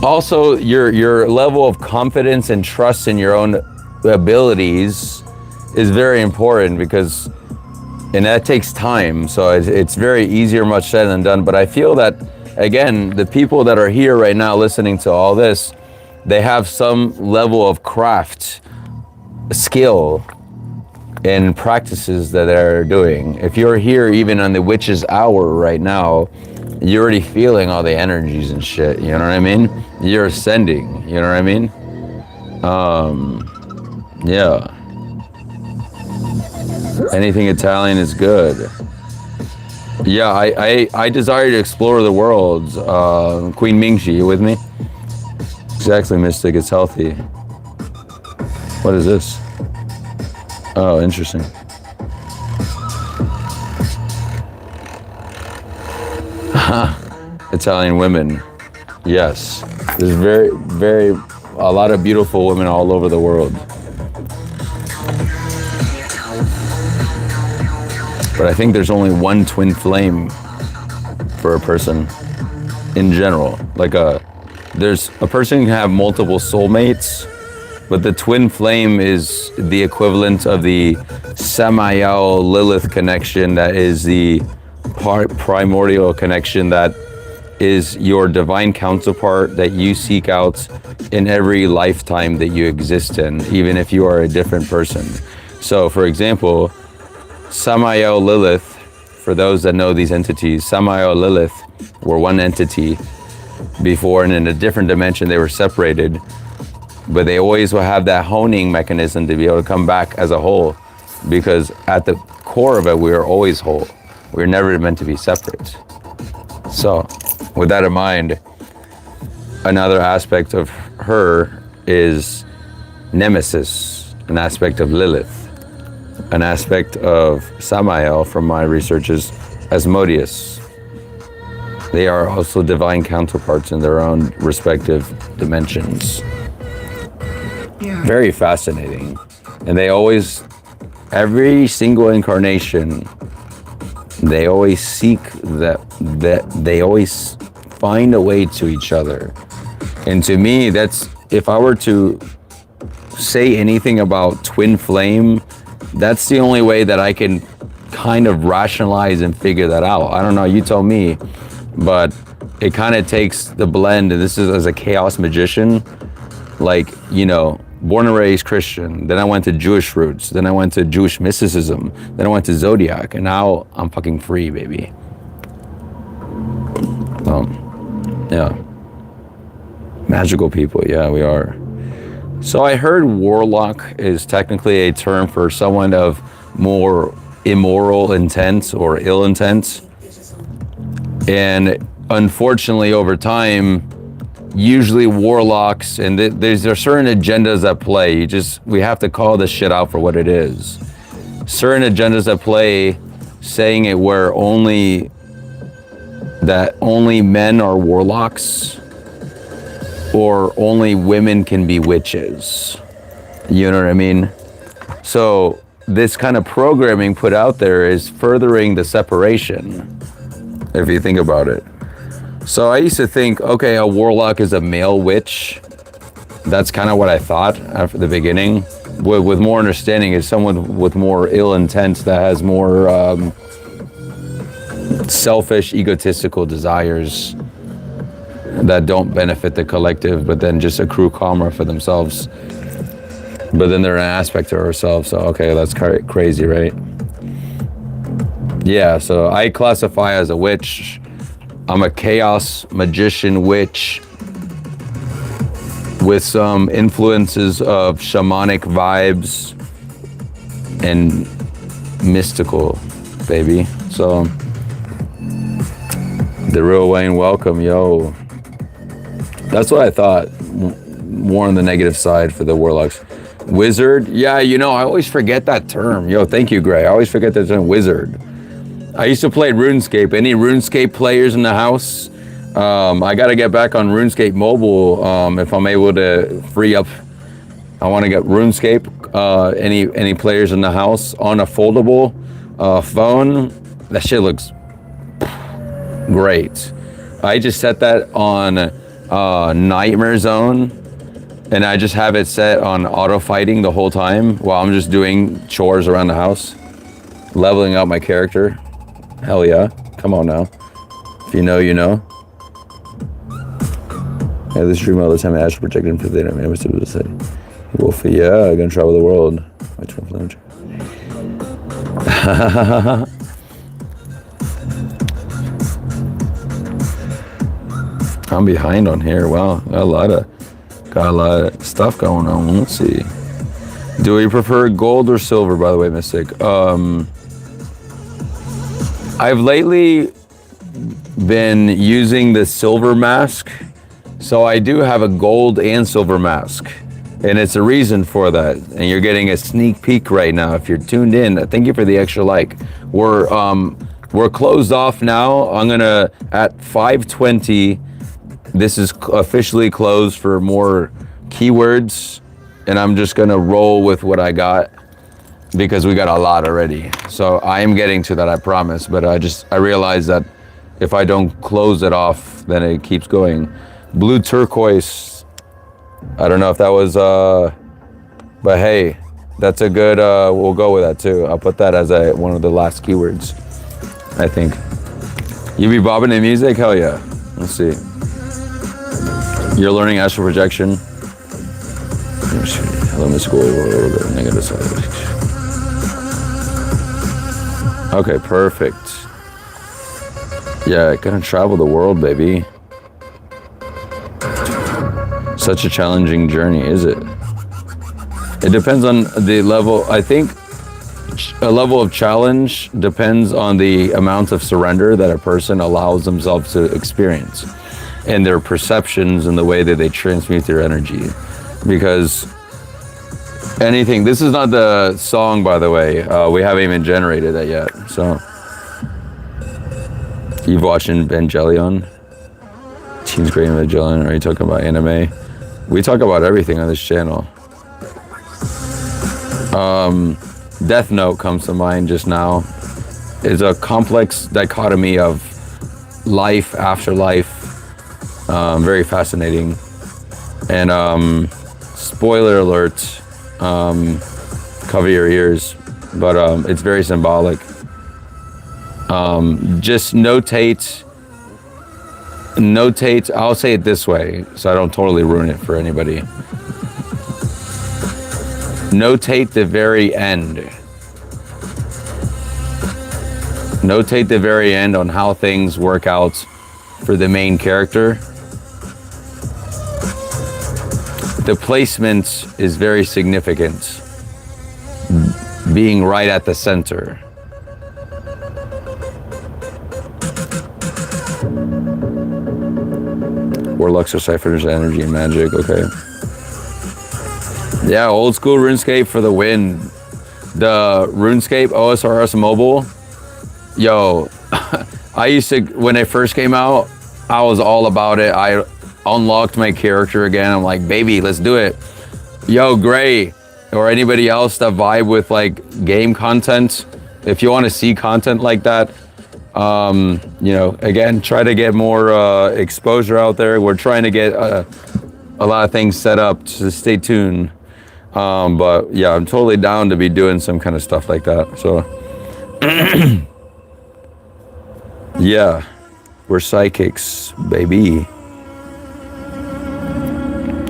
Also, your level of confidence and trust in your own abilities is very important, because, and that takes time. So it's very easier, much said than done. But I feel that, again, the people that are here right now listening to all this, they have some level of craft, skill, and practices that they're doing. If you're here even on the witch's hour right now, you're already feeling all the energies and shit, you know what I mean? You're ascending, you know what I mean? Yeah. Anything Italian is good. Yeah, I desire to explore the world. Queen Mingxi, you with me? Exactly, Mystic, it's healthy. What is this? Oh, interesting. Italian women. Yes. There's a lot of beautiful women all over the world. But I think there's only one twin flame for a person in general. Like there's a person can have multiple soulmates, but the twin flame is the equivalent of the Samael Lilith connection, that is the primordial connection, that is your divine counterpart that you seek out in every lifetime that you exist in, even if you are a different person. So for example, Samael Lilith, for those that know these entities, Samael Lilith were one entity before, and in a different dimension they were separated, but they always will have that honing mechanism to be able to come back as a whole, because at the core of it, we are always whole. We're never meant to be separate. So with that in mind, another aspect of her is Nemesis, an aspect of Lilith. An aspect of Samael, from my research, is Asmodeus. They are also divine counterparts in their own respective dimensions. Yeah. Very fascinating. And they always, every single incarnation, they always seek that they always find a way to each other. And to me, that's, if I were to say anything about twin flame, that's the only way that I can kind of rationalize and figure that out. I don't know, you tell me, but it kind of takes the blend, and this is as a chaos magician, like, you know, born and raised Christian. Then I went to Jewish roots. Then I went to Jewish mysticism. Then I went to Zodiac. And now I'm fucking free, baby. Yeah. Magical people. Yeah, we are. So I heard warlock is technically a term for someone of more immoral intent or ill intent. And unfortunately, over time, usually warlocks, and there are certain agendas at play. We have to call this shit out for what it is. Certain agendas at play, saying it where only men are warlocks, or only women can be witches. You know what I mean? So this kind of programming put out there is furthering the separation, if you think about it. So I used to think, okay, a warlock is a male witch. That's kind of what I thought at the beginning. With more understanding, is someone with more ill intent that has more selfish, egotistical desires that don't benefit the collective, but then just accrue karma for themselves. But then they're an aspect of ourselves, so okay, that's crazy, right? Yeah, so I classify as a witch. I'm a chaos magician witch with some influences of shamanic vibes and mystical, baby. So, the real Wayne, welcome, yo. That's what I thought, more on the negative side for the warlocks. Wizard, yeah, I always forget that term. Yo, thank you, Gray. I always forget the term wizard. I used to play RuneScape. Any RuneScape players in the house? I got to get back on RuneScape mobile if I'm able to free up. I want to get RuneScape. Any players in the house on a foldable phone? That shit looks great. I just set that on Nightmare Zone, and I just have it set on auto fighting the whole time while I'm just doing chores around the house, leveling up my character. Hell yeah. Come on now. If you know, you know. Yeah, this dream all the time. Astral projected and they don't mean to say. Wolfie, yeah, I'm gonna travel the world. I'm behind on here. Wow, got a lot of stuff going on. Let's see. Do we prefer gold or silver, by the way, Mystic? I've lately been using the silver mask. So I do have a gold and silver mask. And it's a reason for that. And you're getting a sneak peek right now. If you're tuned in, thank you for the extra like. We're closed off now. I'm gonna, at 5:20, this is officially closed for more keywords. And I'm just gonna roll with what I got, because we got a lot already. So I am getting to that, I promise. But I realize that if I don't close it off, then it keeps going. Blue turquoise, I don't know if that was, but hey, that's a good, we'll go with that too. I'll put that as one of the last keywords, I think. You be bobbing in music? Hell yeah. Let's see. You're learning astral projection. Hello, mystical world, negative side. Okay, perfect. Yeah, gonna travel the world, baby. Such a challenging journey, is it? It depends on the level. I think a level of challenge depends on the amount of surrender that a person allows themselves to experience, and their perceptions and the way that they transmute their energy. Because anything, this is not the song, by the way. We haven't even generated that yet. So, you've watched Evangelion? Teens Great Evangelion. Are you talking about anime? We talk about everything on this channel. Death Note comes to mind just now. It's a complex dichotomy of life, afterlife. Very fascinating. And spoiler alert, cover your ears, but it's very symbolic. Just notate, I'll say it this way so I don't totally ruin it for anybody. notate the very end. Notate the very end on how things work out for the main character. The placement is very significant, being right at the center. Warlocks are ciphers, energy and magic, okay. Yeah, old school RuneScape for the win. The RuneScape OSRS mobile, yo, I used to, when it first came out, I was all about it. I unlocked my character again. I'm like, baby, let's do it. Yo, Gray, or anybody else that vibe with like game content, if you want to see content like that, you know, again, try to get more exposure out there. We're trying to get a lot of things set up, so stay tuned. But yeah, I'm totally down to be doing some kind of stuff like that. So yeah, we're psychics, baby.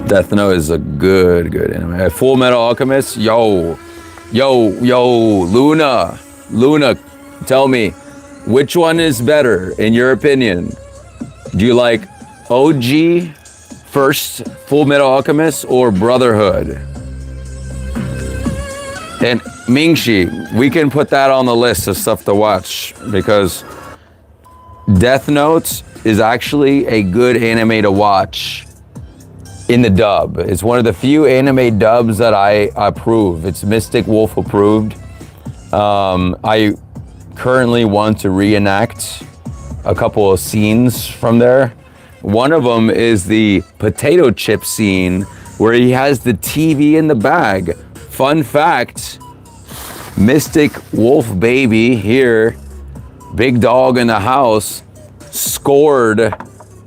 Death Note is a good anime. Full Metal Alchemist, yo, Luna, tell me, which one is better in your opinion? Do you like OG first Full Metal Alchemist or Brotherhood? And Mingxi, we can put that on the list of stuff to watch, because Death Note is actually a good anime to watch in the dub. It's one of the few anime dubs that I approve. It's Mystic Wolf approved. I currently want to reenact a couple of scenes from there. One of them is the potato chip scene where he has the TV in the bag. Fun fact, Mystic Wolf Baby here, big dog in the house, scored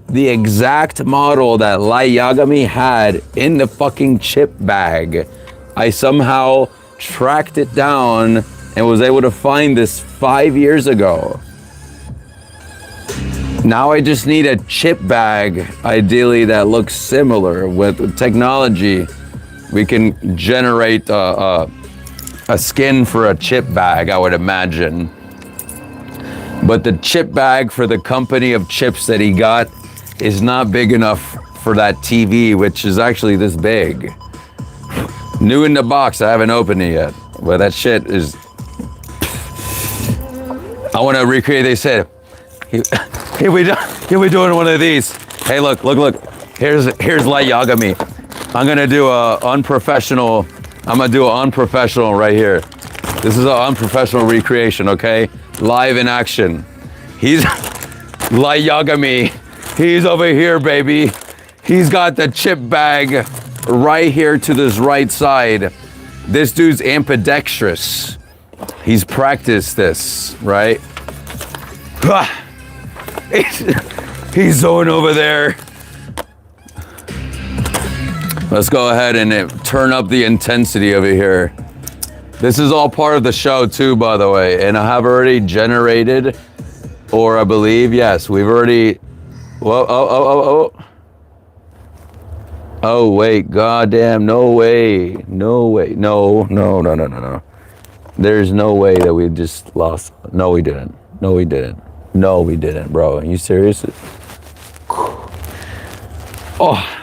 the exact model that Light Yagami had in the fucking chip bag. I somehow tracked it down and was able to find this 5 years ago. Now I just need a chip bag, ideally, that looks similar. With technology, we can generate a skin for a chip bag, I would imagine. But the chip bag for the company of chips that he got is not big enough for that TV, which is actually this big. New in the box, I haven't opened it yet. But that shit is... I want to recreate, they said, here we doing one of these. Hey, look. Here's Light Yagami. I'm gonna do I'm gonna do an unprofessional right here. This is an unprofessional recreation, okay? Live in action. He's Light Yagami. He's over here, baby. He's got the chip bag right here to this right side. This dude's ambidextrous. He's practiced this, right? He's going over there. Let's go ahead and turn up the intensity over here. This is all part of the show too, by the way. And I have already generated, or I believe, yes, we've already, whoa, oh wait, goddamn, no way. No. There's no way that we just lost. No, we didn't, bro. Are you serious? Oh.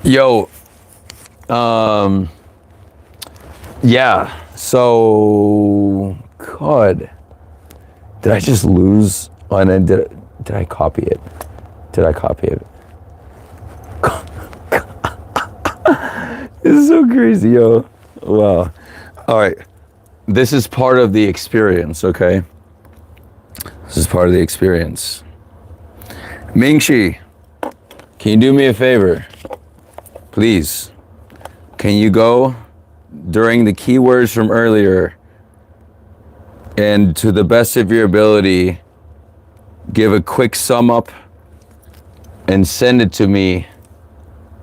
Yo, yeah, so, God, did I just lose? Oh, and then did I copy it? This is so crazy, yo. Wow. All right, this is part of the experience, okay? This is part of the experience. Mingxi, can you do me a favor? Please, can you go during the keywords from earlier and, to the best of your ability, give a quick sum up and send it to me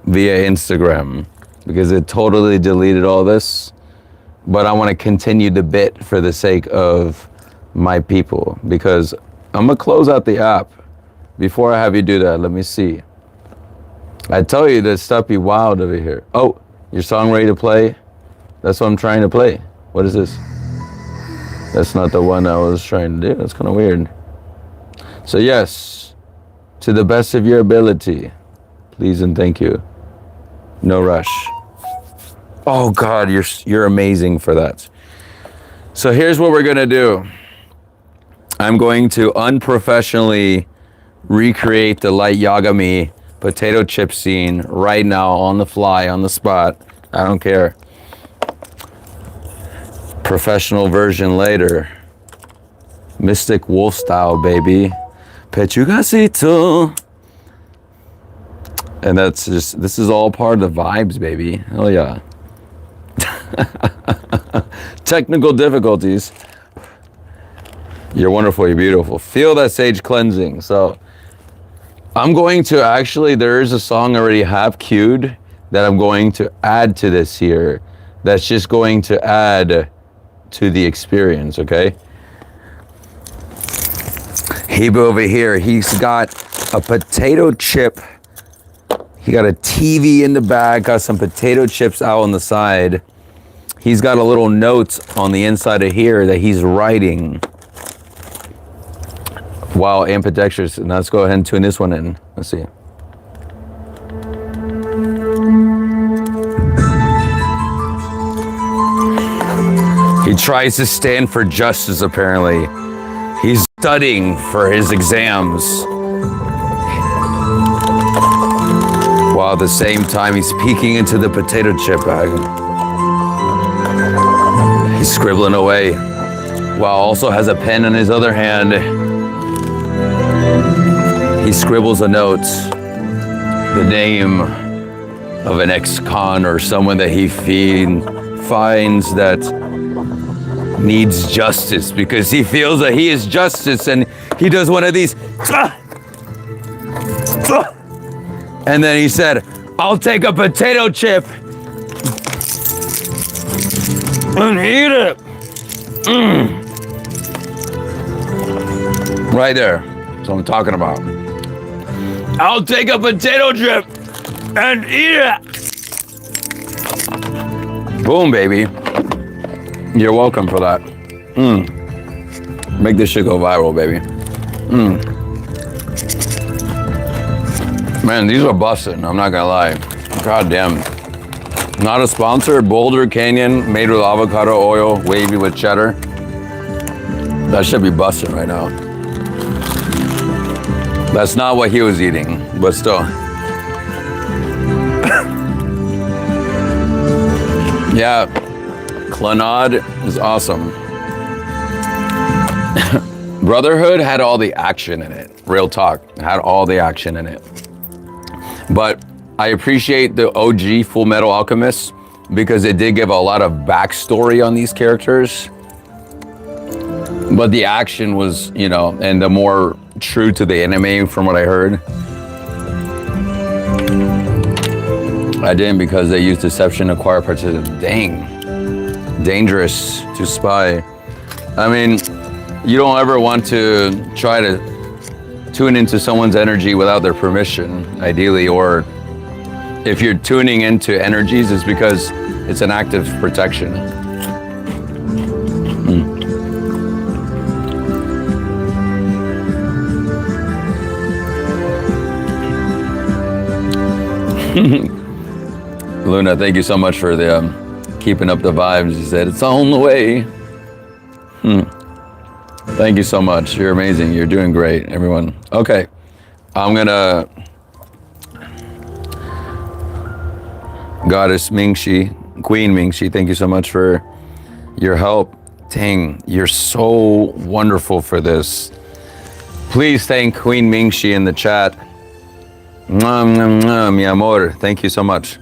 via Instagram, because it totally deleted all this, but I want to continue the bit for the sake of my people, because I'm gonna close out the app. Before I have you do that, let me see. I tell you, this stuff be wild over here. Oh, your song ready to play? That's what I'm trying to play. What is this? That's not the one I was trying to do. That's kind of weird. So yes, to the best of your ability, please and thank you. No rush. Oh God, you're amazing for that. So here's what we're gonna do. I'm going to unprofessionally recreate the Light Yagami potato chip scene right now on the fly, on the spot. I don't care. Professional version later. Mystic Wolf style, baby. Pechugasito. And that's just, this is all part of the vibes, baby. Hell yeah. Technical difficulties. You're wonderful, you're beautiful. Feel that sage cleansing. So I'm going to actually, there is a song I already have queued that I'm going to add to this here. That's just going to add to the experience, okay? Hebe over here, he's got a potato chip. He got a TV in the back, got some potato chips out on the side. He's got a little note on the inside of here that he's writing. Wow, ambidextrous. And let's go ahead and tune this one in. Let's see. He tries to stand for justice, apparently. He's studying for his exams. While at the same time, he's peeking into the potato chip bag. He's scribbling away, while also has a pen in his other hand. He scribbles a note, the name of an ex-con or someone that he finds that needs justice, because he feels that he is justice, and he does one of these. And then he said, I'll take a potato chip and eat it. Right there. That's what I'm talking about. I'll take a potato chip and eat it. Boom, baby. You're welcome for that. Make this shit go viral, baby. Man, these are busting. I'm not gonna lie. God damn. Not a sponsor. Boulder Canyon, made with avocado oil, wavy with cheddar. That should be busting right now. That's not what he was eating, but still. Yeah, Clannad is awesome. Brotherhood had all the action in it. Real talk, had all the action in it. But I appreciate the OG Full Metal Alchemist because it did give a lot of backstory on these characters. But the action was, you know, and the more true to the anime from what I heard. I didn't because they used deception to acquire participants. Dang. Dangerous to spy. I mean, you don't ever want to try to tune into someone's energy without their permission, ideally, or if you're tuning into energies, it's because it's an act of protection. Luna, thank you so much for the keeping up the vibes. You said it's on the way. Thank you so much. You're amazing. You're doing great, everyone. Okay, I'm gonna Goddess Mingxi, Queen Mingxi, thank you so much for your help. Dang, you're so wonderful for this. Please thank Queen Mingxi in the chat. Mi amor, thank you so much.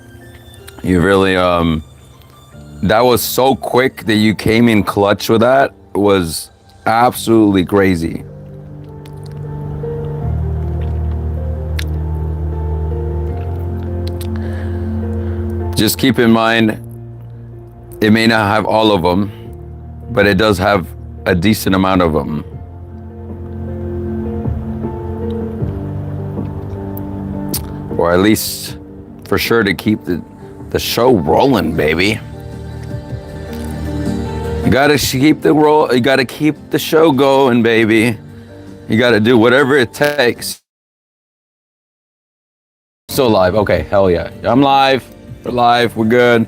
You really, that was so quick that you came in clutch with that. It was absolutely crazy. Just keep in mind, it may not have all of them, but it does have a decent amount of them. Or at least for sure to keep the show rolling, baby. You gotta keep the roll. You gotta keep the show going, baby. You gotta do whatever it takes. Still live. Okay, hell yeah. I'm live. We're live. We're good.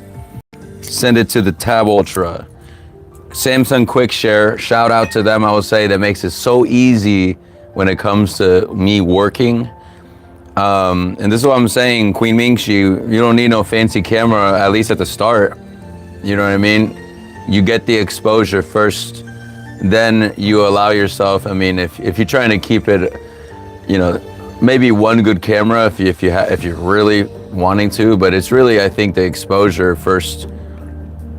Send it to the Tab Ultra. Samsung Quick Share. Shout out to them. I would say that makes it so easy when it comes to me working. And this is what I'm saying, Queen Mingxi, you don't need no fancy camera, at least at the start. You know what I mean? You get the exposure first, then you allow yourself, I mean, if you're trying to keep it, you know, maybe one good camera if you're really wanting to, but it's really, I think, the exposure first,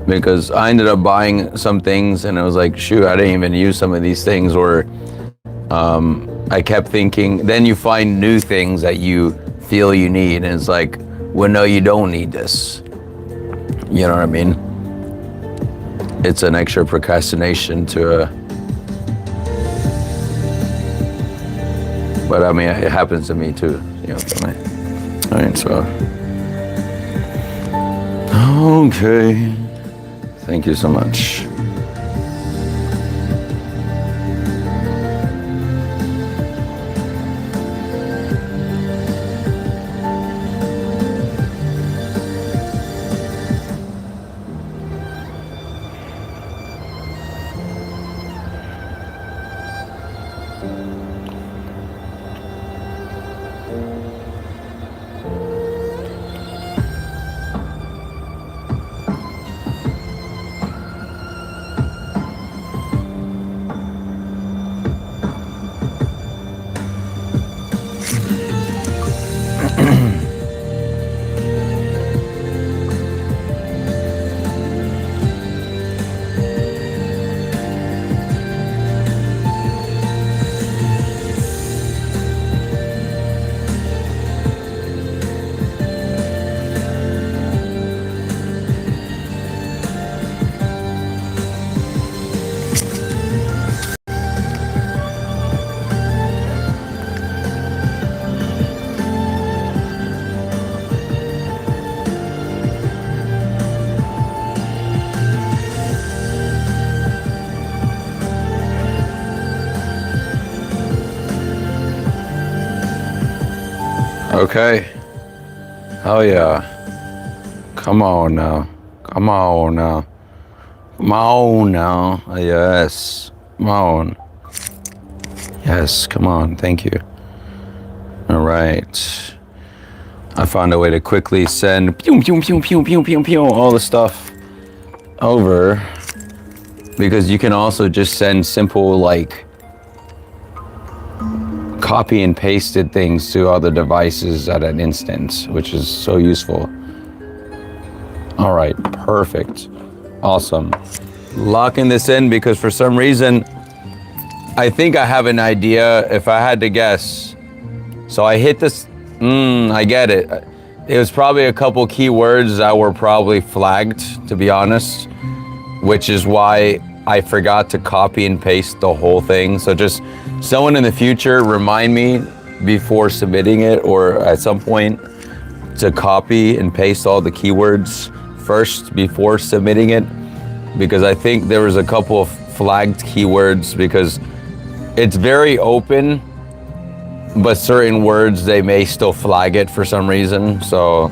because I ended up buying some things and I was like, shoot, I didn't even use some of these things, or I kept thinking, then you find new things that you feel you need, and it's like, well, no, you don't need this. You know what I mean? It's an extra procrastination to but I mean, it happens to me too, you know what I mean? All right, so, okay. Thank you so much. Okay. Oh yeah. Come on now. Come on now. Come on now. Yes. Come on. Yes, come on. Thank you. All right. I found a way to quickly send pew, pew, pew, pew, pew, pew, pew, all the stuff over, because you can also just send simple, like, copy and pasted things to other devices at an instant, which is so useful. All right, perfect. Awesome. Locking this in because for some reason, I think I have an idea if I had to guess. So I hit this, I get it. It was probably a couple keywords that were probably flagged, to be honest, which is why I forgot to copy and paste the whole thing. So just someone in the future remind me before submitting it, or at some point, to copy and paste all the keywords first before submitting it, because I think there was a couple of flagged keywords, because it's very open, but certain words, they may still flag it for some reason. So,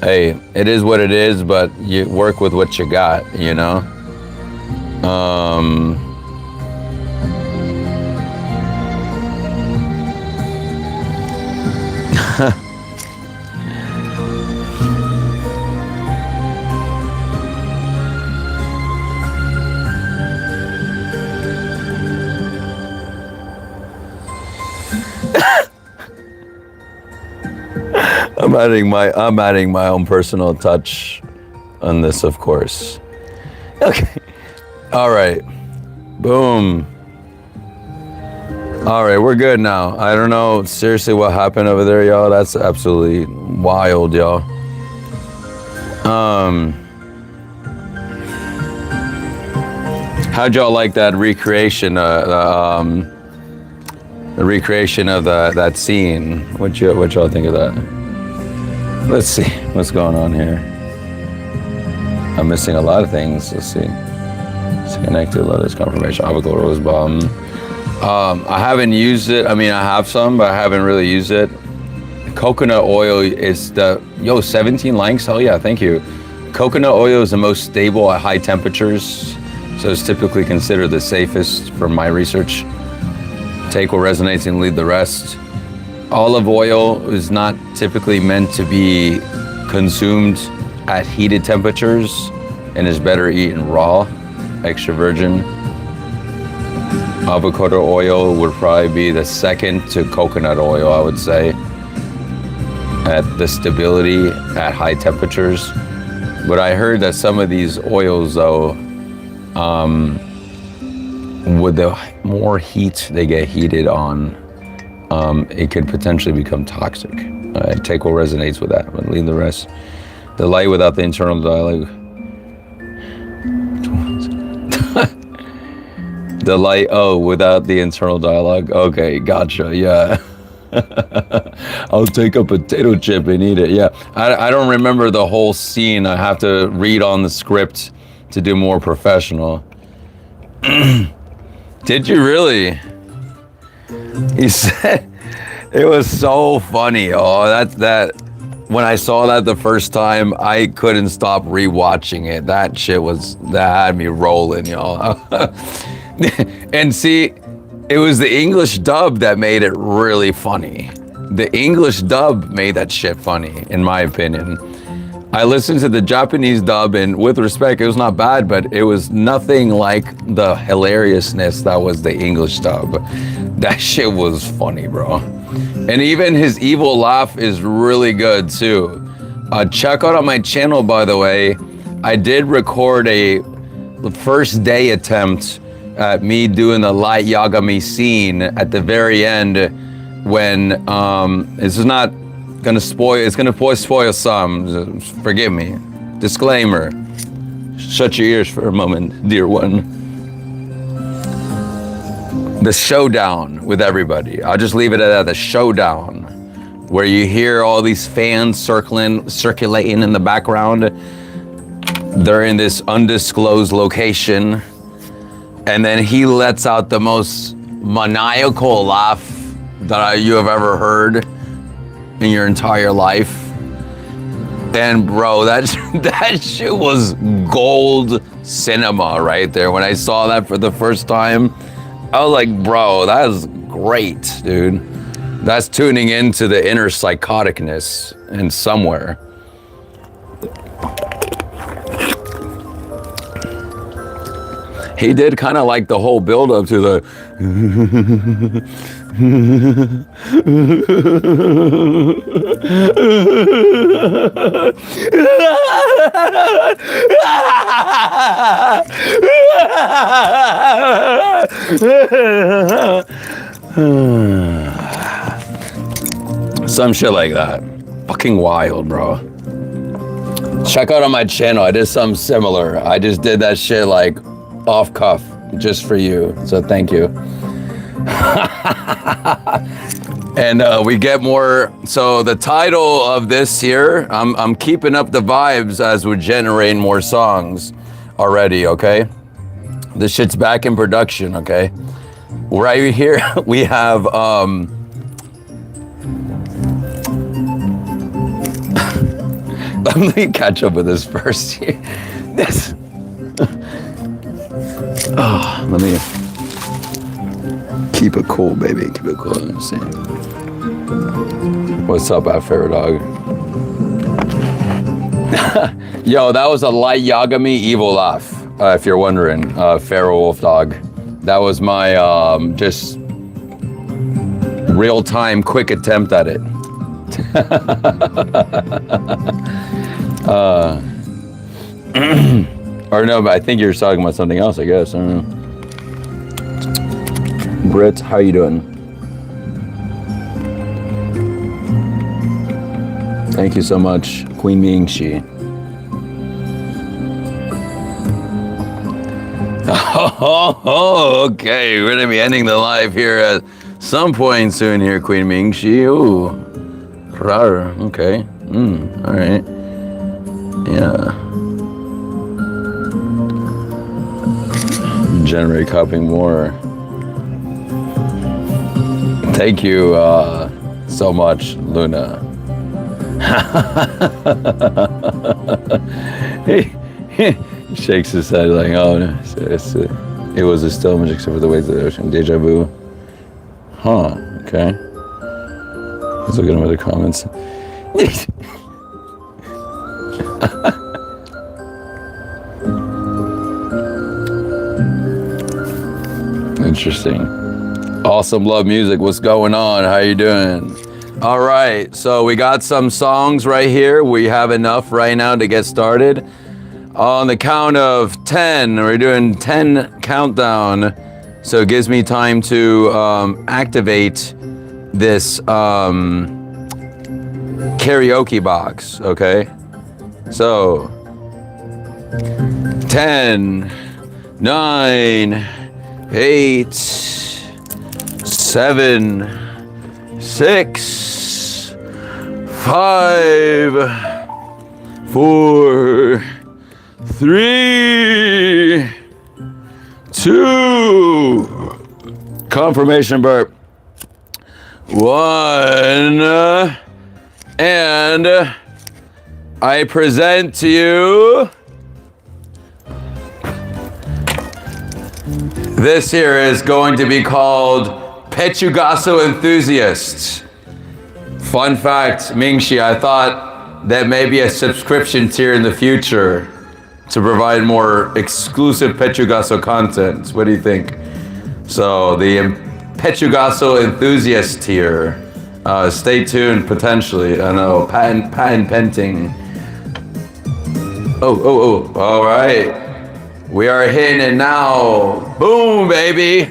hey, it is what it is, but you work with what you got, you know? I'm adding my own personal touch on this, of course. Okay. All right. Boom. All right, we're good now. I don't know seriously what happened over there, y'all. That's absolutely wild, y'all. How'd y'all like that recreation? The recreation of that scene. What y'all think of that? Let's see what's going on here. I'm missing a lot of things. Let's see. Connected lettuce confirmation. Avocado rose balm. I haven't used it. I mean, I have some, but I haven't really used it. Coconut oil is 17 likes. Hell yeah, thank you. Coconut oil is the most stable at high temperatures, so it's typically considered the safest from my research. Take what resonates and leave the rest. Olive oil is not typically meant to be consumed at heated temperatures and is better eaten raw, extra virgin. Avocado oil would probably be the second to coconut oil, I would say, at the stability at high temperatures. But I heard that some of these oils, though, with the more heat they get heated on, it could potentially become toxic. Take what resonates with that, but leave the rest. The light without the internal dialogue. The light, without the internal dialogue. Okay, gotcha, yeah. I'll take a potato chip and eat it. Yeah, I don't remember the whole scene. I have to read on the script to do more professional. Did you really? He said it was so funny. Oh, that when I saw that the first time, I couldn't stop rewatching it. That had me rolling, y'all. And see, it was the English dub that made it really funny. The English dub made that shit funny, in my opinion. I listened to the Japanese dub, and with respect, it was not bad, but it was nothing like the hilariousness that was the English dub. That shit was funny, bro. And even his evil laugh is really good, too. Check out on my channel, by the way. I did record the first day attempt at me doing the light Yagami scene at the very end when this is not gonna spoil, it's gonna spoil some, forgive me. Disclaimer, shut your ears for a moment, dear one. The showdown with everybody, I'll just leave it at that, the showdown, where you hear all these fans circulating in the background. They're in this undisclosed location. And then he lets out the most maniacal laugh that you have ever heard in your entire life. And bro, that shit was gold cinema right there. When I saw that for the first time, I was like, bro, that is great, dude. That's tuning into the inner psychoticness in somewhere. He did kind of like the whole build up to the some shit like that. Fucking wild, bro. Check out on my channel. I did something similar. I just did that shit like off cuff just for you, so thank you. And we get more. So the title of this here, I'm keeping up the vibes as we generate more songs already. Okay, this shit's back in production. Okay, right here we have let me catch up with this first here. This let me keep it cool, baby. Keep it cool. Let's see. What's up, Fair Dog? Yo, that was a light Yagami evil laugh. If you're wondering, Feral Wolf Dog. That was my just real-time quick attempt at it. Or no, but I think you're talking about something else, I guess. I don't know. Britt, how you doing? Thank you so much, Queen Ming-Shi. Oh, okay. We're gonna be ending the live here at some point soon here, Queen Ming-Shi. Ooh, rar. Okay. All right. Yeah. generate copying more. Thank you so much, Luna. he shakes his head like, oh, no, it was a still image except for the waves of the ocean. Deja vu. Huh, okay. Let's look at other comments. Interesting. Awesome Love Music, what's going on? How you doing? All right, so we got some songs right here. We have enough right now to get started. On the count of 10, we're doing 10 countdown. So it gives me time to activate this karaoke box, okay? So, 10, 9, 8, 7, 6, 5, 4, 3, 2, confirmation burp, 1, and I present to you this here is going to be called Pechugaso Enthusiast. Fun fact, Mingxi, I thought that maybe a subscription tier in the future to provide more exclusive Pechugaso content. What do you think? So the Pechugaso Enthusiast tier. Stay tuned, potentially. I know, patent pending. Oh, all right. We are hitting it now. Boom, baby.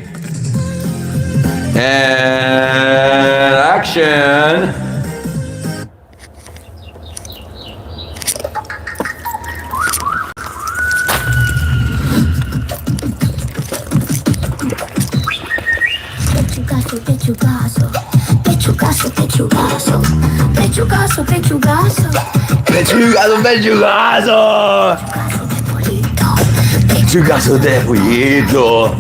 And action. Pechugaso, pechugaso, pechugaso, pechugaso, pechugaso, Pechugaso, pechugaso. Pechugaso de pollito.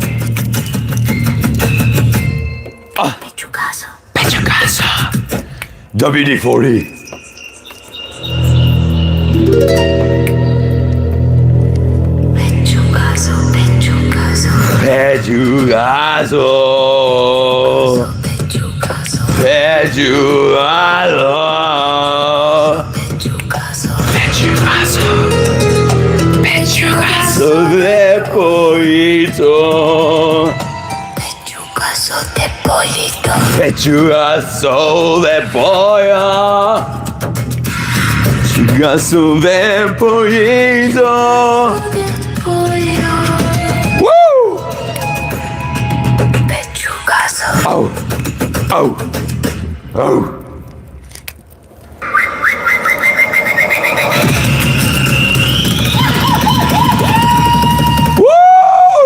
pechugaso, Pechugaso. WD-40. pechugaso, pechugaso, Pechugaso. pechugaso, Pechugaso. pechugaso, Pechugaso de pollito. pechugaso de pollito, Pechugaso de pollo. Pechugaso de pollito. pollo, Woo! pechugaso, Oh. Oh. Oh. Woo!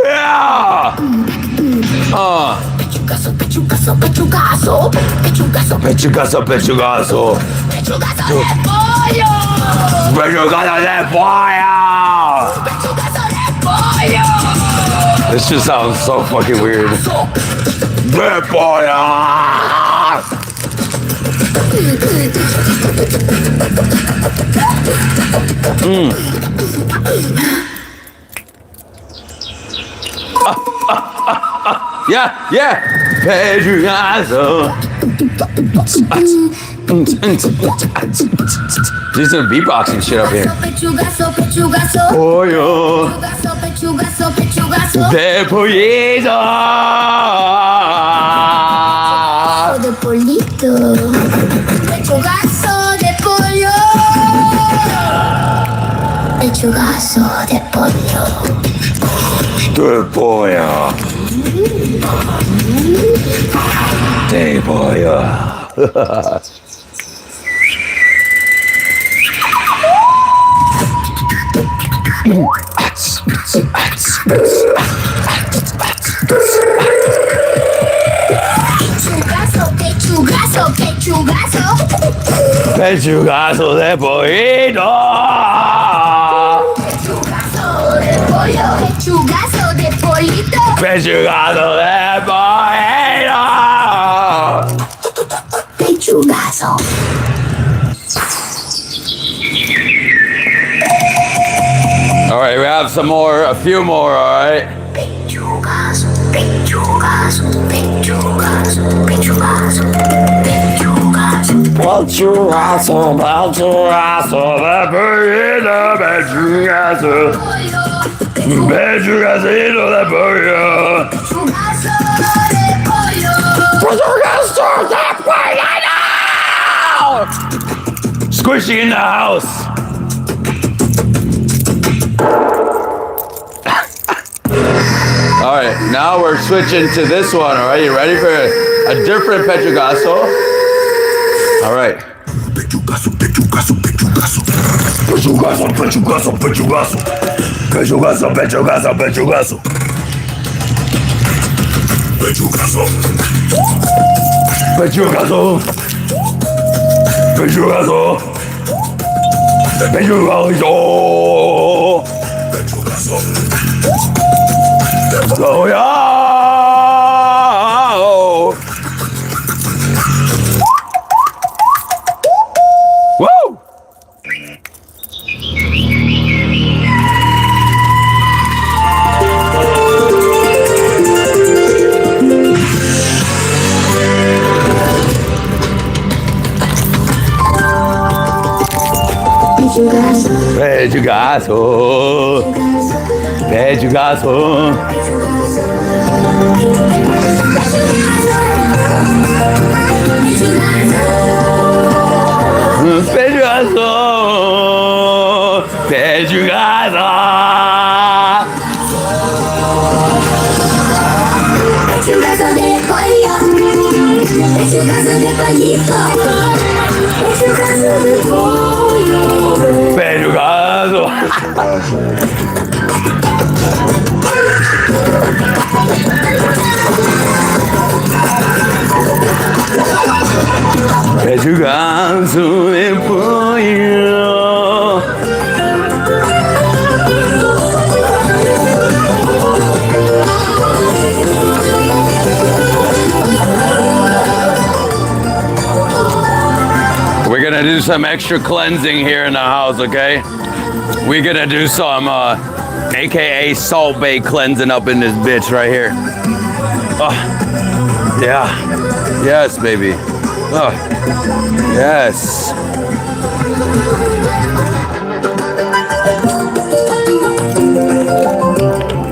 Yeah! pechugaso, pechugaso, pechugaso, pechugaso, Pechugaso, pechugaso. pechugaso de pollo, Pechugaso de pollo. pechugaso de pollo, This just sounds so fucking weird. De pollo. Yeah. Pechugaso. There's some beatboxing shit up here. pechugaso, pechugaso, Pollo pechugaso, pechugaso, pechugaso, de pollito. de pollito, pechugaso de pollo, pechugaso de pollo, De pollo. De pollo. pechugaso, pechugaso, Pechugaso de pollito. pechugaso de pollo, pechugaso de pollito, Pechugazo de pollito. Pechugazo. All right, we have some more, a few more, all right? Pechugazo, pechugazo, pechugazo, pechugazo, pechugazo. Pechugazo, pechugazo, de pollito, pechugazo. Pechugacito de pollo. Pechugazo de pollo. pechugazo de pollito. Squishy in the house. All right, now we're switching to this one. All right, you ready for a different pechugazo? All right. Pechugazo, pechugazo, pechugazo. Pechugazo, pechugazo, pechugazo. Pechugazo, pechugazo, pechugazo. Pechugazo. Pechugazo. Pechugazo. Pechugazo. Pechugazo. Oh, yeah. Woo! Pechugazo. Pechugazo. Pechugazo. Pechugazo. Pechugazo de pollo. Pechugazo de pollito. Pechugazo de pollo. Pechugazo. Pechugazo de pollo. We're gonna do some extra cleansing here in the house, okay? We're gonna do some AKA Salt Bay cleansing up in this bitch right here. Oh, yeah. Yes, baby. Oh, yes.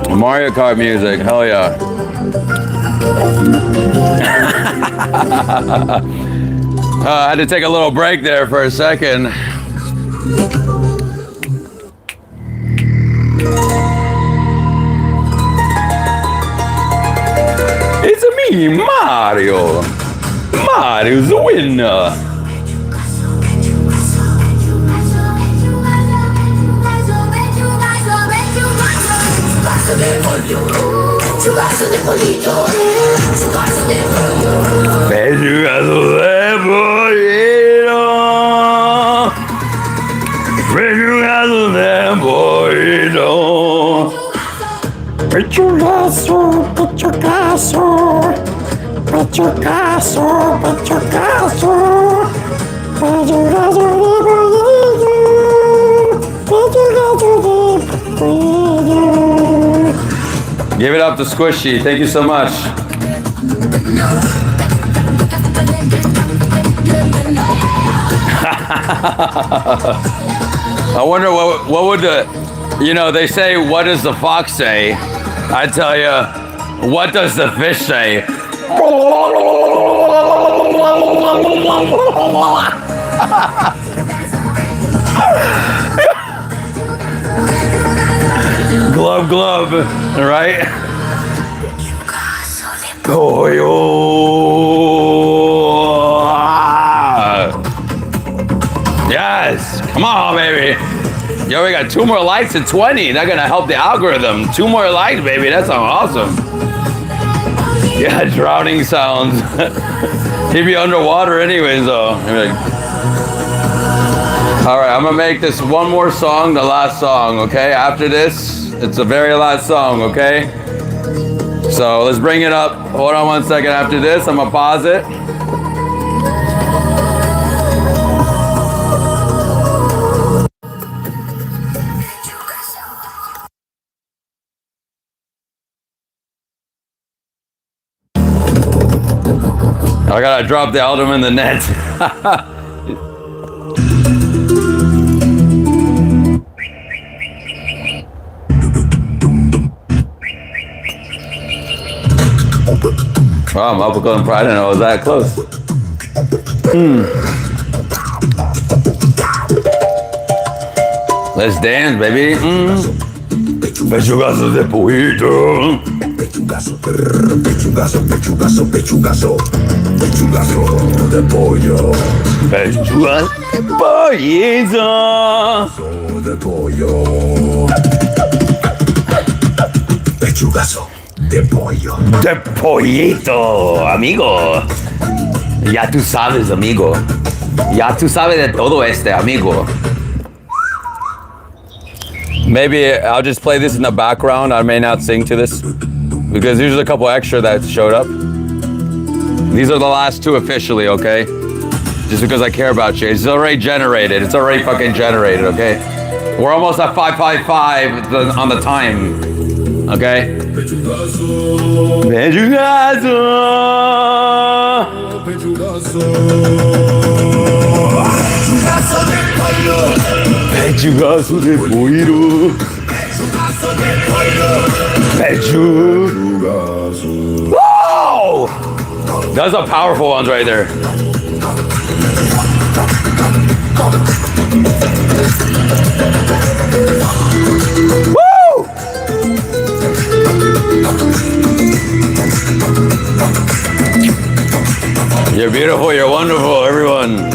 Mario Kart music, hell yeah. I had to take a little break there for a second. It's me, Mario. Mario's the winner. Pechugazo de pollito. Pechugazo de pollo. Pechugazo de pollito. Pechugazo de pollito. Pechugazo, pechugazo. Pechugazo, pechugazo. Pechugazo de pollito. Pechugazo de pollito. Give it up to Squishy. Thank you so much. I wonder what would the, they say, what does the fox say? I tell you, what does the fish say? Glove, glove, right? Oh, yes, come on, baby. Yo, we got 2 more likes at 20. They're gonna help the algorithm. 2 more likes, baby. That sounds awesome. Yeah, drowning sounds. He'd be underwater anyways, though. All right, I'm gonna make this one more song, the last song, okay? After this, it's the very last song, okay? So let's bring it up. Hold on one second. After this, I'm gonna pause it. I gotta drop the album in the net. Wow, I'm up and pride. I didn't know it was that close. Let's dance, baby. Pechugazo de pollito. Pechugazo, pechugazo, pechugazo, pechugazo, pechugazo de pollo. Pechugazo de pollito. De pollo. Pechugazo de pollo. De pollito, amigo. Ya tú sabes, amigo. Ya tú sabes de todo este, amigo. Maybe I'll just play this in the background. I may not sing to this because there's a couple extra that showed up. These are the last two officially, okay? Just because I care about you. It's already generated. It's already fucking generated, okay? We're almost at 555 on the time, okay? Pechugazo. Pechugazo de pollito. Pechugazo. Whoa! Those are powerful ones right there. Woo! You're beautiful, you're wonderful, everyone.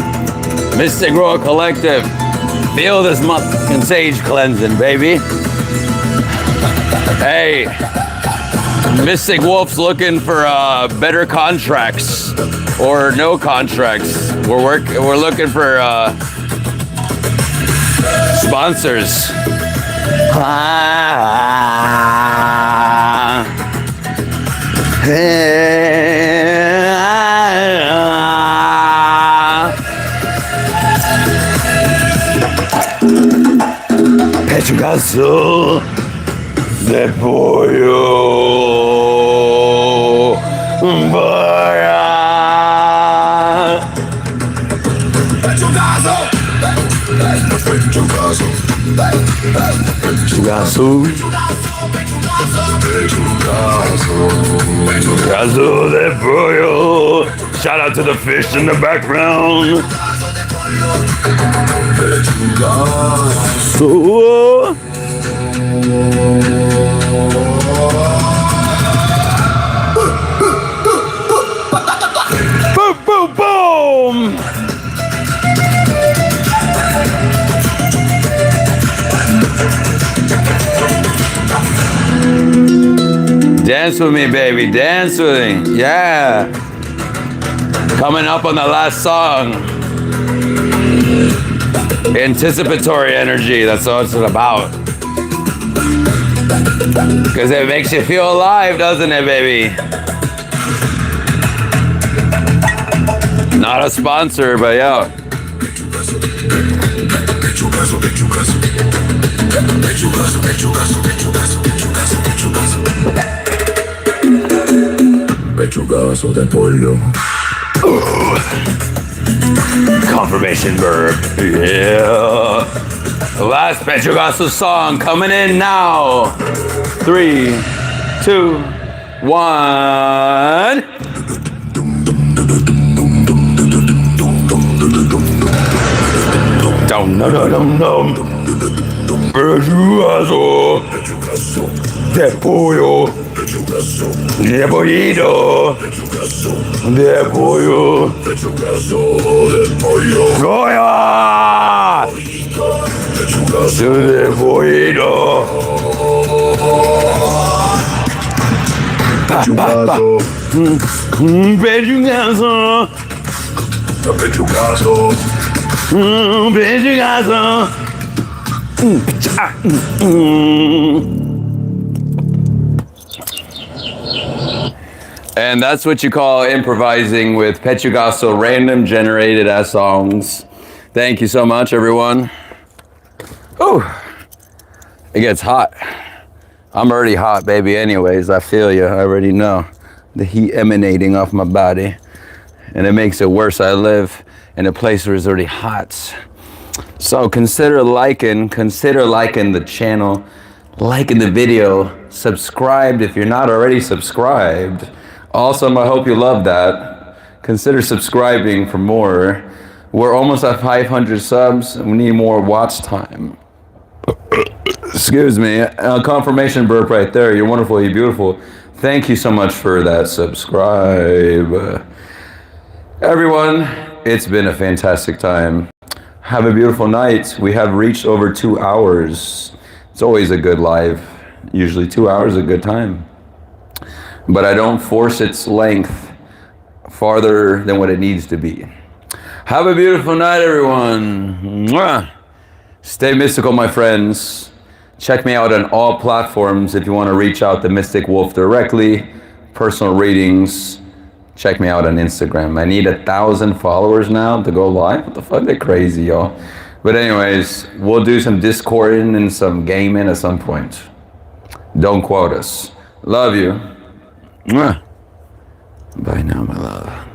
Mystic Royal Collective. Feel this month in sage cleansing, baby. Hey, Mystic Wolf's looking for better contracts or no contracts. We're looking for sponsors. Pechugazo de pollo. Pechugazo. Pechugazo. Pechugazo. Pechugazo de pollo. Shout out to the fish in the background. So. Boom, boom, boom. Dance with me, baby. Dance with me. Yeah. Coming up on the last song. Anticipatory energy. That's what it's about. Because it makes you feel alive, doesn't it, baby? Not a sponsor, but yeah. Pechugazo de pollo. Confirmation verb. Yeah. The last Pechugazo song coming in now. 3, 2, 1. Dum dum dum dum. Pechugazo de pollo. De pollito. De pollo. Goya. De pollito. Pechugazo. Pechugazo. Pechugazo. Pechugazo. And that's what you call improvising with Pechugaso random generated ass songs. Thank you so much, everyone. Ooh, it gets hot. I'm already hot, baby, anyways. I feel you. I already know the heat emanating off my body. And it makes it worse. I live in a place where it's already hot. So consider liking the channel, liking the video, subscribed if you're not already subscribed. Awesome, I hope you love that. Consider subscribing for more. We're almost at 500 subs and we need more watch time. Excuse me, confirmation burp right there. You're wonderful, you're beautiful. Thank you so much for that subscribe. Everyone, it's been a fantastic time. Have a beautiful night. We have reached over 2 hours. It's always a good live. Usually 2 hours is a good time. But I don't force its length farther than what it needs to be. Have a beautiful night, everyone. Mwah. Stay mystical, my friends. Check me out on all platforms if you want to reach out to Mystic Wolf directly. Personal readings. Check me out on Instagram. I need 1,000 followers now to go live. What the fuck? They're crazy, y'all. But anyways, we'll do some Discording and some gaming at some point. Don't quote us. Love you. Mwah. Bye now, my love.